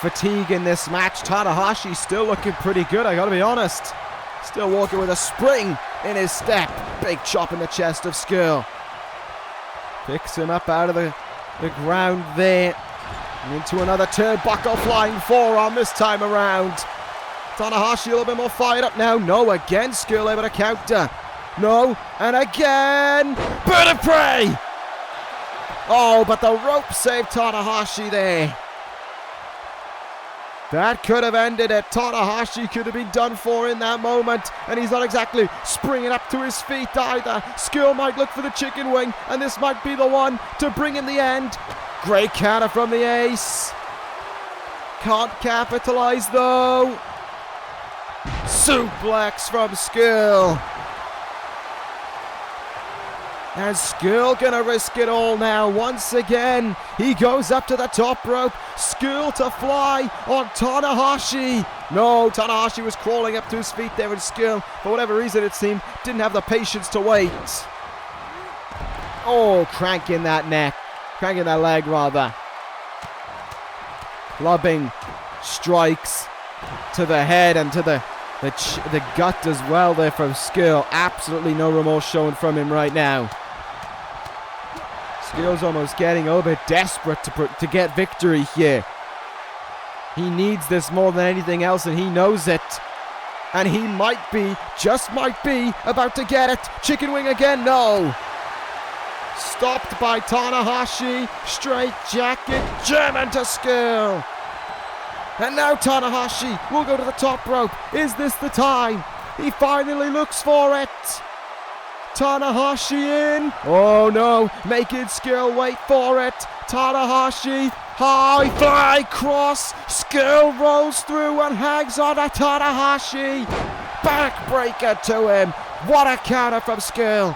fatigue in this match. Tanahashi still looking pretty good, I gotta be honest. Still walking with a spring in his step. Big chop in the chest of Skull. Picks him up out of the ground there. And into another turnbuckle, flying forearm this time around. Tanahashi a little bit more fired up now. No, again Skull able to counter. No, and again. Bird of prey! Oh, but the rope saved Tanahashi there. That could have ended it. Tanahashi could have been done for in that moment. And he's not exactly springing up to his feet either. Skull might look for the chicken wing. And this might be the one to bring in the end. Great counter from the ace. Can't capitalize though. Suplex from Skull. And Skull gonna risk it all now. Once again, he goes up to the top rope. Skull to fly on Tanahashi. No, Tanahashi was crawling up to his feet there, and Skull, for whatever reason it seemed, didn't have the patience to wait. Oh, cranking that neck. Cranking that leg, rather. Clubbing strikes to the head and to the gut as well there from Skull. Absolutely no remorse showing from him right now. Skull's almost getting a little bit desperate to get victory here. He needs this more than anything else, and he knows it. And he might be, just might be, about to get it. Chicken wing again, no. Stopped by Tanahashi. Straight jacket, German to Skull. And now Tanahashi will go to the top rope. Is this the time? He finally looks for it. Tanahashi in. Oh no, making Skull wait for it. Tanahashi, high fly cross. Skull rolls through and hangs on to Tanahashi. Backbreaker to him. What a counter from Skull.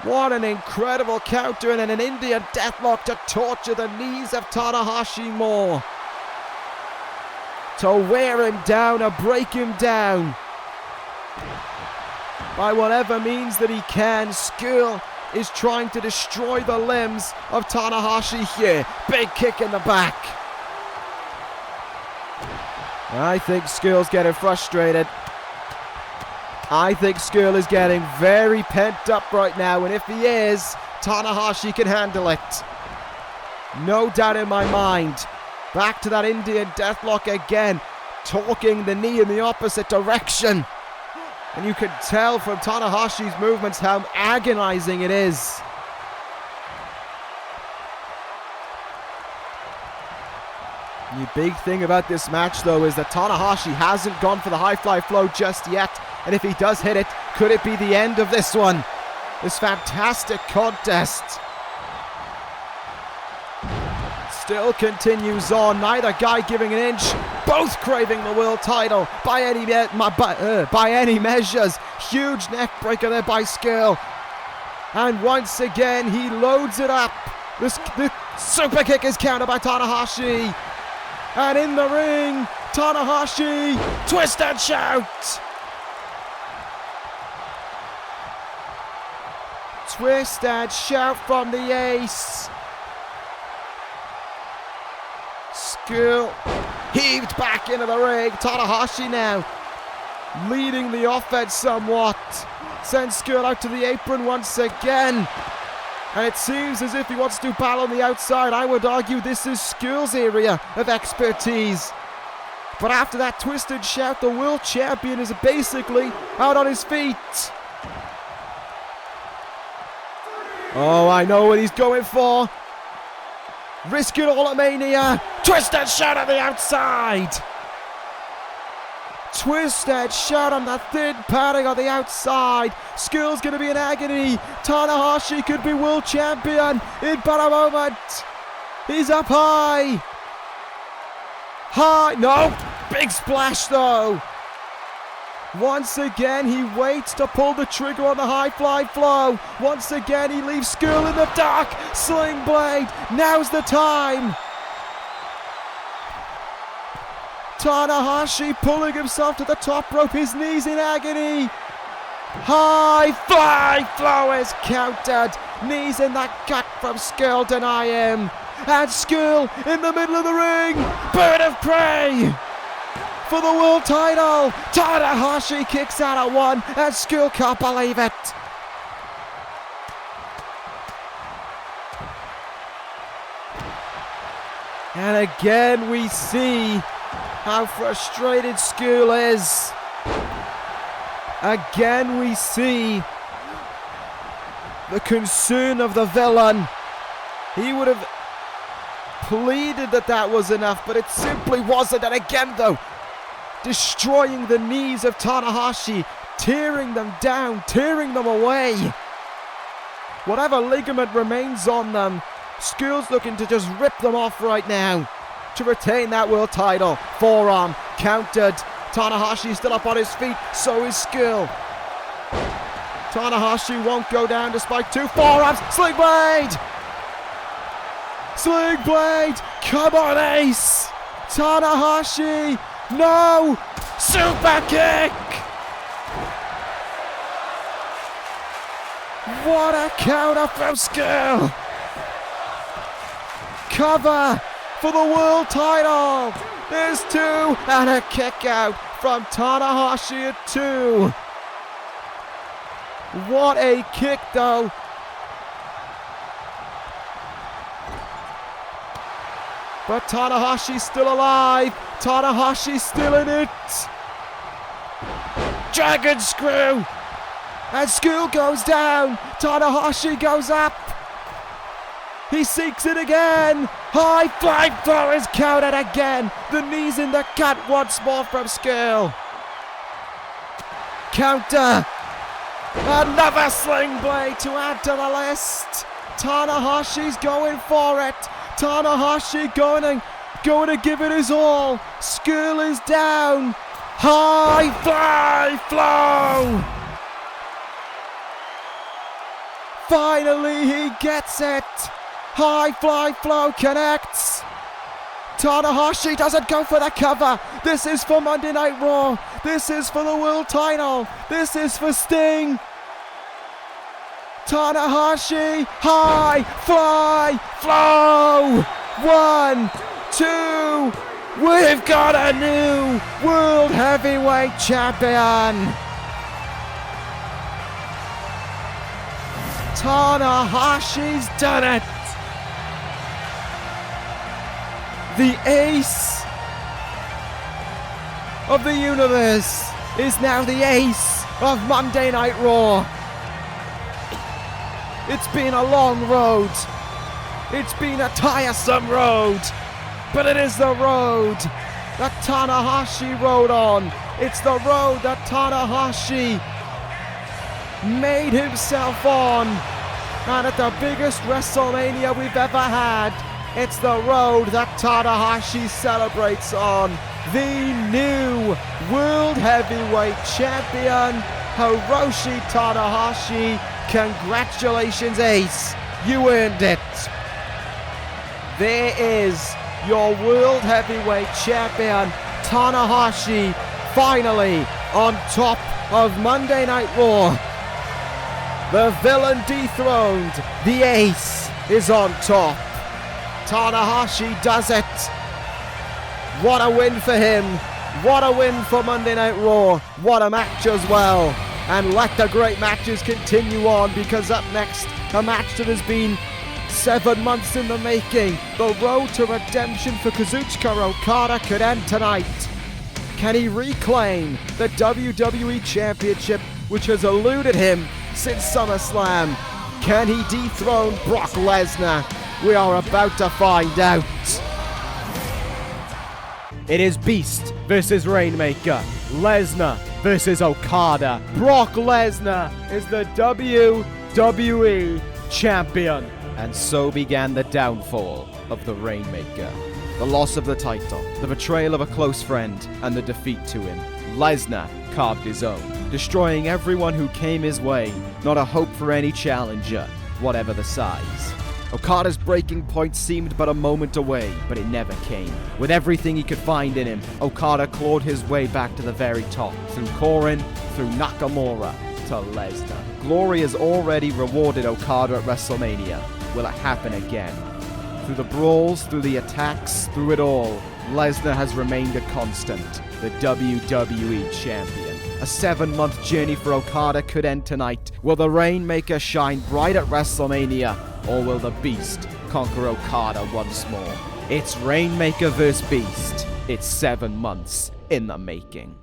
What an incredible counter and an Indian deathlock to torture the knees of Tanahashi more. To wear him down or break him down. By whatever means that he can, Skull is trying to destroy the limbs of Tanahashi here. Big kick in the back. I think Skull's getting frustrated. I think Skull is getting very pent up right now, and if he is, Tanahashi can handle it. No doubt in my mind. Back to that Indian deathlock again, torquing the knee in the opposite direction. And you can tell from Tanahashi's movements how agonizing it is. The big thing about this match, though, is that Tanahashi hasn't gone for the high fly flow just yet. And if he does hit it, could it be the end of this one? This fantastic contest still continues on. Neither guy giving an inch. Both craving the world title by any measures. Huge neck breaker there by Skull. And once again, he loads it up. The super kick is countered by Tanahashi. And in the ring, Tanahashi, twist and shout. Twist and shout from the ace. Skull heaved back into the ring. Tanahashi now leading the offense somewhat. Sends Skull out to the apron once again. And it seems as if he wants to battle on the outside. I would argue this is Skull's area of expertise. But after that twisted shout, the world champion is basically out on his feet. Oh, I know what he's going for. Risk it all at Mania. Twisted shout on the outside. Twisted shout on the thin padding on the outside. Skull's going to be in agony. Tanahashi could be world champion in but a moment. He's up high. High. No. Big splash though. Once again, he waits to pull the trigger on the high fly flow. Once again, he leaves Skull in the dark. Sling blade. Now's the time. Tanahashi pulling himself to the top rope. His knees in agony. High fly flow is countered. Knees in the gut from Skull deny him. And Skull in the middle of the ring. Bird of prey. for the world title. Tanahashi kicks out at one, and Skull can't believe it. And again we see how frustrated Skull is. Again we see the concern of the villain. He would have pleaded that was enough, but it simply wasn't. And again though, destroying the knees of Tanahashi, tearing them down, tearing them away. Whatever ligament remains on them, Skull's looking to just rip them off right now to retain that world title. Forearm countered. Tanahashi still up on his feet, so is Skull. Tanahashi won't go down despite two forearms. Sling blade! Sling blade! Come on, Ace! Tanahashi! No! Super kick! What a counter from Skull! Cover for the world title! There's two, and a kick out from Tanahashi at two. What a kick though. But Tanahashi's still alive. Tanahashi's still in it. Dragon screw. And Skull goes down. Tanahashi goes up. He seeks it again. High fly throw is counted again. The knees in the cut once more from Skull. Counter. Another sling blade to add to the list. Tanahashi's going for it. Tanahashi going to give it his all. Skull is down. High fly flow. Finally he gets it. High fly flow connects. Tanahashi doesn't go for the cover. This is for Monday Night Raw. This is for the world title. This is for Sting. Tanahashi, high fly flow. 1, 2. We've got a new world heavyweight champion. Tanahashi's done it. The ace of the universe is now the ace of Monday Night Raw. It's been a long road. It's been a tiresome road. But it is the road that Tanahashi rode on. It's the road that Tanahashi made himself on. And at the biggest WrestleMania we've ever had, it's the road that Tanahashi celebrates on. The new World Heavyweight Champion, Hiroshi Tanahashi. Congratulations, Ace. You earned it. There is your World Heavyweight Champion, Tanahashi, finally on top of Monday Night Raw. The villain dethroned. The Ace is on top. Tanahashi does it. What a win for him. What a win for Monday Night Raw. What a match as well. And let the great matches continue on, because up next, a match that has been 7 months in the making. The road to redemption for Kazuchika Okada could end tonight. Can he reclaim the WWE Championship, which has eluded him since SummerSlam? Can he dethrone Brock Lesnar? We are about to find out. It is Beast versus Rainmaker. Lesnar versus Okada. Brock Lesnar is the WWE Champion. And so began the downfall of the Rainmaker. The loss of the title, the betrayal of a close friend, and the defeat to him. Lesnar carved his own, destroying everyone who came his way. Not a hope for any challenger, whatever the size. Okada's breaking point seemed but a moment away, but it never came. With everything he could find in him, Okada clawed his way back to the very top, through Coren, through Nakamura, to Lesnar. Glory has already rewarded Okada at WrestleMania. Will it happen again? Through the brawls, through the attacks, through it all, Lesnar has remained a constant, the WWE Champion. A 7-month journey for Okada could end tonight. Will the Rainmaker shine bright at WrestleMania, or will the Beast conquer Okada once more? It's Rainmaker vs. Beast. It's 7 months in the making.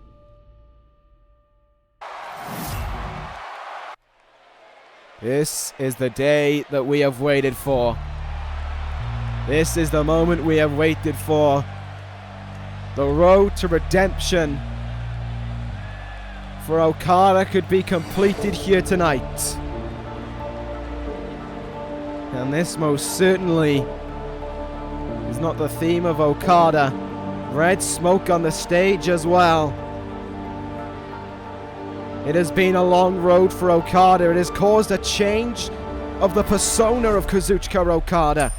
This is the day that we have waited for. This is the moment we have waited for. The road to redemption for Okada could be completed here tonight. And this most certainly is not the theme of Okada. Red smoke on the stage as well. It has been a long road for Okada. It has caused a change of the persona of Kazuchika Okada.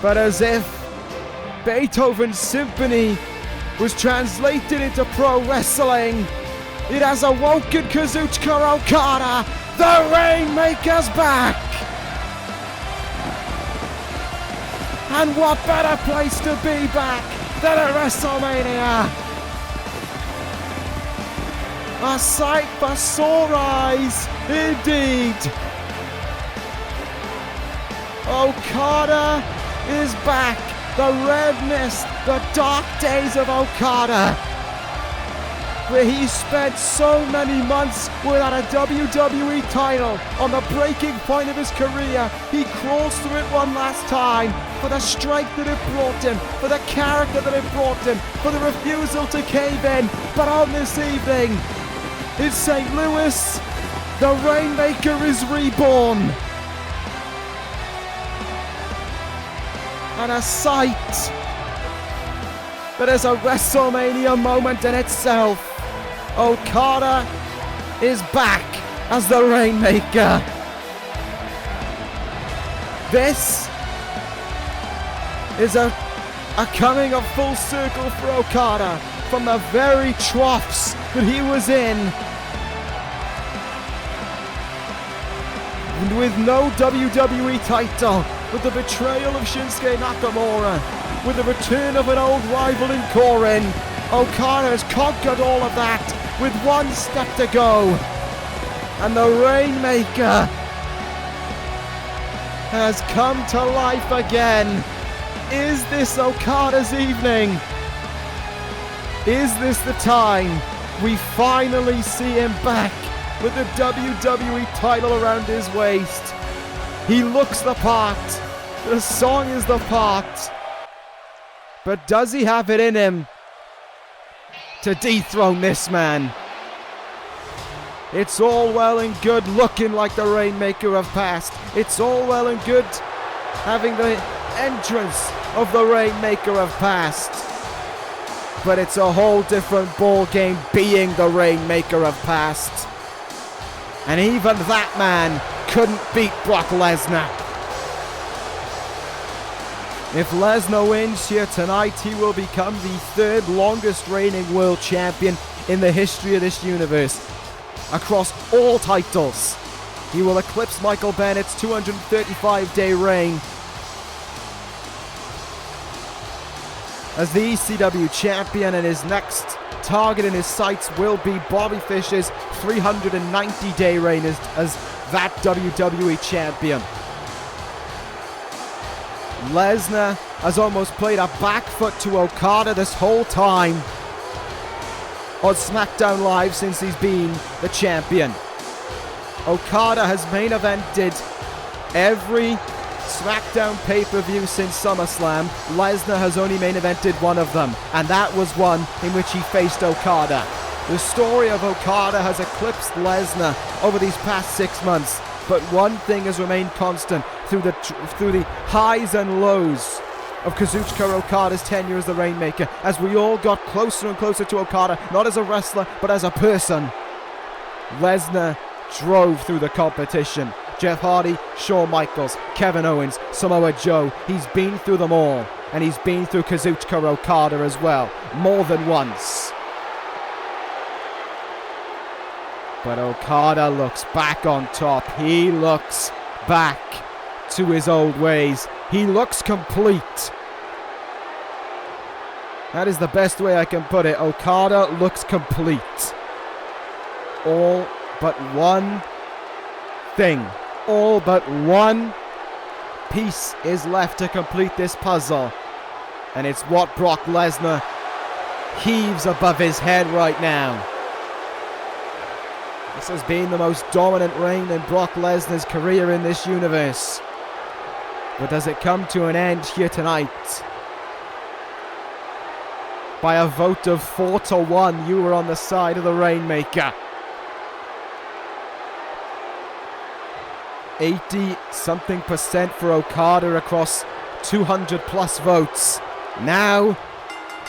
But as if Beethoven's symphony was translated into pro wrestling, it has awoken Kazuchika Okada. The Rainmaker's back! And what better place to be back than at WrestleMania? A sight for sore eyes, indeed. Okada is back. The red mist, the dark days of Okada, where he spent so many months without a WWE title. On the breaking point of his career, he crawls through it one last time for the strength that it brought him, for the character that it brought him, for the refusal to cave in. But on this evening, in St. Louis, the Rainmaker is reborn. And a sight that is a WrestleMania moment in itself. Okada is back as the Rainmaker. This is a coming of full circle for Okada from the very troughs that he was in. And with no WWE title, with the betrayal of Shinsuke Nakamura, with the return of an old rival in Coren, Okada has conquered all of that with one step to go. And the Rainmaker has come to life again. Is this Okada's evening? Is this the time we finally see him back with the WWE title around his waist? He looks the part. The song is the part. But does he have it in him to dethrone this man? It's all well and good looking like the Rainmaker of past. It's all well and good having the entrance of the Rainmaker of past. But it's a whole different ball game being the Rainmaker of past. And even that man couldn't beat Brock Lesnar. If Lesnar wins here tonight, he will become the third longest reigning world champion in the history of this universe. Across all titles, he will eclipse Michael Bennett's 235-day reign as the ECW champion, and his next target in his sights will be Bobby Fischer's 390-day reign as that WWE champion. Lesnar has almost played a back foot to Okada this whole time on SmackDown Live since he's been the champion. Okada has main evented every SmackDown pay-per-view since SummerSlam. Lesnar has only main evented one of them, and that was one in which he faced Okada. The story of Okada has eclipsed Lesnar over these past 6 months, but one thing has remained constant through the highs and lows of Kazuchika Okada's tenure as the Rainmaker, as we all got closer and closer to Okada, not as a wrestler, but as a person. Lesnar drove through the competition. Jeff Hardy, Shawn Michaels, Kevin Owens, Samoa Joe, he's been through them all, and he's been through Kazuchika Okada as well, more than once. But Okada looks back on top. He looks back to his old ways. He looks complete. That is the best way I can put it. Okada looks complete. All but one thing. All but one piece is left to complete this puzzle. And it's what Brock Lesnar heaves above his head right now. This has been the most dominant reign in Brock Lesnar's career in this universe. But does it come to an end here tonight? By a vote of 4-1, you were on the side of the Rainmaker. 80-something% for Okada across 200 plus votes. Now,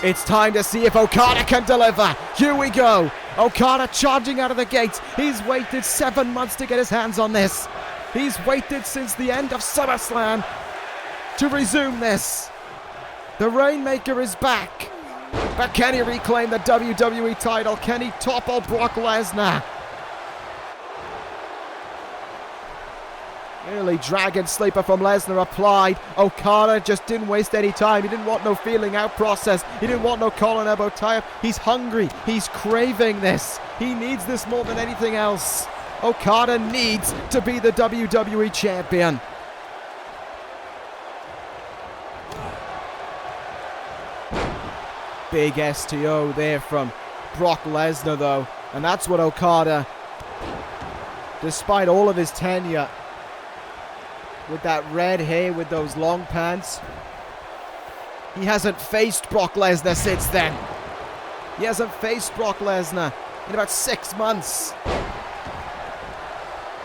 it's time to see if Okada can deliver. Here we go. Okada charging out of the gates. He's waited 7 months to get his hands on this. He's waited since the end of SummerSlam to resume this. The Rainmaker is back. But can he reclaim the WWE title? Can he topple Brock Lesnar? Early Dragon Sleeper from Lesnar applied. Okada just didn't waste any time. He didn't want no feeling out process. He didn't want no collar and elbow tie-up. He's hungry. He's craving this. He needs this more than anything else. Okada needs to be the WWE Champion. Big STO there from Brock Lesnar though. And that's what Okada, despite all of his tenure, with that red hair, with those long pants, he hasn't faced Brock Lesnar since then. He hasn't faced Brock Lesnar in about 6 months.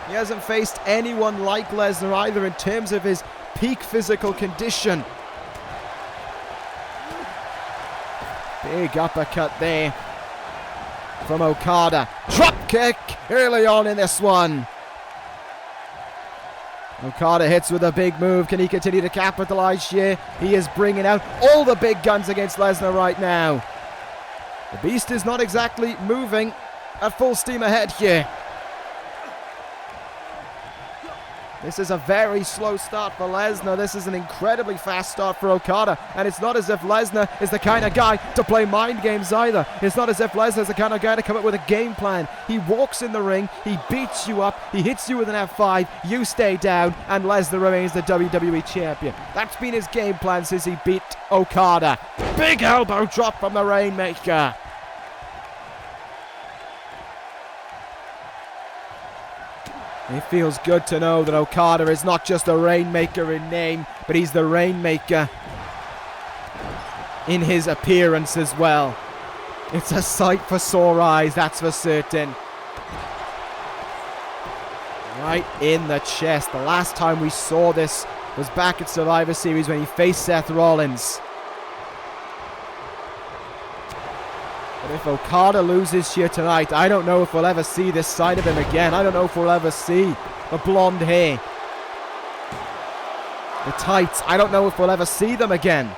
He hasn't faced anyone like Lesnar either in terms of his peak physical condition. Big uppercut there from Okada. Drop kick early on in this one. Okada hits with a big move. Can he continue to capitalize here? He is bringing out all the big guns against Lesnar right now. The Beast is not exactly moving at full steam ahead here. This is a very slow start for Lesnar. This is an incredibly fast start for Okada. And it's not as if Lesnar is the kind of guy to play mind games either. It's not as if Lesnar is the kind of guy to come up with a game plan. He walks in the ring, he beats you up, he hits you with an F5, you stay down, and Lesnar remains the WWE Champion. That's been his game plan since he beat Okada. Big elbow drop from the Rainmaker. It feels good to know that Okada is not just a Rainmaker in name, but he's the Rainmaker in his appearance as well. It's a sight for sore eyes, that's for certain. Right in the chest. The last time we saw this was back at Survivor Series when he faced Seth Rollins. But if Okada loses here tonight, I don't know if we'll ever see this side of him again. I don't know if we'll ever see the blonde hair, the tights. I don't know if we'll ever see them again.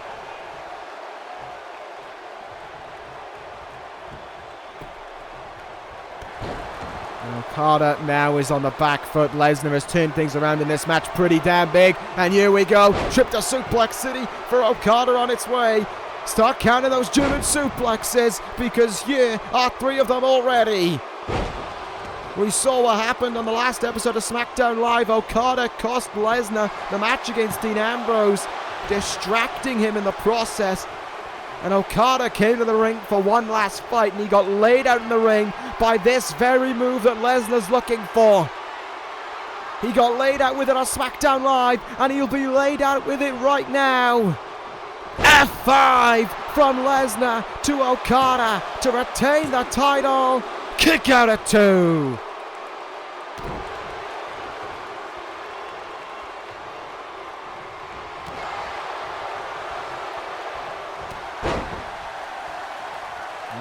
And Okada now is on the back foot. Lesnar has turned things around in this match pretty damn big. And here we go. Trip to Suplex City for Okada on its way. Start counting those German suplexes, because here are 3 of them already. We saw what happened on the last episode of SmackDown Live. Okada cost Lesnar the match against Dean Ambrose, distracting him in the process. And Okada came to the ring for one last fight, and he got laid out in the ring by this very move that Lesnar's looking for. He got laid out with it on SmackDown Live, and he'll be laid out with it right now. F5 from Lesnar to Okada to retain the title. Kick out at 2.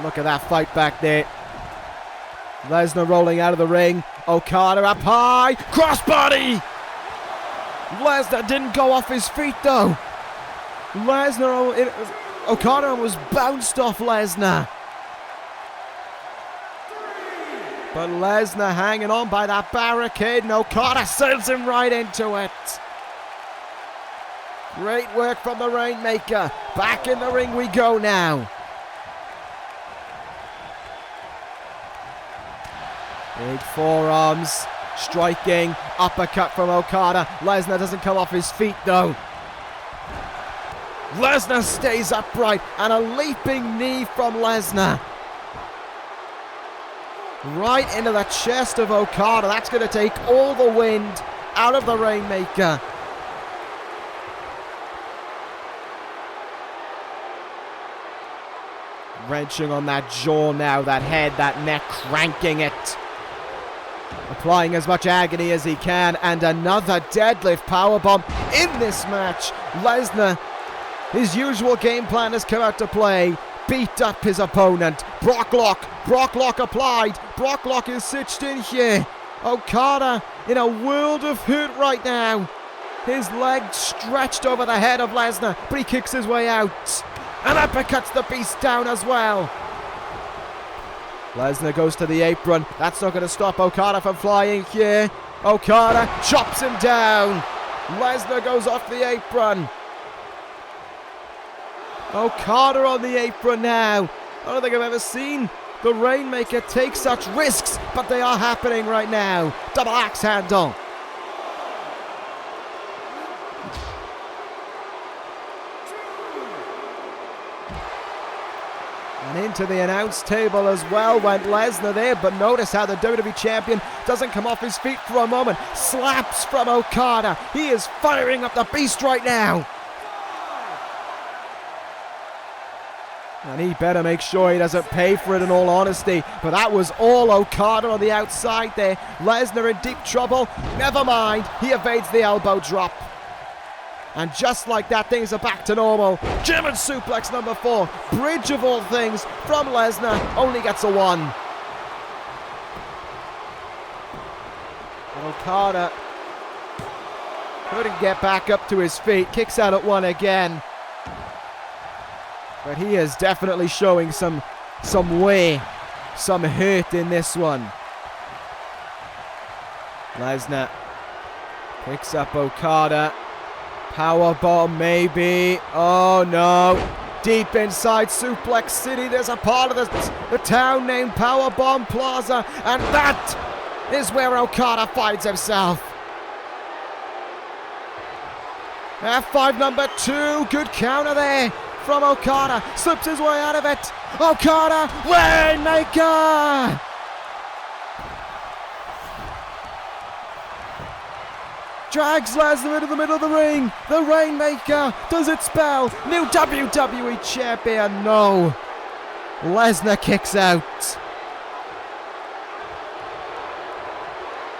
Look at that fight back there. Lesnar rolling out of the ring. Okada up high. Crossbody. Lesnar didn't go off his feet though. Okada was bounced off Lesnar. But Lesnar hanging on by that barricade, and Okada sends him right into it. Great work from the Rainmaker. Back in the ring we go now. Big forearms, striking, uppercut from Okada. Lesnar doesn't come off his feet though. Lesnar stays upright, and a leaping knee from Lesnar. Right into the chest of Okada. That's going to take all the wind out of the Rainmaker. Wrenching on that jaw now, that head, that neck, cranking it. Applying as much agony as he can, and another deadlift powerbomb in this match. Lesnar, his usual game plan has come out to play. Beat up his opponent. Brocklock applied. Brocklock is stitched in here. Okada in a world of hurt right now. His leg stretched over the head of Lesnar, but he kicks his way out. And uppercuts the beast down as well. Lesnar goes to the apron. That's not going to stop Okada from flying here. Okada chops him down. Lesnar goes off the apron. Okada on the apron now. I don't think I've ever seen the Rainmaker take such risks, but they are happening right now. Double axe handle. And into the announce table as well went Lesnar there, but notice how the WWE Champion doesn't come off his feet for a moment. Slaps from Okada. He is firing up the beast right now. And he better make sure he doesn't pay for it, in all honesty. But that was all Okada on the outside there. Lesnar in deep trouble. Never mind. He evades the elbow drop. And just like that, things are back to normal. German suplex number 4. Bridge of all things from Lesnar. Only gets a 1. And Okada couldn't get back up to his feet. Kicks out at 1 again. But he is definitely showing some way, some hurt in this one. Lesnar picks up Okada. Powerbomb maybe. Oh no. Deep inside Suplex City, there's a part of the town named Powerbomb Plaza. And that is where Okada finds himself. F5 number 2. Good counter there from Okada. Slips his way out of it. Okada, Rainmaker! Drags Lesnar into the middle of the ring. The Rainmaker, does it spell new WWE Champion? No. Lesnar kicks out.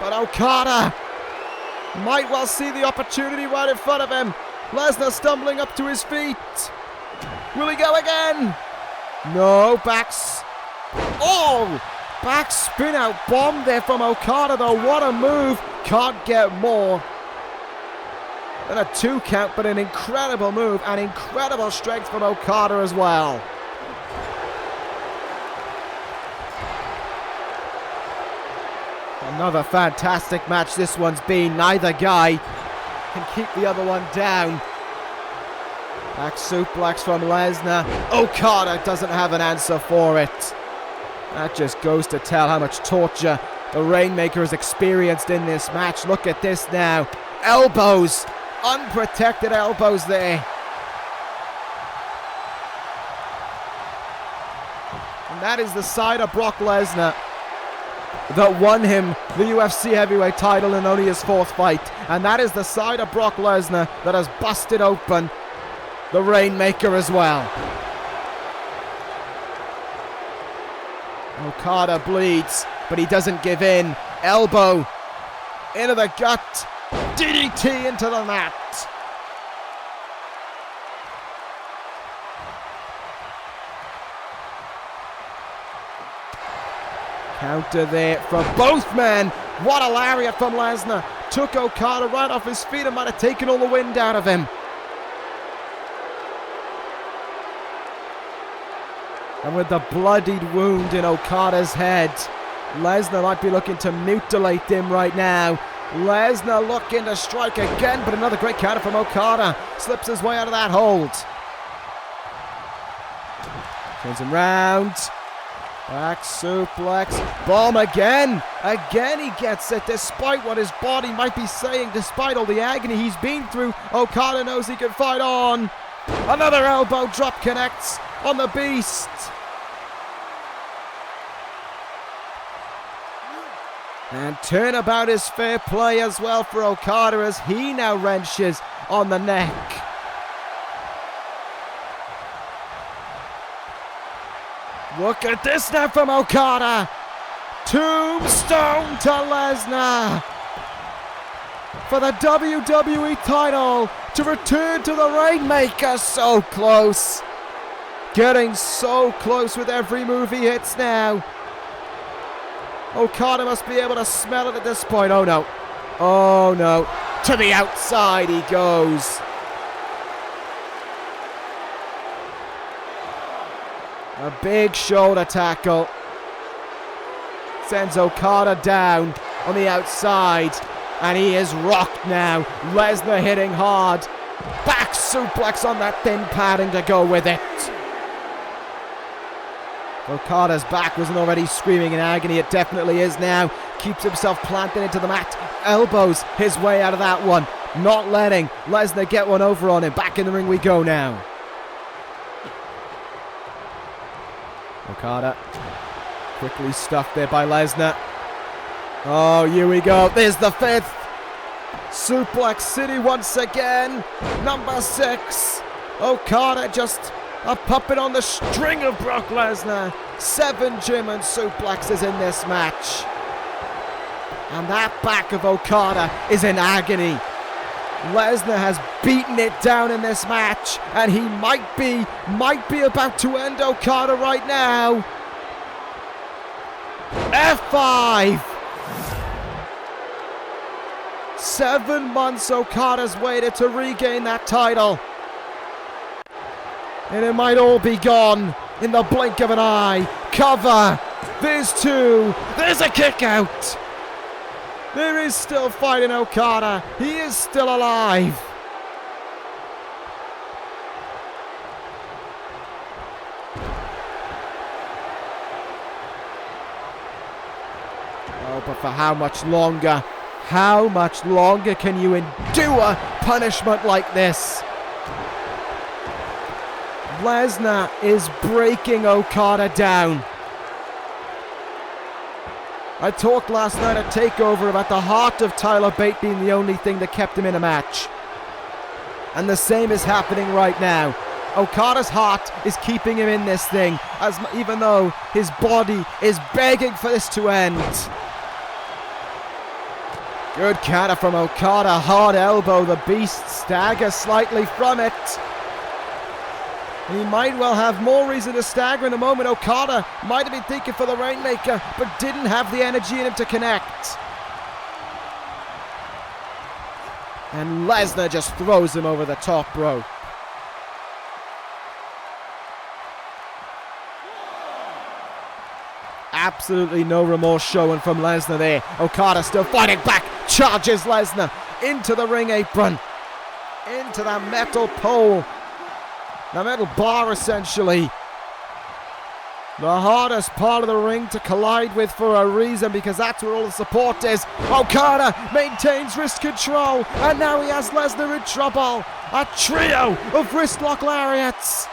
But Okada might well see the opportunity right in front of him. Lesnar stumbling up to his feet. Will he go again? No, backs. Oh! Back spin out bomb there from Okada though. What a move. Can't get more than a 2 count, but an incredible move and incredible strength from Okada as well. Another fantastic match this one's been. Neither guy can keep the other one down. Back suplex from Lesnar. Okada doesn't have an answer for it. That just goes to tell how much torture the Rainmaker has experienced in this match. Look at this now. Elbows. Unprotected elbows there. And that is the side of Brock Lesnar that won him the UFC heavyweight title in only his 4th fight. And that is the side of Brock Lesnar that has busted open the Rainmaker as well. Okada bleeds, but he doesn't give in. Elbow into the gut. DDT into the mat. Counter there from both men. What a lariat from Lesnar. Took Okada right off his feet and might have taken all the wind out of him. And with the bloodied wound in Okada's head, Lesnar might be looking to mutilate him right now. Lesnar looking to strike again, but another great counter from Okada. Slips his way out of that hold. Turns him round. Back suplex. Bomb again. Again he gets it, despite what his body might be saying, despite all the agony he's been through. Okada knows he can fight on. Another elbow drop connects on the Beast. And turnabout is fair play as well for Okada as he now wrenches on the neck. Look at this now from Okada. Tombstone to Lesnar for the WWE title to return to the Rainmaker. So close. Getting so close with every move he hits now. Okada must be able to smell it at this point. Oh no. Oh no. To the outside he goes. A big shoulder tackle. Sends Okada down on the outside. And he is rocked now. Lesnar hitting hard. Back suplex on that thin padding to go with it. Okada's back wasn't already screaming in agony. It definitely is now. Keeps himself planted into the mat. Elbows his way out of that one. Not letting Lesnar get one over on him. Back in the ring we go now. Okada quickly stuffed there by Lesnar. Oh, here we go. There's the fifth. Suplex City once again. Number 6. Okada just a puppet on the string of Brock Lesnar. 7 German suplexes in this match. And that back of Okada is in agony. Lesnar has beaten it down in this match, and he might be about to end Okada right now. F5. 7 months Okada's waited to regain that title. And it might all be gone in the blink of an eye. Cover. There's 2. There's a kick out. There is still fight in Okada. He is still alive. Oh, but for how much longer? How much longer can you endure punishment like this? Lesnar is breaking Okada down. I talked last night at TakeOver about the heart of Tyler Bate being the only thing that kept him in a match. And the same is happening right now. Okada's heart is keeping him in this thing, even though his body is begging for this to end. Good counter from Okada, hard elbow, the Beast staggers slightly from it. He might well have more reason to stagger in a moment. Okada might have been thinking for the Rainmaker, but didn't have the energy in him to connect. And Lesnar just throws him over the top rope. Absolutely no remorse showing from Lesnar there. Okada still fighting back, charges Lesnar into the ring apron, into that metal pole. The metal bar, essentially. The hardest part of the ring to collide with for a reason, because that's where all the support is. Okada maintains wrist control, and now he has Lesnar in trouble. A trio of wrist lock lariats.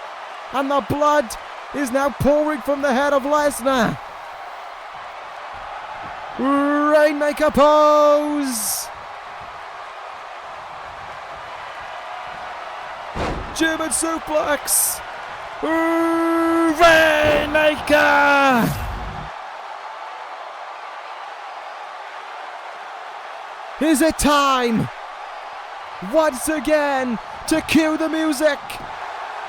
And the blood is now pouring from the head of Lesnar. Rainmaker pose. German suplex. Rainmaker. Is it time once again to cue the music?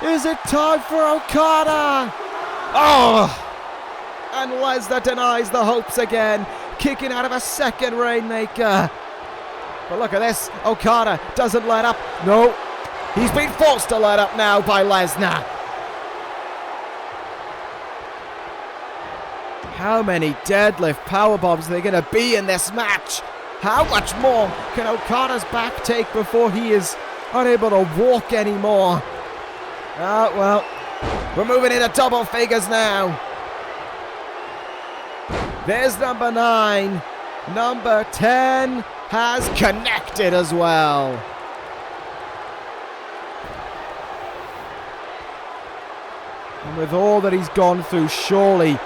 Is it time for Okada? Oh! And Lesnar denies the hopes again, kicking out of a second Rainmaker. But look at this, Okada doesn't let up. No. He's been forced to let up now by Lesnar. How many deadlift powerbombs are there going to be in this match? How much more can Okada's back take before he is unable to walk anymore? Well, we're moving into double figures now. There's number 9. Number 10 has connected as well. And with all that he's gone through, surely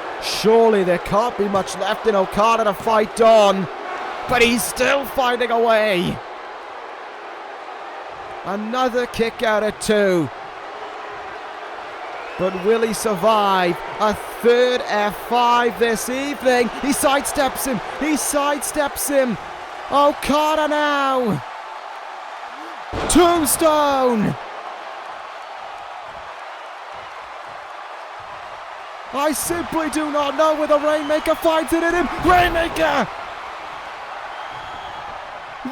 there can't be much left in Okada to fight on. But he's still fighting away. Another kick out at 2. But will he survive a third F5 this evening? He sidesteps him. He sidesteps him. Okada now. Tombstone. I simply do not know where the Rainmaker finds it in him. Rainmaker.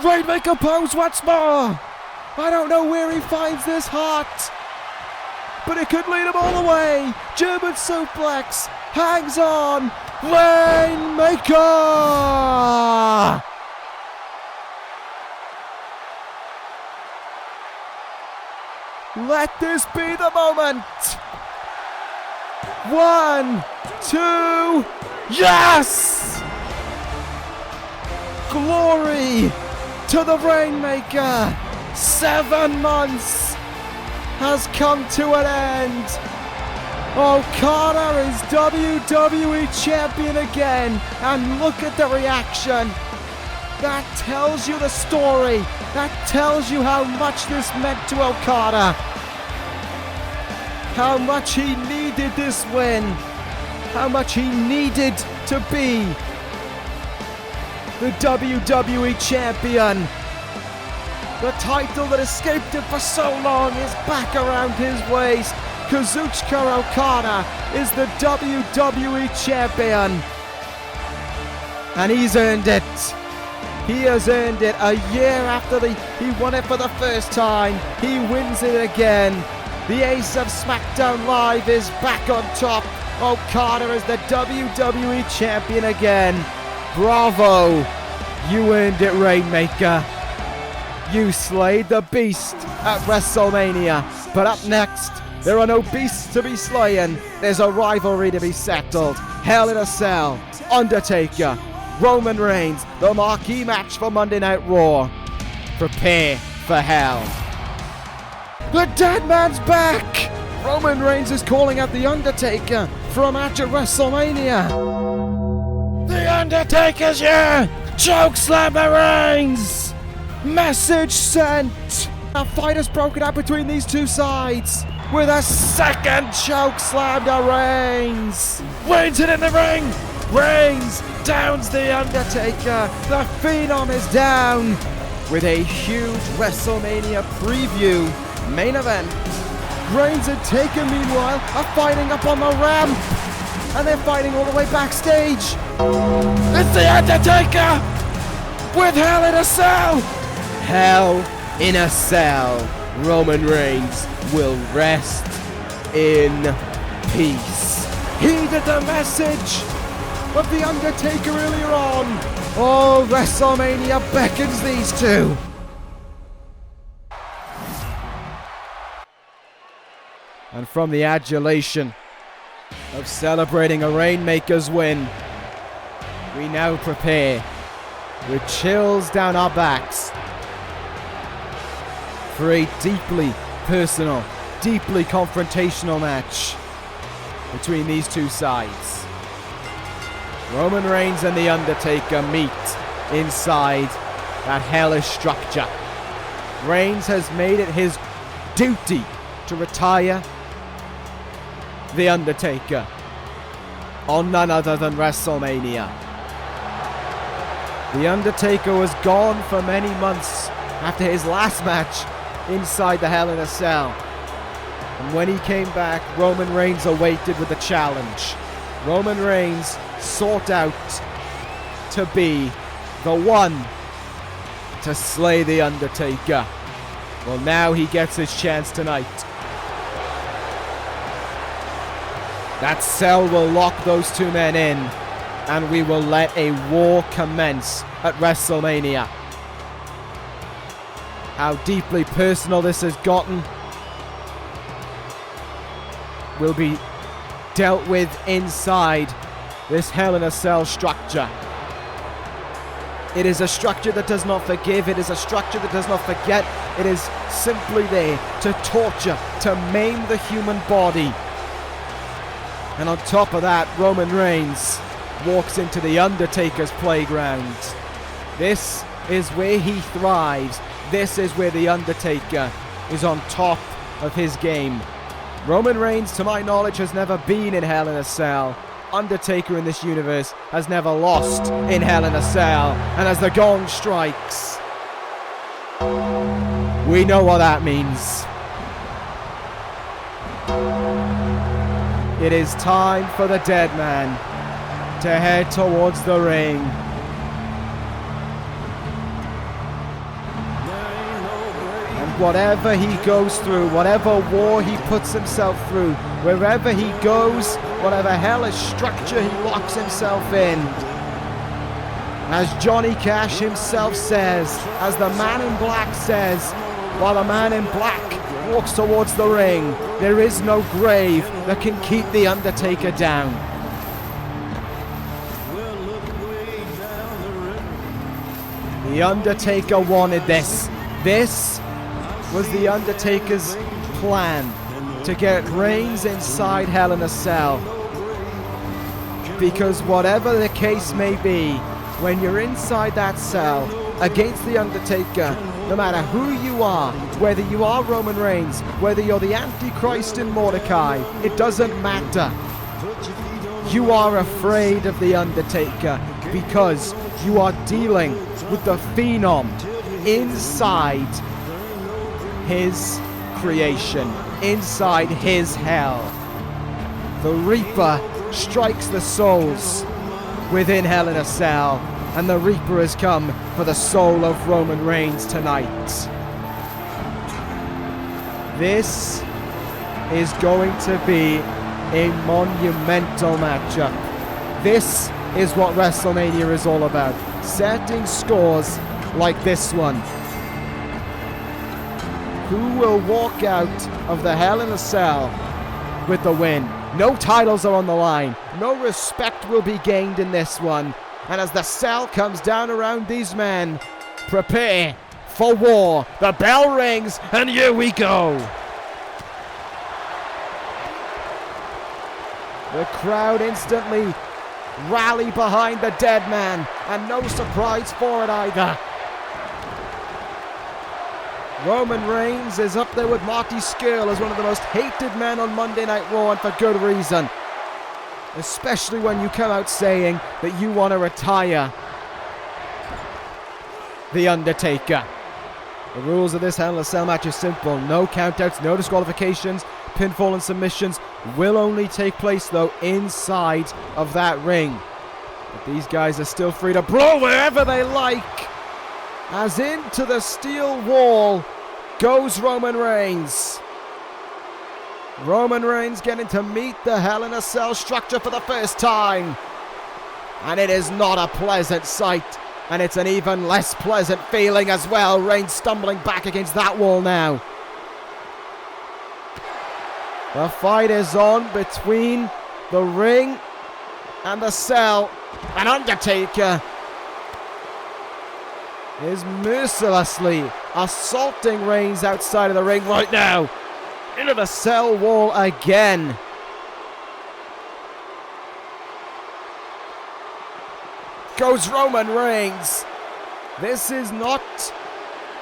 Rainmaker pose once more. I don't know where he finds this heart, but it could lead him all the way. German suplex. Hangs on. Rainmaker. Let this be the moment. 1, 2. Yes! Glory to the Rainmaker. 7 months has come to an end. Okada is WWE Champion again. And look at the reaction. That tells you the story. That tells you how much this meant to Okada. How much he needed this win. How much he needed to be the WWE Champion. The title that escaped him for so long is back around his waist. Kazuchika Okada is the WWE Champion. And he's earned it. He has earned it. A year after he won it for the first time, he wins it again. The ace of SmackDown Live is back on top. Okada is the WWE Champion again. Bravo. You earned it, Rainmaker. You slayed the beast at WrestleMania. But up next, there are no beasts to be slain. There's a rivalry to be settled. Hell in a Cell. Undertaker. Roman Reigns. The marquee match for Monday Night Raw. Prepare for hell. The dead man's back! Roman Reigns is calling out The Undertaker for a match at WrestleMania. The Undertaker's here! Chokeslam the Reigns! Message sent! A fight has broken out between these two sides with a second chokeslam to Reigns! Reigns in the ring! Reigns downs The Undertaker! The Phenom is down! With a huge WrestleMania preview main event. Reigns and Taker, meanwhile, are fighting up on the ramp. And they're fighting all the way backstage. It's The Undertaker with Hell in a Cell. Hell in a Cell. Roman Reigns will rest in peace. Heeded the message of The Undertaker earlier on. Oh, WrestleMania beckons these two. And from the adulation of celebrating a Rainmaker's win, we now prepare with chills down our backs for a deeply personal, deeply confrontational match between these two sides. Roman Reigns and The Undertaker meet inside that hellish structure. Reigns has made it his duty to retire The Undertaker on none other than WrestleMania. The Undertaker was gone for many months after his last match inside the Hell in a Cell. And when he came back, Roman Reigns awaited with a challenge. Roman Reigns sought out to be the one to slay The Undertaker. Well, now he gets his chance tonight. That cell will lock those two men in and we will let a war commence at WrestleMania. How deeply personal this has gotten will be dealt with inside this Hell in a Cell structure. It is a structure that does not forgive. It is a structure that does not forget. It is simply there to torture, to maim the human body. And on top of that, Roman Reigns walks into the Undertaker's playground. This is where he thrives. This is where the Undertaker is on top of his game. Roman Reigns, to my knowledge, has never been in Hell in a Cell. Undertaker in this universe has never lost in Hell in a Cell. And as the gong strikes, we know what that means. It is time for the dead man to head towards the ring. And whatever he goes through, whatever war he puts himself through, wherever he goes, whatever hellish structure he locks himself in, as Johnny Cash himself says, as the Man in Black says, while the Man in Black walks towards the ring, there is no grave that can keep the Undertaker down. The Undertaker wanted this. This was the Undertaker's plan, to get Reigns inside Hell in a Cell. Because whatever the case may be, when you're inside that cell against the Undertaker, no matter who you are, whether you are Roman Reigns, whether you're the Antichrist in Mordecai, it doesn't matter. You are afraid of the Undertaker because you are dealing with the Phenom inside his creation, inside his hell. The Reaper strikes the souls within Hell in a Cell, and the Reaper has come for the soul of Roman Reigns tonight. This is going to be a monumental matchup. This is what WrestleMania is all about. Setting scores like this one. Who will walk out of the Hell in a Cell with the win? No titles are on the line. No respect will be gained in this one. And as the cell comes down around these men, prepare for war. The bell rings, and here we go. The crowd instantly rally behind the dead man, and no surprise for it either. Roman Reigns is up there with Marty Scurll as one of the most hated men on Monday Night Raw, and for good reason. Especially when you come out saying that you want to retire The Undertaker. The rules of this Hell in a Cell match is simple. No countouts, no disqualifications, pinfall and submissions will only take place though inside of that ring. But these guys are still free to blow wherever they like. As into the steel wall goes Roman Reigns. Roman Reigns getting to meet the Hell in a Cell structure for the first time. And it is not a pleasant sight. And it's an even less pleasant feeling as well. Reigns stumbling back against that wall now. The fight is on between the ring and the cell. And Undertaker is mercilessly assaulting Reigns outside of the ring right now. Into the cell wall again. Goes Roman Reigns. This is not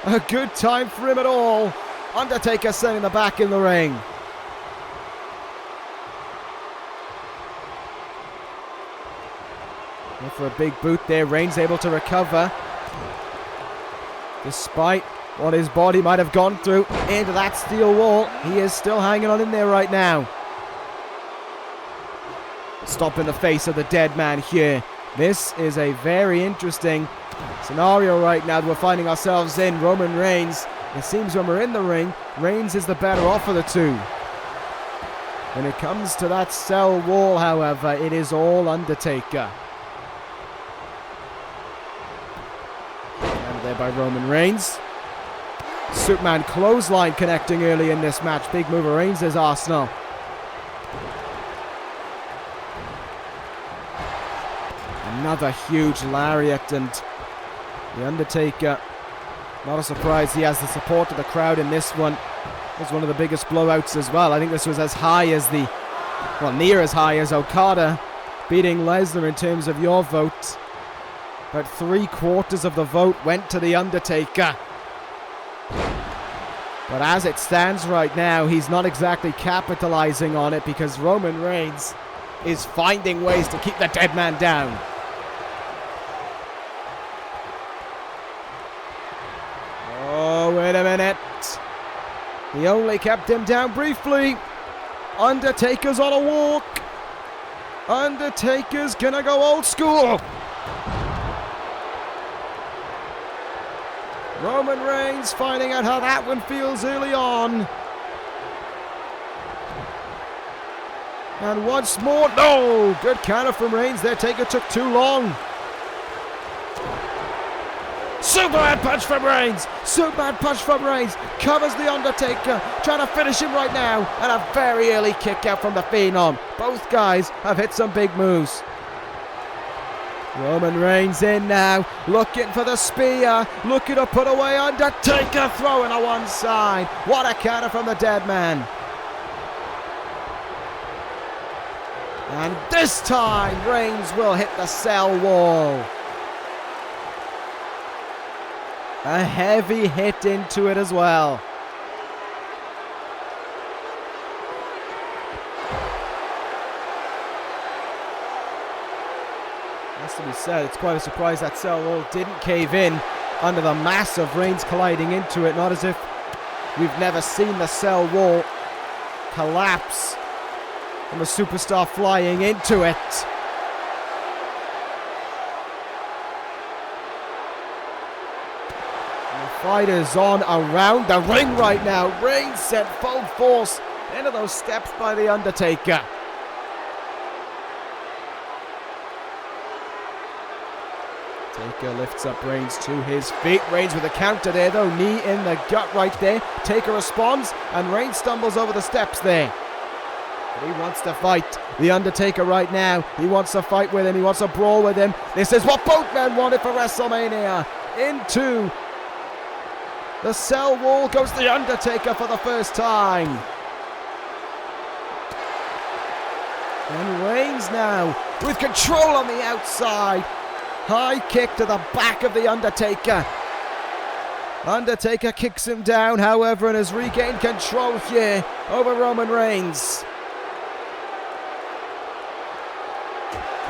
a good time for him at all. Undertaker sending the back in the ring. And for a big boot there, Reigns able to recover. Despite what his body might have gone through into that steel wall, he is still hanging on in there right now. Stop in the face of the dead man here. This is a very interesting scenario right now that we're finding ourselves in. Roman Reigns, it seems when we're in the ring, Reigns is the better off of the two. When it comes to that cell wall, however, it is all Undertaker. There by Roman Reigns. Superman clothesline connecting early in this match. Big move of Reigns' Arsenal. Another huge lariat, and the Undertaker, not a surprise, he has the support of the crowd in this one. It was one of the biggest blowouts as well. I think this was as high as near as high as Okada beating Lesnar in terms of your vote. About 3/4 of the vote went to the Undertaker. But as it stands right now, he's not exactly capitalizing on it, because Roman Reigns is finding ways to keep the dead man down. Oh, wait a minute. He only kept him down briefly. Undertaker's on a walk. Undertaker's gonna go old school. Roman Reigns finding out how that one feels early on. And once more, no! Good counter from Reigns there. Taker took too long. Superman punch from Reigns! Superman punch from Reigns. Covers the Undertaker. Trying to finish him right now. And a very early kick out from the Phenom. Both guys have hit some big moves. Roman Reigns in now. Looking for the spear. Looking to put away Undertaker. Throwing to one side. What a counter from the dead man. And this time, Reigns will hit the cell wall. A heavy hit into it as well. Has to be said, it's quite a surprise that cell wall didn't cave in under the mass of Reigns colliding into it. Not as if we've never seen the cell wall collapse from a superstar flying into it. Fight is on around the ring right now. Reigns sent full force into those steps by the Undertaker. Taker lifts up Reigns to his feet. Reigns with a counter there though. Knee in the gut right there. Taker responds and Reigns stumbles over the steps there. But he wants to fight the Undertaker right now. He wants to fight with him. He wants to brawl with him. This is what both men wanted for WrestleMania. Into the cell wall goes the Undertaker for the first time. And Reigns now with control on the outside. High kick to the back of the Undertaker. Undertaker kicks him down, however, and has regained control here over Roman Reigns.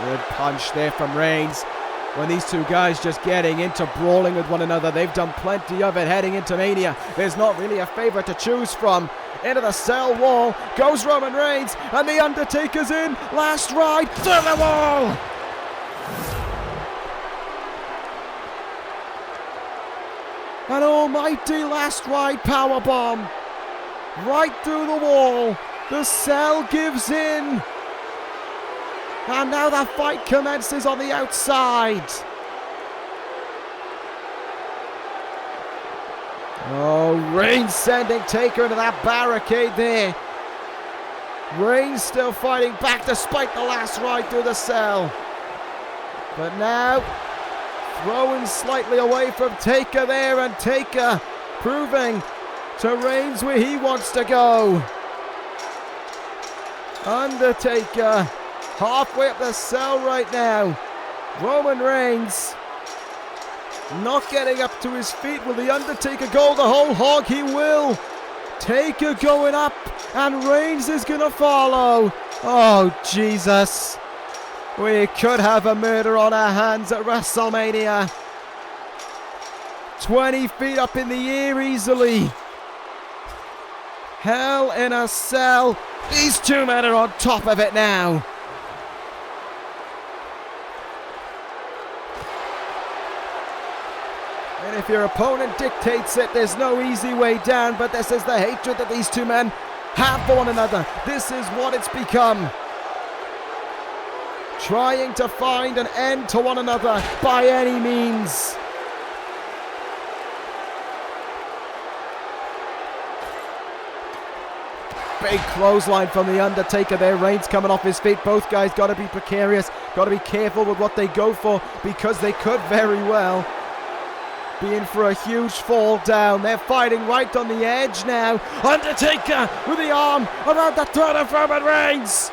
Good punch there from Reigns. When these two guys just getting into brawling with one another, they've done plenty of it heading into Mania. There's not really a favorite to choose from. Into the cell wall goes Roman Reigns, and the Undertaker's in. Last ride to the wall. An almighty last ride powerbomb right through the wall. The cell gives in. And now the fight commences on the outside. Oh, Reigns sending Taker into that barricade there. Reigns still fighting back despite the last ride through the cell. But now, throwing slightly away from Taker there, and Taker proving to Reigns where he wants to go. Undertaker halfway up the cell right now. Roman Reigns not getting up to his feet. Will the Undertaker go the whole hog? He will. Taker going up, and Reigns is going to follow. Oh, Jesus. We could have a murder on our hands at WrestleMania. 20 feet up in the air easily. Hell in a Cell. These two men are on top of it now. And if your opponent dictates it, there's no easy way down, but this is the hatred that these two men have for one another. This is what it's become. Trying to find an end to one another by any means. Big clothesline from the Undertaker there. Reigns coming off his feet. Both guys got to be precarious. Got to be careful with what they go for, because they could very well be in for a huge fall down. They're fighting right on the edge now. Undertaker with the arm around the throat of Roman Reigns.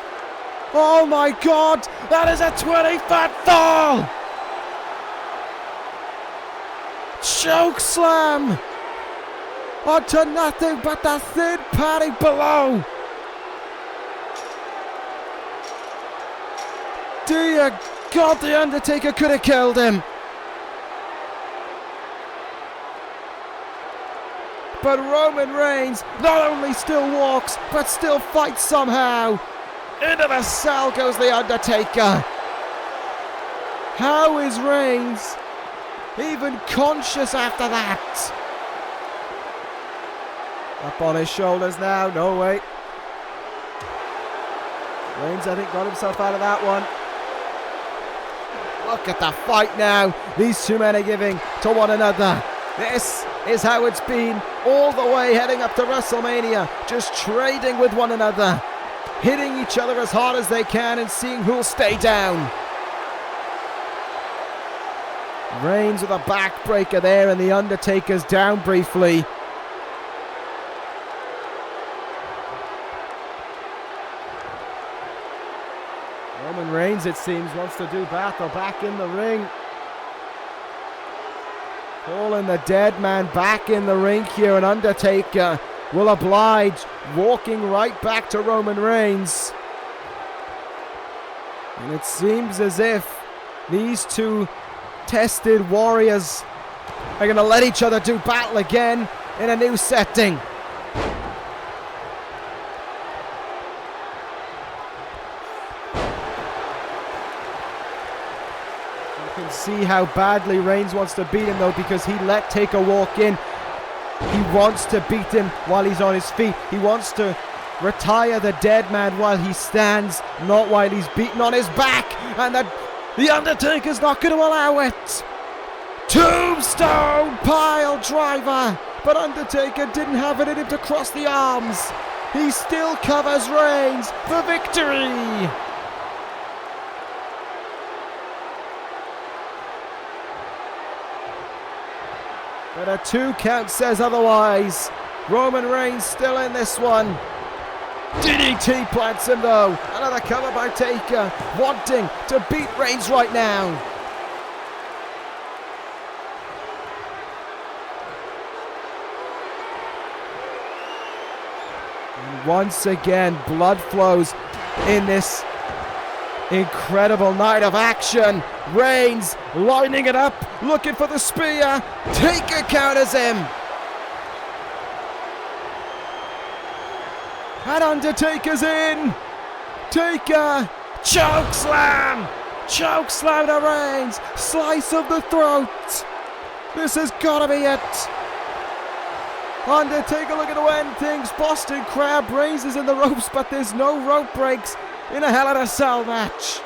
Oh my God, that is a 20-foot fall. Choke slam onto nothing but the thin padding below. Dear God, the Undertaker could have killed him. But Roman Reigns not only still walks, but still fights somehow. Into the cell goes the Undertaker. How is Reigns even conscious after that? Up on his shoulders now. No, wait. Reigns, I think, got himself out of that one. Look at the fight now. These two men are giving to one another. This is how it's been all the way heading up to WrestleMania. Just trading with one another, hitting each other as hard as they can and seeing who'll stay down. Reigns with a backbreaker there, and the Undertaker's down briefly. Roman Reigns, it seems, wants to do battle back in the ring. Calling the dead man back in the ring here, and Undertaker will oblige, walking right back to Roman Reigns. And it seems as if these two tested warriors are going to let each other do battle again in a new setting. You can see how badly Reigns wants to beat him, though, because he let Taker walk in. He wants to beat him while he's on his feet. He wants to retire the dead man while he stands, not while he's beaten on his back. And the Undertaker's not going to allow it. Tombstone pile driver. But Undertaker didn't have it in him to cross the arms. He still covers Reigns for victory. But a 2 count says otherwise. Roman Reigns still in this one. DDT plants him though. Another cover by Taker, wanting to beat Reigns right now. And once again, blood flows in this incredible night of action. Reigns lining it up, looking for the spear. Taker counters him. And Undertaker's in. Taker, choke slam. Choke slam to Reigns. Slice of the throat. This has got to be it. Undertaker looking to end things. Boston Crab raises in the ropes, but there's no rope breaks in a Hell in a Cell match.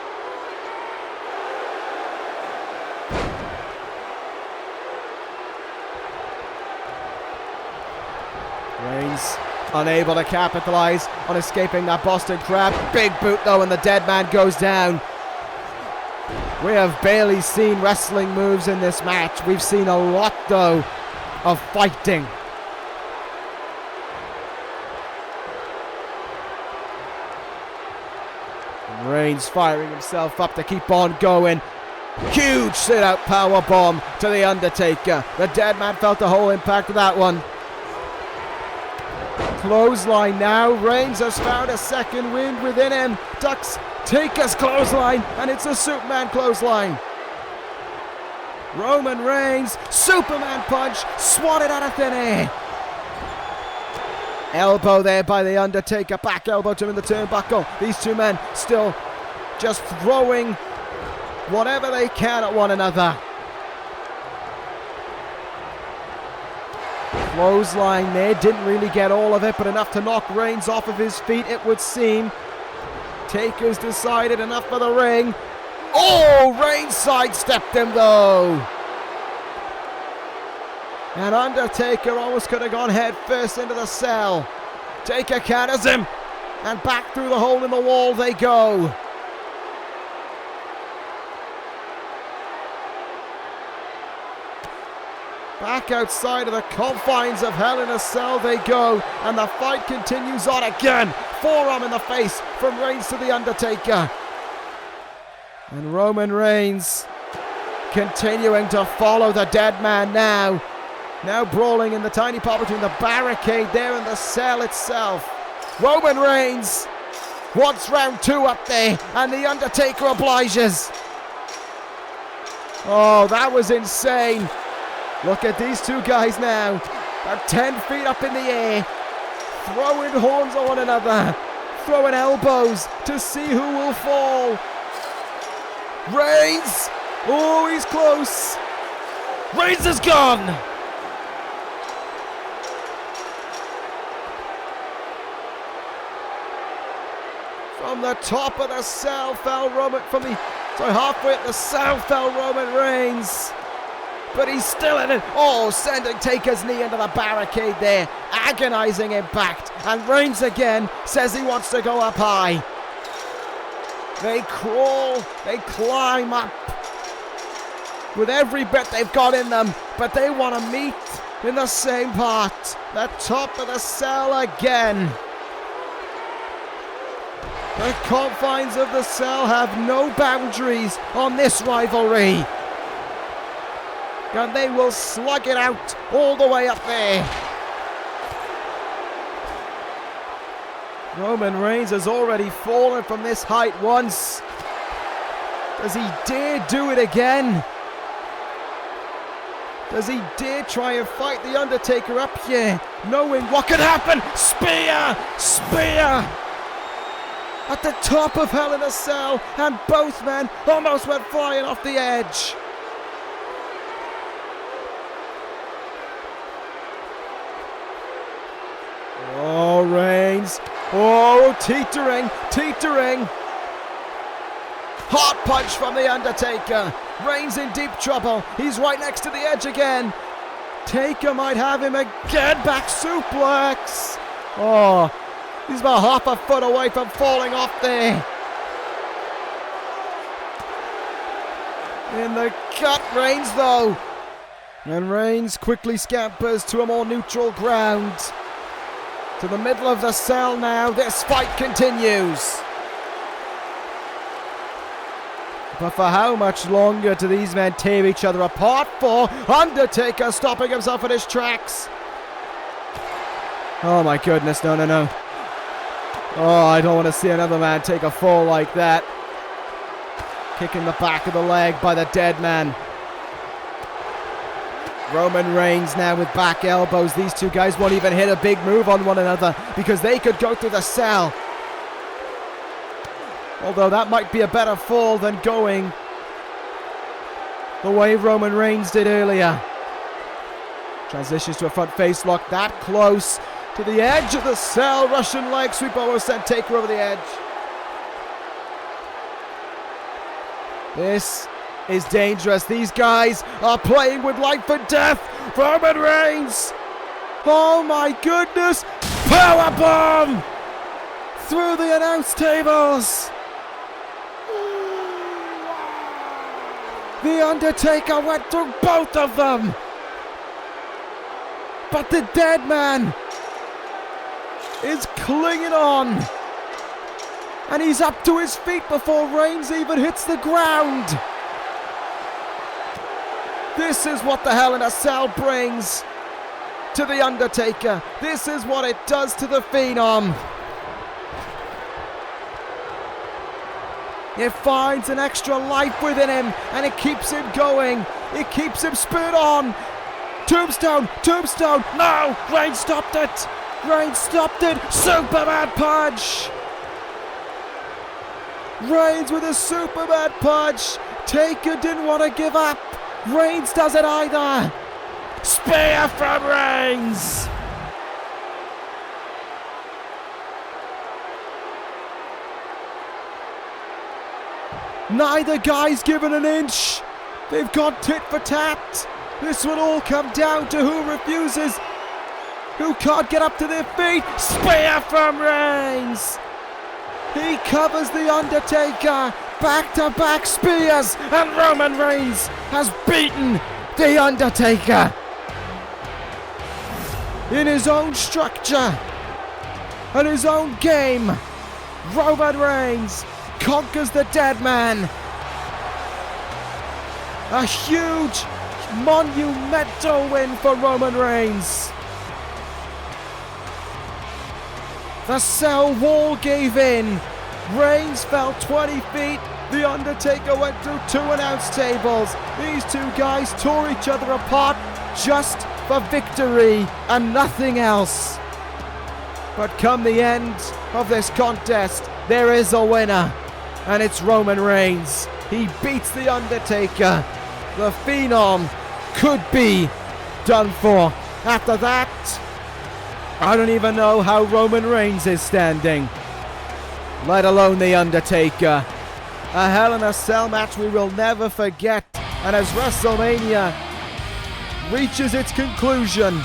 Reigns unable to capitalize on escaping that Boston Crab. Big boot though, and the dead man goes down. We have barely seen wrestling moves in this match. We've seen a lot though of fighting. And Reigns firing himself up to keep on going. Huge sit-out powerbomb to the Undertaker. The dead man felt the whole impact of that one. Clothesline now. Reigns has found a second wind within him. Ducks Taker's clothesline, and it's a Superman clothesline. Roman Reigns, Superman punch, swatted out of thin air. Elbow there by the Undertaker. Back elbow to him in the turnbuckle. These two men still just throwing whatever they can at one another. Clothesline there, didn't really get all of it, but enough to knock Reigns off of his feet, it would seem. Taker's decided enough for the ring. Oh, Reigns sidestepped him though. And Undertaker almost could have gone head first into the cell. Taker counters him. and back through the hole in the wall they go. Back outside of the confines of Hell in a Cell they go, and the fight continues on again. Forearm in the face from Reigns to the Undertaker. And Roman Reigns continuing to follow the dead man now. Now brawling in the tiny part between the barricade there and the cell itself. Roman Reigns wants round 2 up there, and the Undertaker obliges. Oh, that was insane. Look at these two guys now. They're 10 feet up in the air, throwing horns on one another, throwing elbows to see who will fall. Reigns! Oh, he's close. Reigns is gone! From the top of the cell fell halfway up the cell fell Roman Reigns. But he's still in it. Oh, sending Taker's knee into the barricade there. Agonizing impact. And Reigns again says he wants to go up high. They crawl, they climb up with every bit they've got in them, but they want to meet in the same part. The top of the cell again. The confines of the cell have no boundaries on this rivalry. And they will slug it out all the way up there. Roman Reigns has already fallen from this height once. Does he dare do it again? Does he dare try and fight the Undertaker up here, knowing what could happen? Spear! Spear! At the top of Hell in a Cell, and both men almost went flying off the edge. Oh, Reigns. Oh, teetering. Hard punch from the Undertaker. Reigns in deep trouble. He's right next to the edge again. Taker might have him again. Back suplex. Oh, he's about half a foot away from falling off there. In the gut, Reigns though. And Reigns quickly scampers to a more neutral ground. To the middle of the cell now. This fight continues. But for how much longer do these men tear each other apart for? Undertaker stopping himself in his tracks. Oh my goodness, no. Oh, I don't want to see another man take a fall like that. Kicking the back of the leg by the dead man. Roman Reigns now with back elbows. These two guys won't even hit a big move on one another because they could go through the cell. Although that might be a better fall than going the way Roman Reigns did earlier. Transitions to a front face lock, that close to the edge of the cell. Russian leg sweep almost sent Taker over the edge. This is dangerous. These guys are playing with life and death. Roman Reigns. Oh my goodness. Powerbomb through the announce tables. The Undertaker went through both of them. But the dead man is clinging on. And he's up to his feet before Reigns even hits the ground. This is what the Hell in a Cell brings to the Undertaker. This is what it does to the Phenom. It finds an extra life within him and it keeps him going. It keeps him spurred on. Tombstone. No, Reigns stopped it. Superman punch. Reigns with a Superman punch. Taker didn't want to give up. Reigns does it either. Spear from Reigns. Neither guy's given an inch. They've gone tit for tat. This will all come down to who refuses, who can't get up to their feet. Spear from Reigns. He covers the Undertaker. Back-to-back spears. And Roman Reigns has beaten the Undertaker. In his own structure and his own game, Roman Reigns conquers the dead man. A huge, monumental win for Roman Reigns. The cell wall gave in. Reigns fell 20 feet. The Undertaker went through 2 announce tables. These two guys tore each other apart just for victory and nothing else. But come the end of this contest, there is a winner, and it's Roman Reigns. He beats the Undertaker. The Phenom could be done for. After that, I don't even know how Roman Reigns is standing, let alone the Undertaker. A Hell in a Cell match we will never forget. And as WrestleMania reaches its conclusion,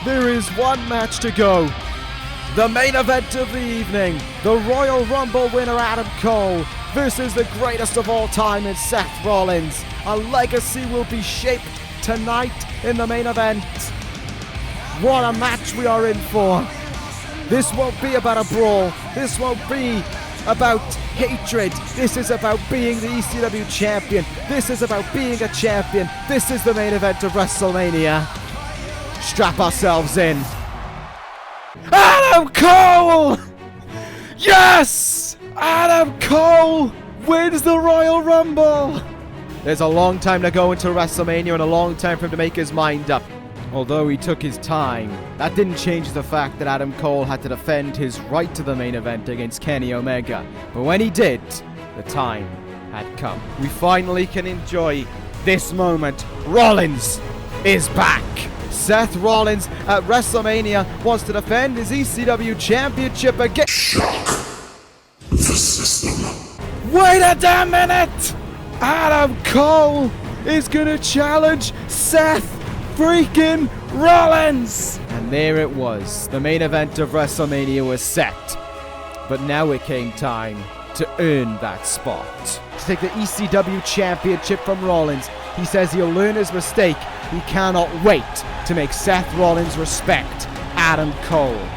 there is one match to go. The main event of the evening, the Royal Rumble winner Adam Cole versus the greatest of all time in Seth Rollins. A legacy will be shaped tonight in the main event. What a match we are in for. This won't be about a brawl. This won't be about hatred. This is about being the ECW champion. This is about being a champion. This is the main event of WrestleMania. Strap ourselves in. Adam Cole! Yes! Adam Cole wins the Royal Rumble! There's a long time to go into WrestleMania and a long time for him to make his mind up. Although he took his time, that didn't change the fact that Adam Cole had to defend his right to the main event against Kenny Omega. But when he did, the time had come. We finally can enjoy this moment. Rollins is back. Seth Rollins at WrestleMania wants to defend his ECW Championship again. Shock the system. Wait a damn minute! Adam Cole is gonna challenge Seth freaking Rollins! And there it was. The main event of WrestleMania was set. But now it came time to earn that spot. To take the ECW Championship from Rollins. He says he'll learn his mistake. He cannot wait to make Seth Rollins respect Adam Cole.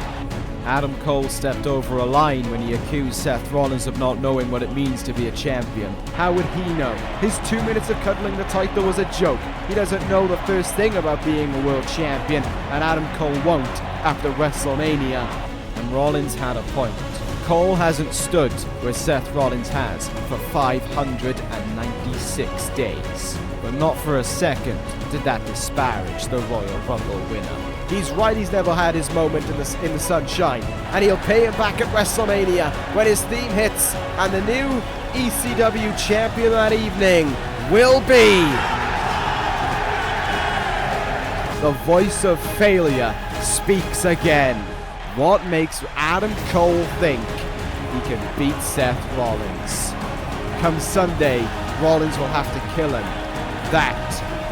Adam Cole stepped over a line when he accused Seth Rollins of not knowing what it means to be a champion. How would he know? His 2 minutes of cuddling the title was a joke. He doesn't know the first thing about being a world champion, and Adam Cole won't after WrestleMania. And Rollins had a point. Cole hasn't stood where Seth Rollins has for 596 days. But not for a second did that disparage the Royal Rumble winner. He's right, he's never had his moment in the sunshine, and he'll pay him back at WrestleMania when his theme hits, and the new ECW champion that evening will be the voice of failure speaks again. What makes Adam Cole think he can beat Seth Rollins? Come Sunday, Rollins will have to kill him. That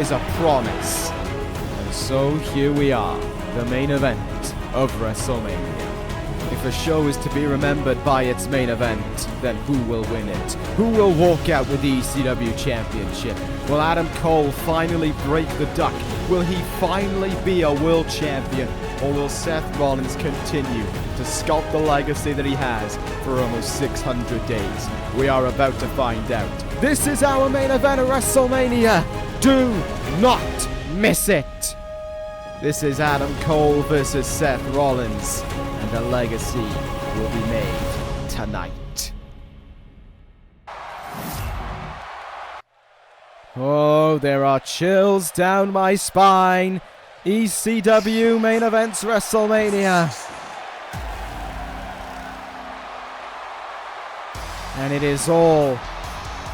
is a promise. And so here we are, the main event of WrestleMania. If a show is to be remembered by its main event, then who will win it? Who will walk out with the ECW Championship? Will Adam Cole finally break the duck? Will he finally be a world champion? Or will Seth Rollins continue to sculpt the legacy that he has for almost 600 days? We are about to find out. This is our main event of WrestleMania. Do not miss it. This is Adam Cole versus Seth Rollins, and a legacy will be made tonight. Oh, there are chills down my spine. ECW main events WrestleMania. And it is all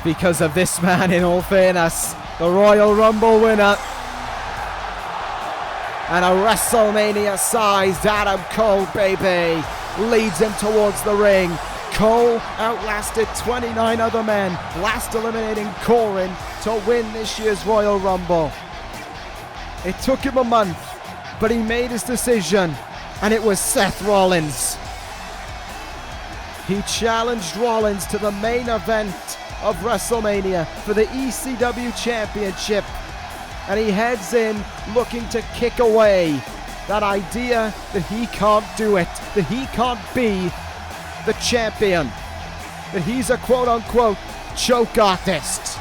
because of this man, in all fairness, the Royal Rumble winner. And a WrestleMania-sized Adam Cole, baby, leads him towards the ring. Cole outlasted 29 other men, last eliminating Coren to win this year's Royal Rumble. It took him a month, but he made his decision, and it was Seth Rollins. He challenged Rollins to the main event of WrestleMania for the ECW Championship. And he heads in looking to kick away that idea that he can't do it, that he can't be the champion, that he's a quote-unquote choke artist.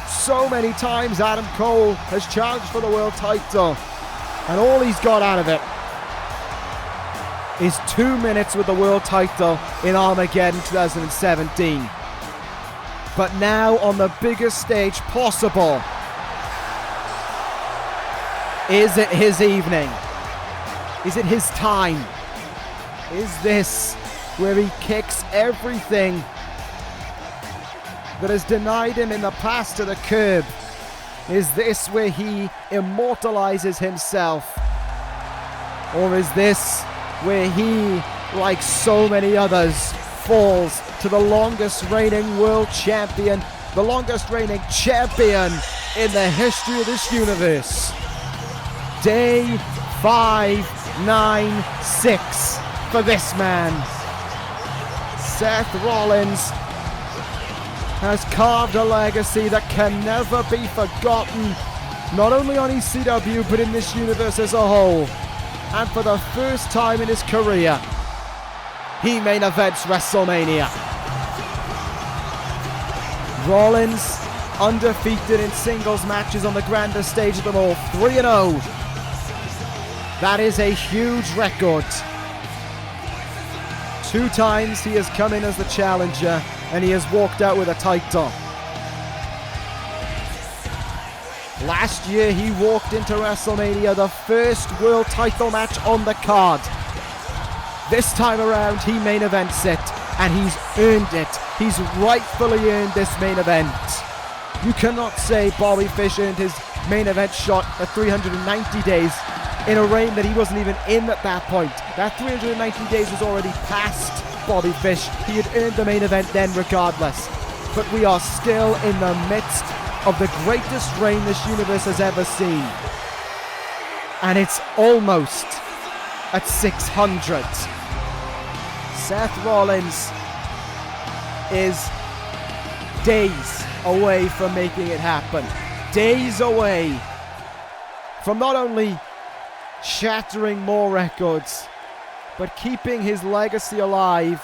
So many times Adam Cole has challenged for the world title, and all he's got out of it is 2 minutes with the world title in Armageddon 2017. But now on the biggest stage possible, is it his evening? Is it his time? Is this where he kicks everything that has denied him in the past to the curb? Is this where he immortalizes himself? Or is this where he, like so many others, falls to the longest reigning world champion, the longest reigning champion in the history of this universe? Day 596 for this man. Seth Rollins has carved a legacy that can never be forgotten, not only on ECW but in this universe as a whole. And for the first time in his career, he main events WrestleMania. Rollins undefeated in singles matches on the grandest stage of them all, 3-0. That is a huge record. 2 times he has come in as the challenger and he has walked out with a title. Last year he walked into WrestleMania, the first world title match on the card. This time around he main events it, and he's earned it. He's rightfully earned this main event. You cannot say Bobby Fish earned his main event shot at 390 days in a reign that he wasn't even in at that point. That 390 days was already past Bobby Fish. He had earned the main event then regardless. But we are still in the midst of the greatest reign this universe has ever seen. And it's almost at 600. Seth Rollins is days away from making it happen. Days away from not only shattering more records, but keeping his legacy alive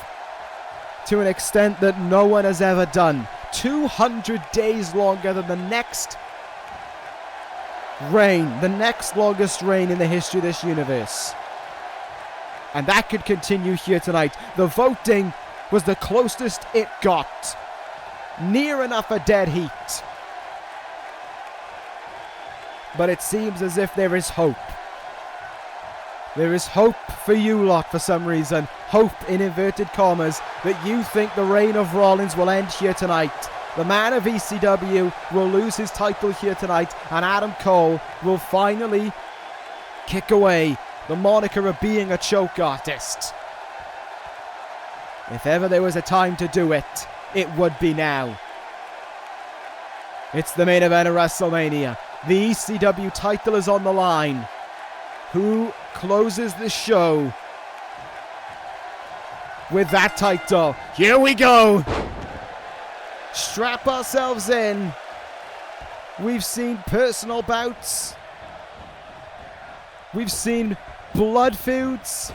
to an extent that no one has ever done. 200 days longer than the next reign, the next longest reign in the history of this universe. And that could continue here tonight. The voting was the closest it got. Near enough a dead heat. But it seems as if there is hope. There is hope for you lot for some reason. Hope in inverted commas that you think the reign of Rollins will end here tonight. The man of ECW will lose his title here tonight, and Adam Cole will finally kick away the moniker of being a choke artist. If ever there was a time to do it, it would be now. It's the main event of WrestleMania. The ECW title is on the line. Who closes the show with that title? Here we go. Strap ourselves in. We've seen personal bouts. We've seen blood feuds.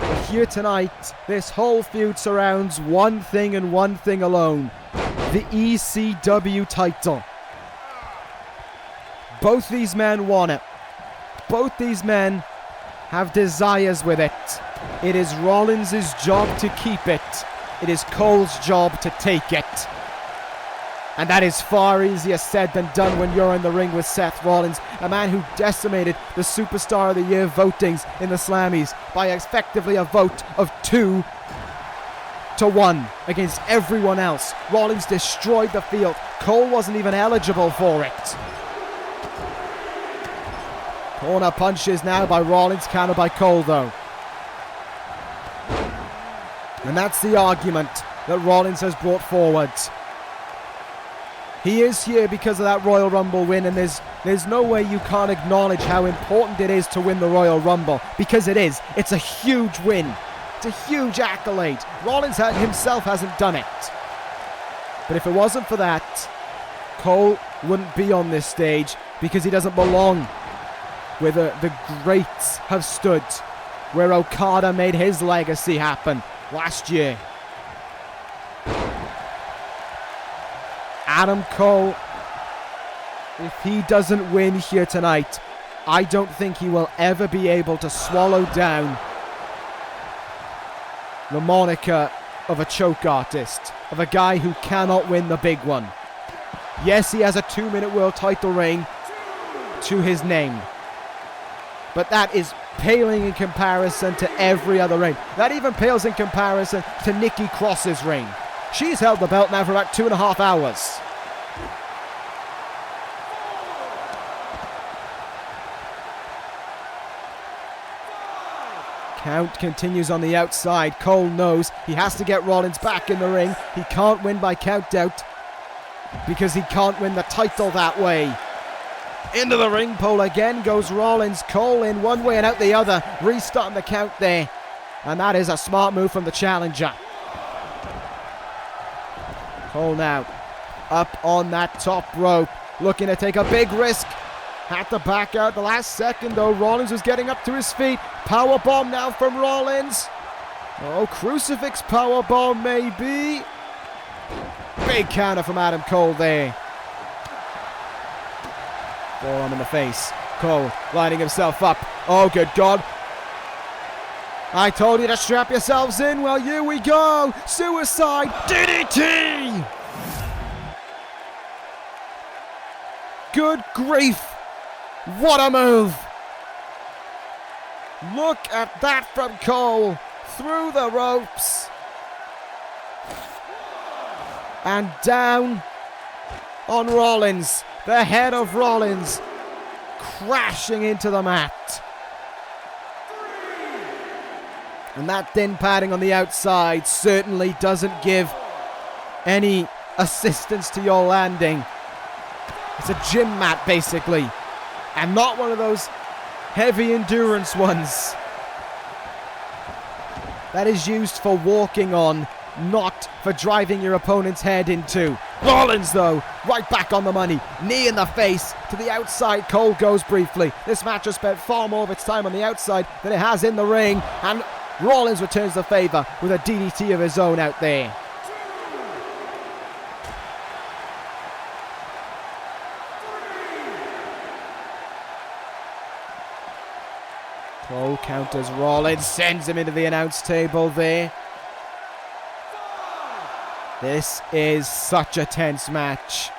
But here tonight, this whole feud surrounds one thing and one thing alone. The ECW title. Both these men want it. Both these men have desires with it. It is Rollins' job to keep it. It is Cole's job to take it. And that is far easier said than done when you're in the ring with Seth Rollins, a man who decimated the Superstar of the Year votings in the Slammies by effectively a vote of 2-1 against everyone else. Rollins destroyed the field. Cole wasn't even eligible for it. Corner punches now by Rollins, countered by Cole though. And that's the argument that Rollins has brought forward. He is here because of that Royal Rumble win, and there's no way you can't acknowledge how important it is to win the Royal Rumble, because it is. It's a huge win It's a huge accolade. Rollins himself hasn't done it. But if it wasn't for that, Cole wouldn't be on this stage because he doesn't belong where the greats have stood, where Okada made his legacy happen last year. Adam Cole, if he doesn't win here tonight, I don't think he will ever be able to swallow down the moniker of a choke artist, of a guy who cannot win the big one. Yes, he has a 2-minute world title reign to his name, but that is paling in comparison to every other reign. That even pales in comparison to Nikki Cross's reign. She's held the belt now for about 2.5 hours. Count continues on the outside. Cole knows he has to get Rollins back in the ring. He can't win by count out because he can't win the title that way. Into the ring pole again goes Rollins. Cole in one way and out the other, restarting the count there. And that is a smart move from the challenger. Cole now up on that top rope, looking to take a big risk. Had to back out the last second though. Rollins was getting up to his feet. Powerbomb now from Rollins. Oh, crucifix powerbomb maybe. Big counter from Adam Cole there. Forearm in the face. Cole lining himself up. Oh, good God. I told you to strap yourselves in. Well, here we go. Suicide DDT. Good grief. What a move. Look at that from Cole. Through the ropes. And down on Rollins. The head of Rollins crashing into the mat. And that thin padding on the outside certainly doesn't give any assistance to your landing. It's a gym mat basically, and not one of those heavy endurance ones. That is used for walking on, not for driving your opponent's head into. Rollins though, right back on the money. Knee in the face to the outside. Cole goes briefly. This match has spent far more of its time on the outside than it has in the ring, and Rollins returns the favor with a DDT of his own out there. Cole counters Rollins, sends him into the announce table there. This is such a tense match,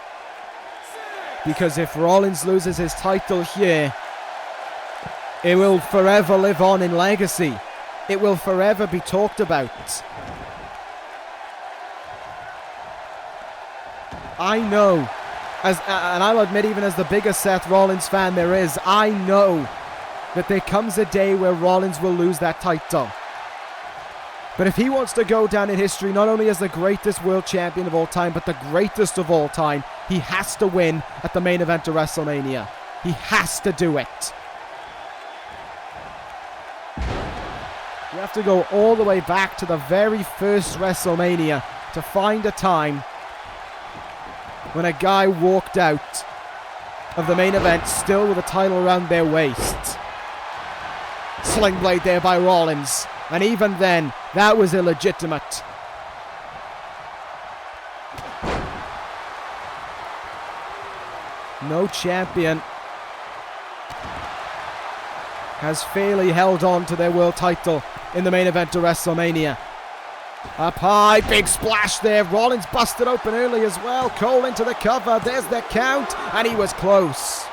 because if Rollins loses his title here, it will forever live on in legacy. It will forever be talked about. I know, and I'll admit, even as the biggest Seth Rollins fan there is, I know that there comes a day where Rollins will lose that title. But if he wants to go down in history not only as the greatest world champion of all time, but the greatest of all time, he has to win at the main event of WrestleMania. He has to do it. You have to go all the way back to the very first WrestleMania to find a time when a guy walked out of the main event still with a title around their waist. Sling blade there by Rollins. And even then, that was illegitimate. No champion has fairly held on to their world title in the main event of WrestleMania. Up high, big splash there. Rollins busted open early as well. Cole into the cover. There's the count, and he was close.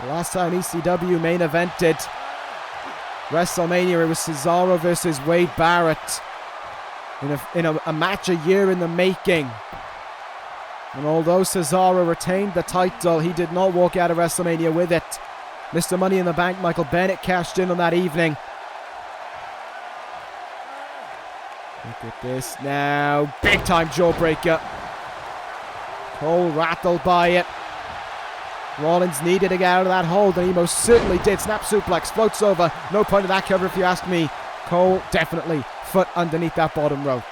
The last time ECW main evented WrestleMania, it was Cesaro versus Wade Barrett in a match a year in the making. And although Cesaro retained the title, he did not walk out of WrestleMania with it. Mr. Money in the Bank, Michael Bennett, cashed in on that evening. Look at this now. Big time jawbreaker. Cole rattled by it. Rollins needed to get out of that hold, and he most certainly did. Snap suplex, floats over. No point in that cover if you ask me. Cole definitely foot underneath that bottom rope.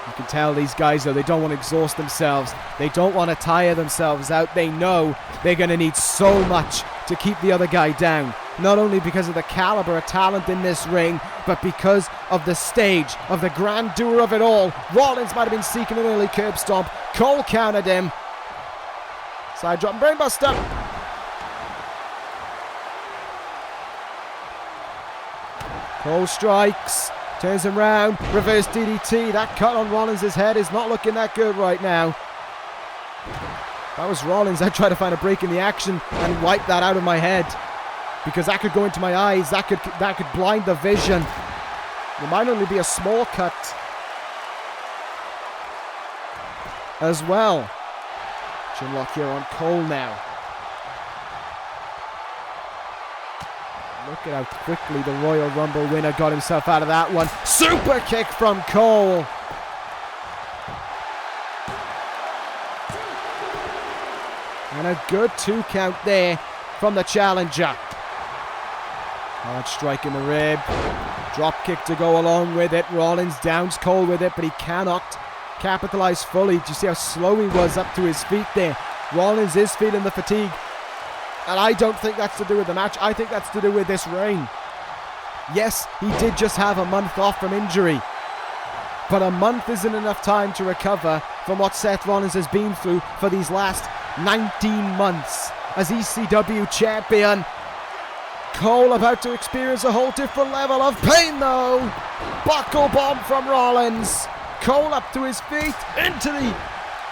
You can tell these guys, though, they don't want to exhaust themselves. They don't want to tire themselves out. They know they're going to need so much to keep the other guy down. Not only because of the caliber of talent in this ring, but because of the stage, of the grandeur of it all. Rollins might have been seeking an early curb stomp. Cole countered him. Side drop and brainbuster. Cole strikes. Turns him round. Reverse DDT. That cut on Rollins' head is not looking that good right now. That was Rollins. I tried to find a break in the action and wipe that out of my head, because that could go into my eyes. That could blind the vision. It might only be a small cut as well. Chinlock here on Cole now. Look at how quickly the Royal Rumble winner got himself out of that one. Super kick from Cole. And a good 2 count there from the challenger. Hard strike in the rib. Drop kick to go along with it. Rollins downs Cole with it, but he cannot capitalize fully. Do you see how slow he was up to his feet there? Rollins is feeling the fatigue. And I don't think that's to do with the match. I think that's to do with this reign. Yes, he did just have a month off from injury, but a month isn't enough time to recover from what Seth Rollins has been through for these last 19 months as ECW champion. Cole about to experience a whole different level of pain, though. Buckle bomb from Rollins. Cole up to his feet, into the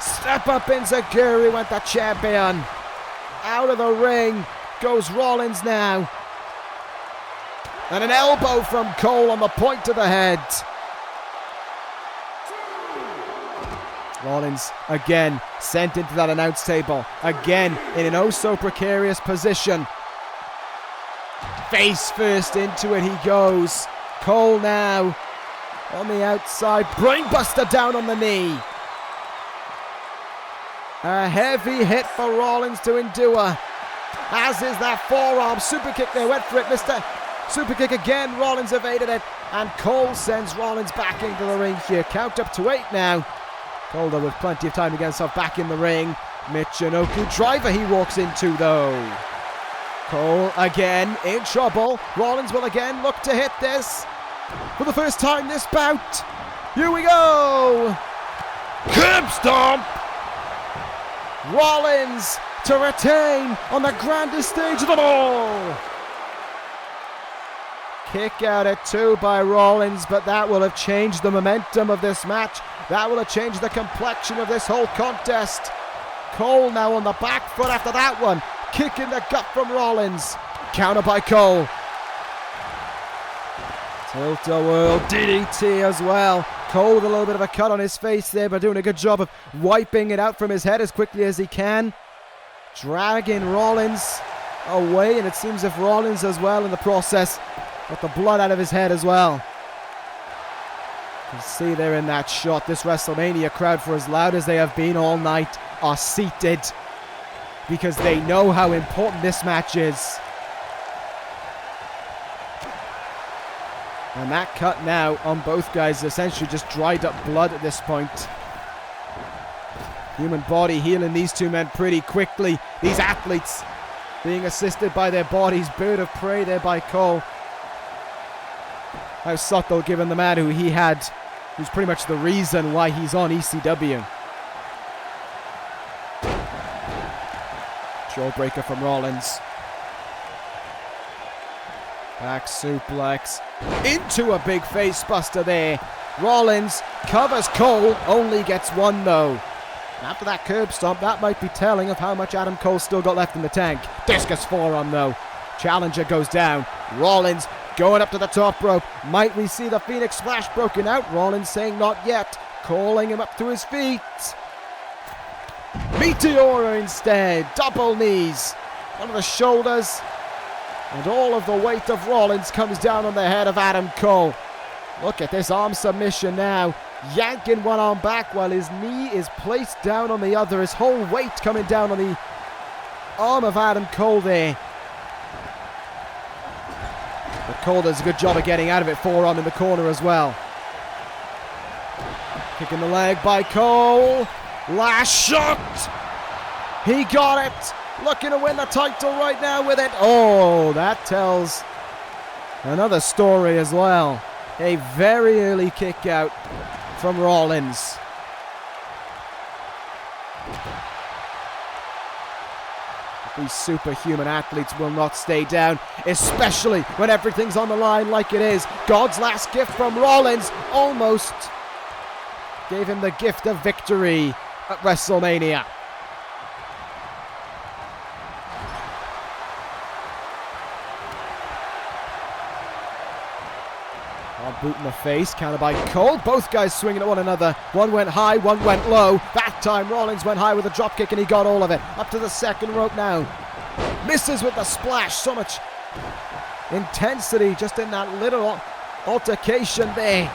step-up enziguri went the champion. Out of the ring goes Rollins now. And an elbow from Cole on the point of the head. Rollins again sent into that announce table. Again in an oh so precarious position. Face first into it he goes. Cole now on the outside. Brainbuster down on the knee. A heavy hit for Rollins to endure, as is that forearm. Super kick there, went for it, Mr. Super kick again. Rollins evaded it, and Cole sends Rollins back into the ring here. Count up to 8 now. Cole, though, with plenty of time to get himself back in the ring. Michinoku driver he walks into, though. Cole again in trouble. Rollins will again look to hit this for the first time this bout. Here we go. Curb stomp. Rollins to retain on the grandest stage of them all. Kick out at 2 by Rollins, but that will have changed the momentum of this match. That will have changed the complexion of this whole contest. Cole now on the back foot after that one. Kick in the gut from Rollins. Counter by Cole. Tilt-a-whirl DDT as well. Cole with a little bit of a cut on his face there, but doing a good job of wiping it out from his head as quickly as he can. Dragging Rollins away, and it seems if Rollins as well in the process got the blood out of his head as well. You can see there in that shot, this WrestleMania crowd, for as loud as they have been all night, are seated because they know how important this match is. And that cut now on both guys essentially just dried up blood at this point. Human body healing these two men pretty quickly. These athletes being assisted by their bodies. Bird of prey there by Cole. How subtle given the man who's pretty much the reason why he's on ECW. Jawbreaker from Rollins. Back suplex into a big face buster there. Rollins covers Cole, only gets 1 though. After that curb stomp, that might be telling of how much Adam Cole still got left in the tank. Discus forearm though. Challenger goes down. Rollins going up to the top rope. Might we see the Phoenix Splash broken out? Rollins saying not yet. Calling him up to his feet. Meteora instead. Double knees. Onto the shoulders. And all of the weight of Rollins comes down on the head of Adam Cole. Look at this arm submission now. yanking one arm back while his knee is placed down on the other. His whole weight coming down on the arm of Adam Cole there. But Cole does a good job of getting out of it. Forearm in the corner as well. Kicking the leg by Cole. Last shot. He got it. Looking to win the title right now with it. Oh, that tells another story as well. A very early kick out from Rollins. These superhuman athletes will not stay down, especially when everything's on the line like it is. God's last gift from Rollins almost gave him the gift of victory at WrestleMania. Boot in the face, counter by Cole. Both guys swinging at one another. One went high, one went low. That time Rollins went high with a drop kick and he got all of it. Up to the second rope now. Misses with the splash. So much intensity just in that little altercation there.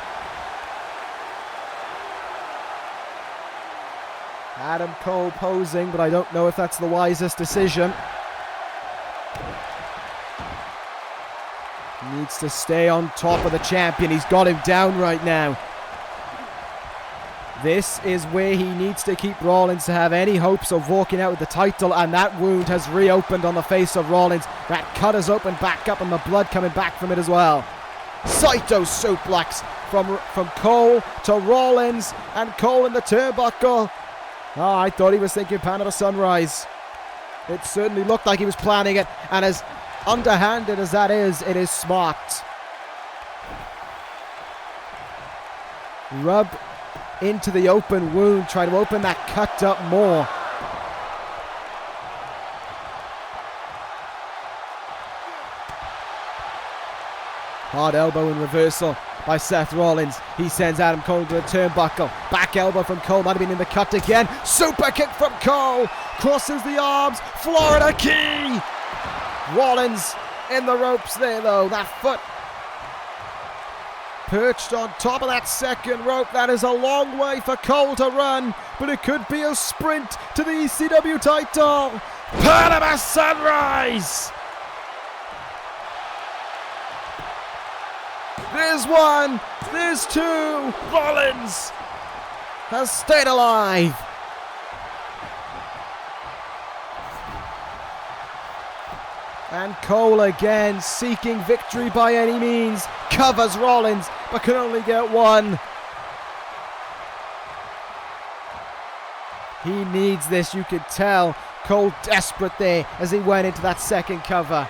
Adam Cole posing, but I don't know if that's the wisest decision. Needs to stay on top of the champion. He's got him down right now. This is where he needs to keep Rollins to have any hopes of walking out with the title, and that wound has reopened on the face of Rollins. That cut is open back up and the blood coming back from it as well. Saito suplex from Cole to Rollins, and Cole in the turnbuckle. Oh, I thought he was thinking Pan of the Sunrise. It certainly looked like he was planning it, and as underhanded as that is, it is smart. Rub into the open wound, try to open that cut up more. Hard elbow in reversal by Seth Rollins. He sends Adam Cole to the turnbuckle. Back elbow from Cole, might have been in the cut again. Super kick from Cole. Crosses the arms. Florida key. Rollins in the ropes there though. That foot perched on top of that second rope. That is a long way for Cole to run, but it could be a sprint to the ECW title. Panama Sunrise. There's one. There's two. Rollins has stayed alive. And Cole again seeking victory by any means. Covers Rollins, but can only get one. He needs this, you could tell. Cole desperate there as he went into that second cover.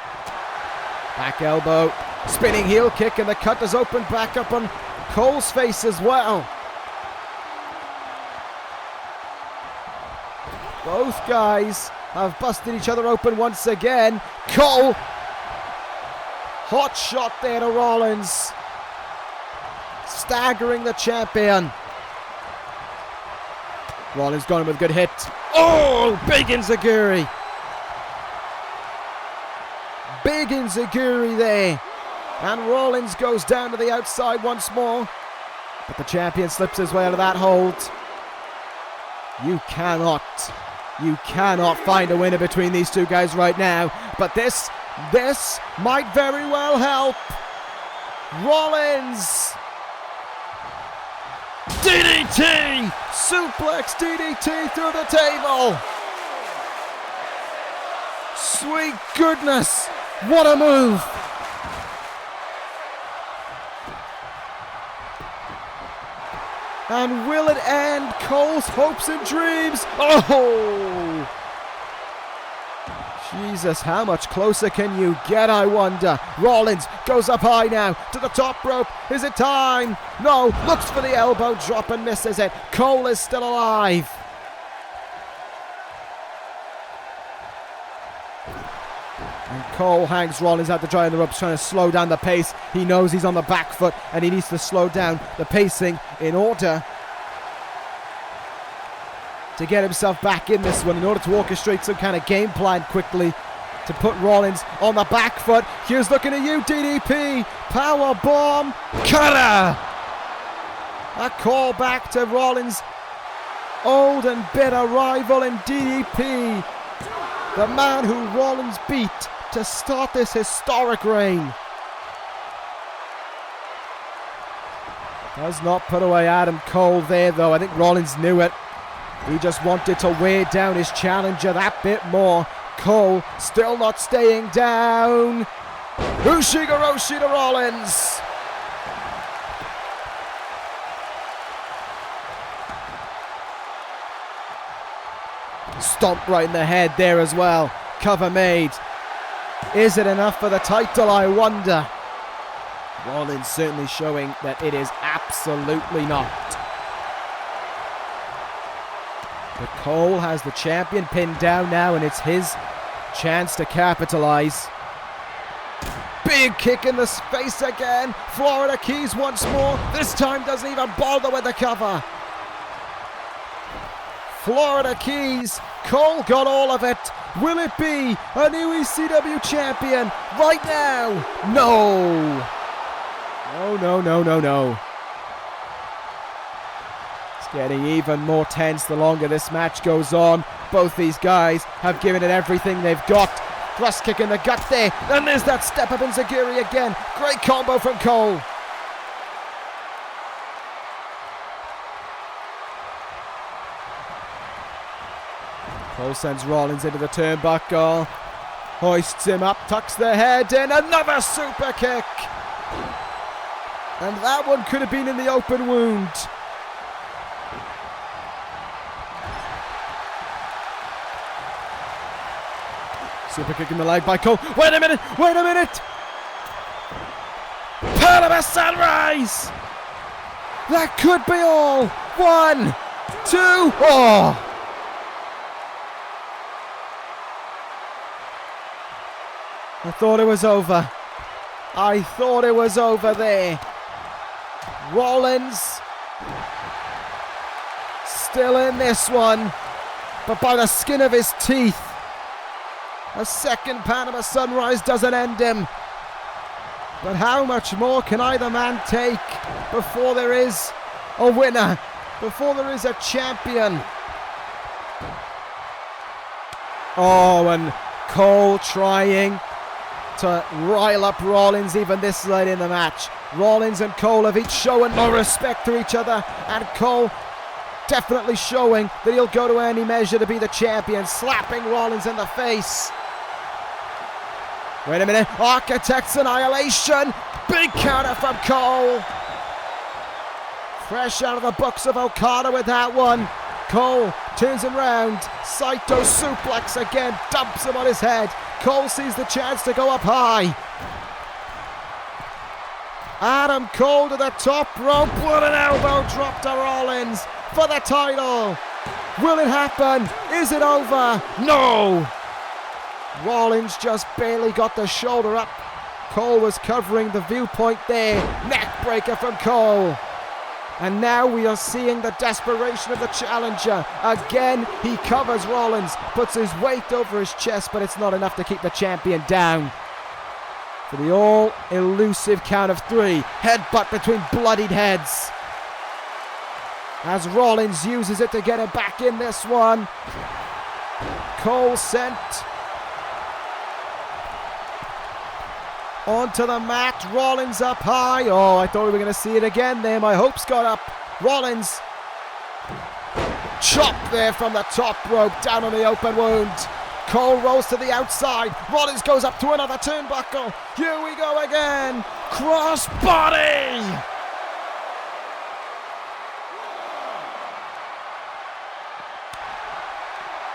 Back elbow, spinning heel kick, and the cut is opened back up on Cole's face as well. Both guys have busted each other open once again. Cole, hot shot there to Rollins, staggering the champion. Rollins got him with a good hit. Oh, big enziguri. Big enziguri there. And Rollins goes down to the outside once more. But the champion slips his way out of that hold. You cannot find a winner between these two guys right now. But this might very well help. Rollins. DDT! Suplex DDT through the table. Sweet goodness. What a move. And will it end Cole's hopes and dreams? Oh! Jesus, how much closer can you get, I wonder? Rollins goes up high now to the top rope. Is it time? No, looks for the elbow drop and misses it. Cole is still alive. And Cole hangs Rollins out to dry on the ropes, trying to slow down the pace. He knows he's on the back foot and he needs to slow down the pacing in order to get himself back in this one, in order to orchestrate some kind of game plan quickly to put Rollins on the back foot. Here's looking at you, DDP. Power bomb. Kota. A call back to Rollins' old and bitter rival in DDP. The man who Rollins beat to start this historic reign. Does not put away Adam Cole there though. I think Rollins knew it. He just wanted to wear down his challenger that bit more. Cole still not staying down. Hiroshi to Rollins. Stomp right in the head there as well. Cover made. Is it enough for the title, I wonder? Rollins certainly showing that it is absolutely not. But Cole has the champion pinned down now, and it's his chance to capitalize. Big kick in the face again. Florida Keys once more. This time doesn't even bother with the cover. Florida Keys. Cole got all of it. Will it be a new ECW champion right now? No. No. It's getting even more tense the longer this match goes on. Both these guys have given it everything they've got. Thrust kick in the gut there. And there's that step up in Zagiri again. Great combo from Cole. Cole sends Rollins into the turnbuckle. Hoists him up, tucks the head in. Another super kick. And that one could have been in the open wound. Super kick in the leg by Cole. Wait a minute. Panama Sunrise. That could be all. 1, 2, oh. I thought it was over. I thought it was over there. Rollins still in this one, but by the skin of his teeth. A second Panama Sunrise doesn't end him. But how much more can either man take before there is a winner, before there is a champion? Oh, and Cole trying to rile up Rollins even this late in the match. Rollins and Cole have each shown no respect to each other, and Cole definitely showing that he'll go to any measure to be the champion, slapping Rollins in the face. Wait a minute, Architect's Annihilation, big counter from Cole. Fresh out of the books of Okada with that one. Cole turns him round, Saito suplex again, dumps him on his head. Cole sees the chance to go up high. Adam Cole to the top rope. What an elbow drop to Rollins for the title. Will it happen? Is it over? No. Rollins just barely got the shoulder up. Cole was covering the viewpoint there. Neck breaker from Cole. And now we are seeing the desperation of the challenger. Again, he covers Rollins, puts his weight over his chest, but it's not enough to keep the champion down. For the all-elusive count of 3. Headbutt between bloodied heads. As Rollins uses it to get him back in this one. Cole sent onto the mat, Rollins up high. Oh, I thought we were going to see it again there. My hopes got up. Rollins chop there from the top rope, down on the open wound. Cole rolls to the outside. Rollins goes up to another turnbuckle. Here we go again. Crossbody.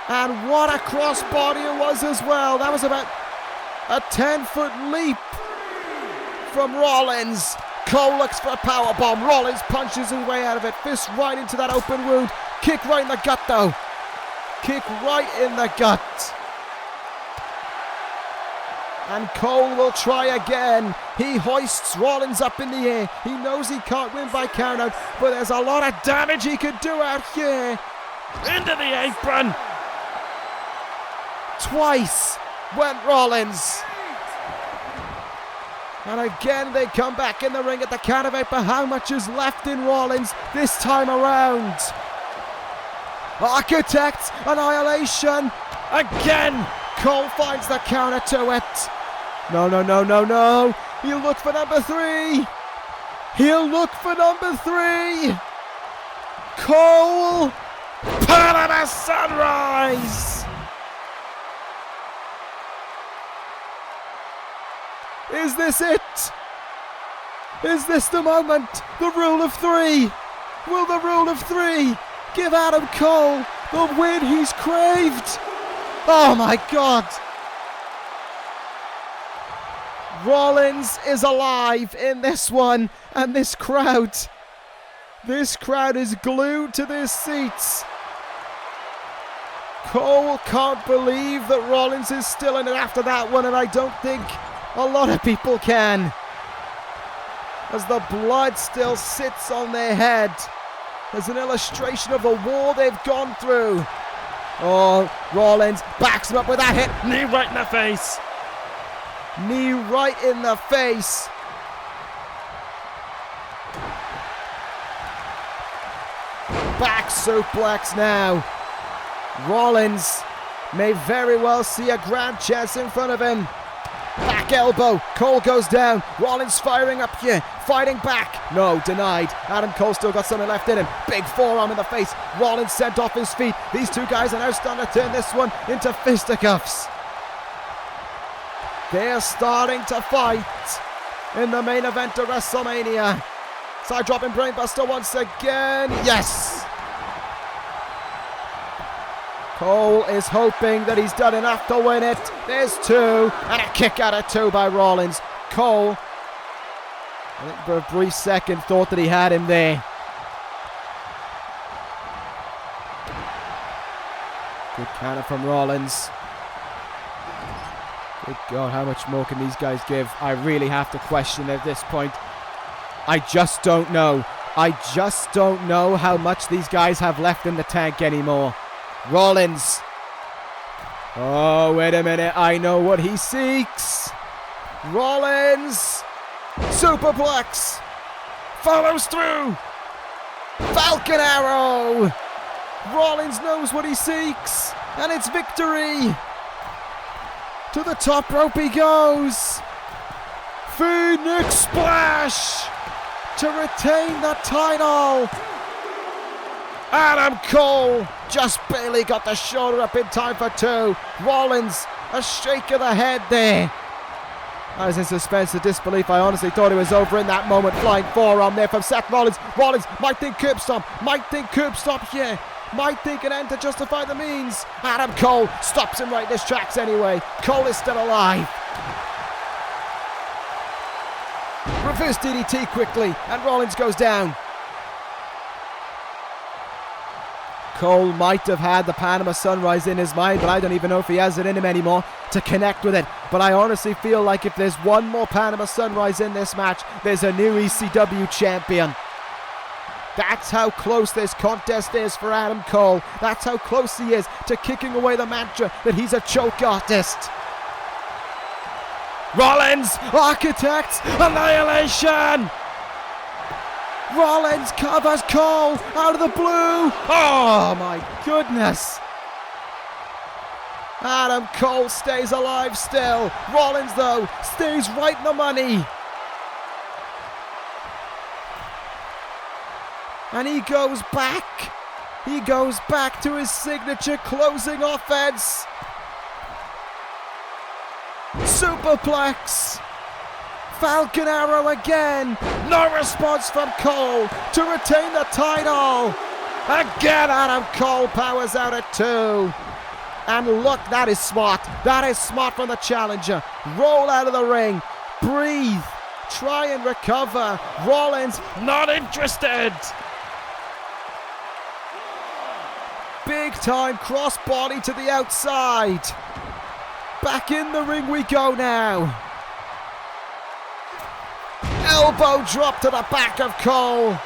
And what a crossbody it was as well. That was about a 10-foot leap from Rollins. Cole looks for a powerbomb. Rollins punches his way out of it. Fist right into that open wound. Kick right in the gut though. Kick right in the gut. And Cole will try again. He hoists Rollins up in the air. He knows he can't win by countout, but there's a lot of damage he could do out here. Into the apron. Twice went Rollins. And again they come back in the ring at the count of 8, but how much is left in Rollins this time around? Architect Annihilation. Again, Cole finds the counter to it. No. He'll look for number 3. Cole. Panama Sunrise. Is this it? Is this the moment? The rule of 3. Will the rule of 3 give Adam Cole the win he's craved? Oh my God. Rollins is alive in this one, and this crowd is glued to their seats. Cole can't believe that Rollins is still in it after that one, and I don't think a lot of people can, as the blood still sits on their head. There's an illustration of the war they've gone through. Oh, Rollins backs him up with that hit. Knee right in the face. Back suplex now. Rollins may very well see a grand chance in front of him. Back elbow. Cole goes down. Rollins firing up here. Fighting back. No, denied. Adam Cole still got something left in him. Big forearm in the face. Rollins sent off his feet. These two guys are now starting to turn this one into fisticuffs. They're starting to fight in the main event of WrestleMania. Side dropping brainbuster once again. Yes! Cole is hoping that he's done enough to win it. There's 2, and a kick out of 2 by Rollins. Cole, I think for a brief second, thought that he had him there. Good counter from Rollins. Good God, how much more can these guys give? I really have to question at this point. I just don't know. I just don't know how much these guys have left in the tank anymore. Rollins. Oh, wait a minute. I know what he seeks. Rollins. Superplex. Follows through. Falcon Arrow. Rollins knows what he seeks. And it's victory. To the top rope he goes. Phoenix Splash to retain the title. Adam Cole just barely got the shoulder up in time for 2. Rollins, a shake of the head there. I was in suspense of disbelief. I honestly thought it was over in that moment. Flying forearm there from Seth Rollins. Rollins might think curb stomp. Here. Might think an end to justify the means. Adam Cole stops him right in his tracks anyway. Cole is still alive. Reverse DDT quickly, and Rollins goes down. Cole might have had the Panama Sunrise in his mind, but I don't even know if he has it in him anymore to connect with it. But I honestly feel like if there's one more Panama Sunrise in this match, there's a new ECW champion. That's how close this contest is for Adam Cole. That's how close he is to kicking away the mantra that he's a choke artist. Rollins, Architect, Annihilation! Rollins covers Cole out of the blue. Oh my goodness. Adam Cole stays alive still. Rollins though stays right in the money. And he goes back. He goes back to his signature closing offense. Superplex. Falcon Arrow again. No response from Cole to retain the title. Again, Adam Cole powers out at 2. And look, that is smart. That is smart from the challenger. Roll out of the ring. Breathe. Try and recover. Rollins not interested. Big time crossbody to the outside. Back in the ring we go now. Elbow drop to the back of Cole.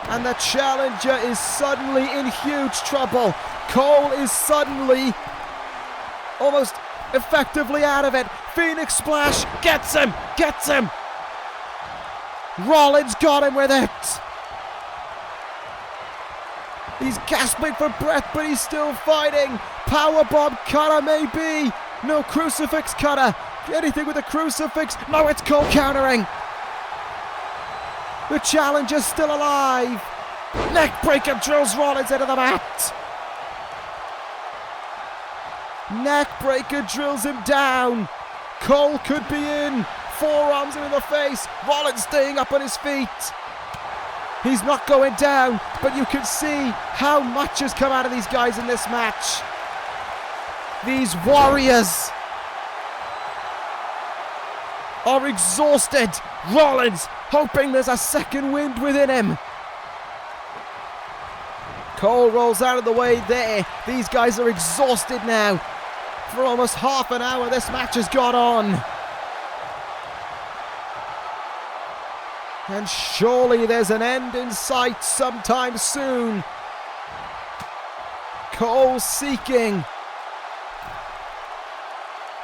And the challenger is suddenly in huge trouble. Cole is suddenly almost effectively out of it. Phoenix Splash gets him. Rollins got him with it. He's gasping for breath, but he's still fighting. Powerbomb cutter maybe. No, crucifix cutter. Anything with a crucifix. No, it's Cole countering. The challenger's still alive. Neckbreaker drills Rollins into the mat. Neckbreaker drills him down. Cole could be in. Forearms him in the face. Rollins staying up on his feet. He's not going down, but you can see how much has come out of these guys in this match. These warriors are exhausted. Rollins hoping there's a second wind within him. Cole rolls out of the way there. These guys are exhausted now. For almost half an hour this match has gone on. And surely there's an end in sight sometime soon. Cole seeking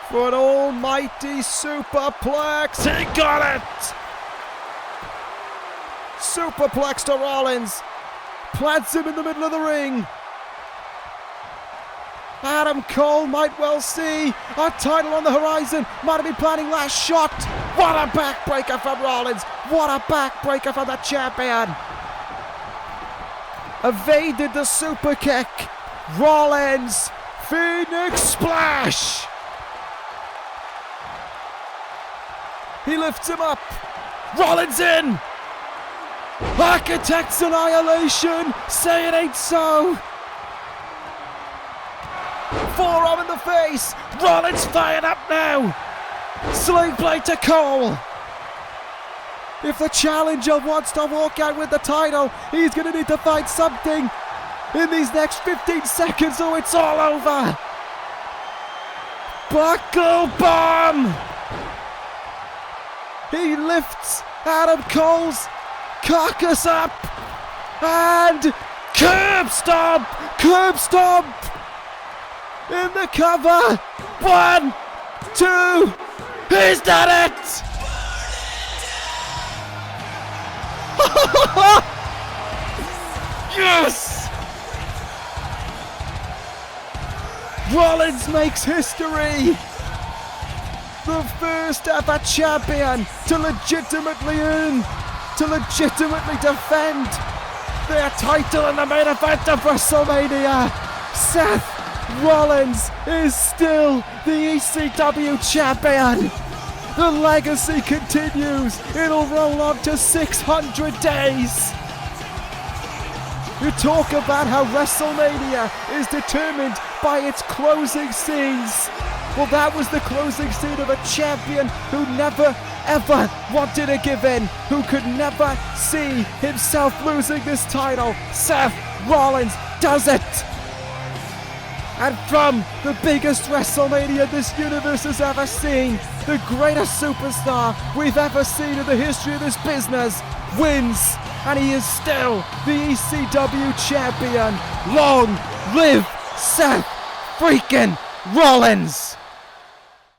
for an almighty superplex. He got it! Superplex to Rollins. Plants him in the middle of the ring. Adam Cole might well see a title on the horizon. Might have been planning last shot. What a backbreaker from Rollins. What a backbreaker from the champion. Evaded the super kick. Rollins. Phoenix Splash. He lifts him up. Rollins in. Architect's Annihilation. Say it ain't so. Forearm in the face. Rollins fired up now. Sling blade to Cole. If the challenger wants to walk out with the title, he's going to need to find something in these next 15 seconds or it's all over. Buckle bomb. He lifts Adam Cole's carcass up and curb stomp. In the cover. 1, 2. He's done it! Yes! Rollins makes history. The first ever champion to legitimately defend their title in the main event of WrestleMania. Seth Rollins is still the ECW champion. The legacy continues. It'll roll on to 600 days. You talk about how WrestleMania is determined by its closing scenes. Well, that was the closing scene of a champion who never ever wanted to give in, who could never see himself losing this title. Seth Rollins does it. And from the biggest WrestleMania this universe has ever seen, the greatest superstar we've ever seen in the history of this business wins, and he is still the ECW champion. Long live Seth freaking Rollins!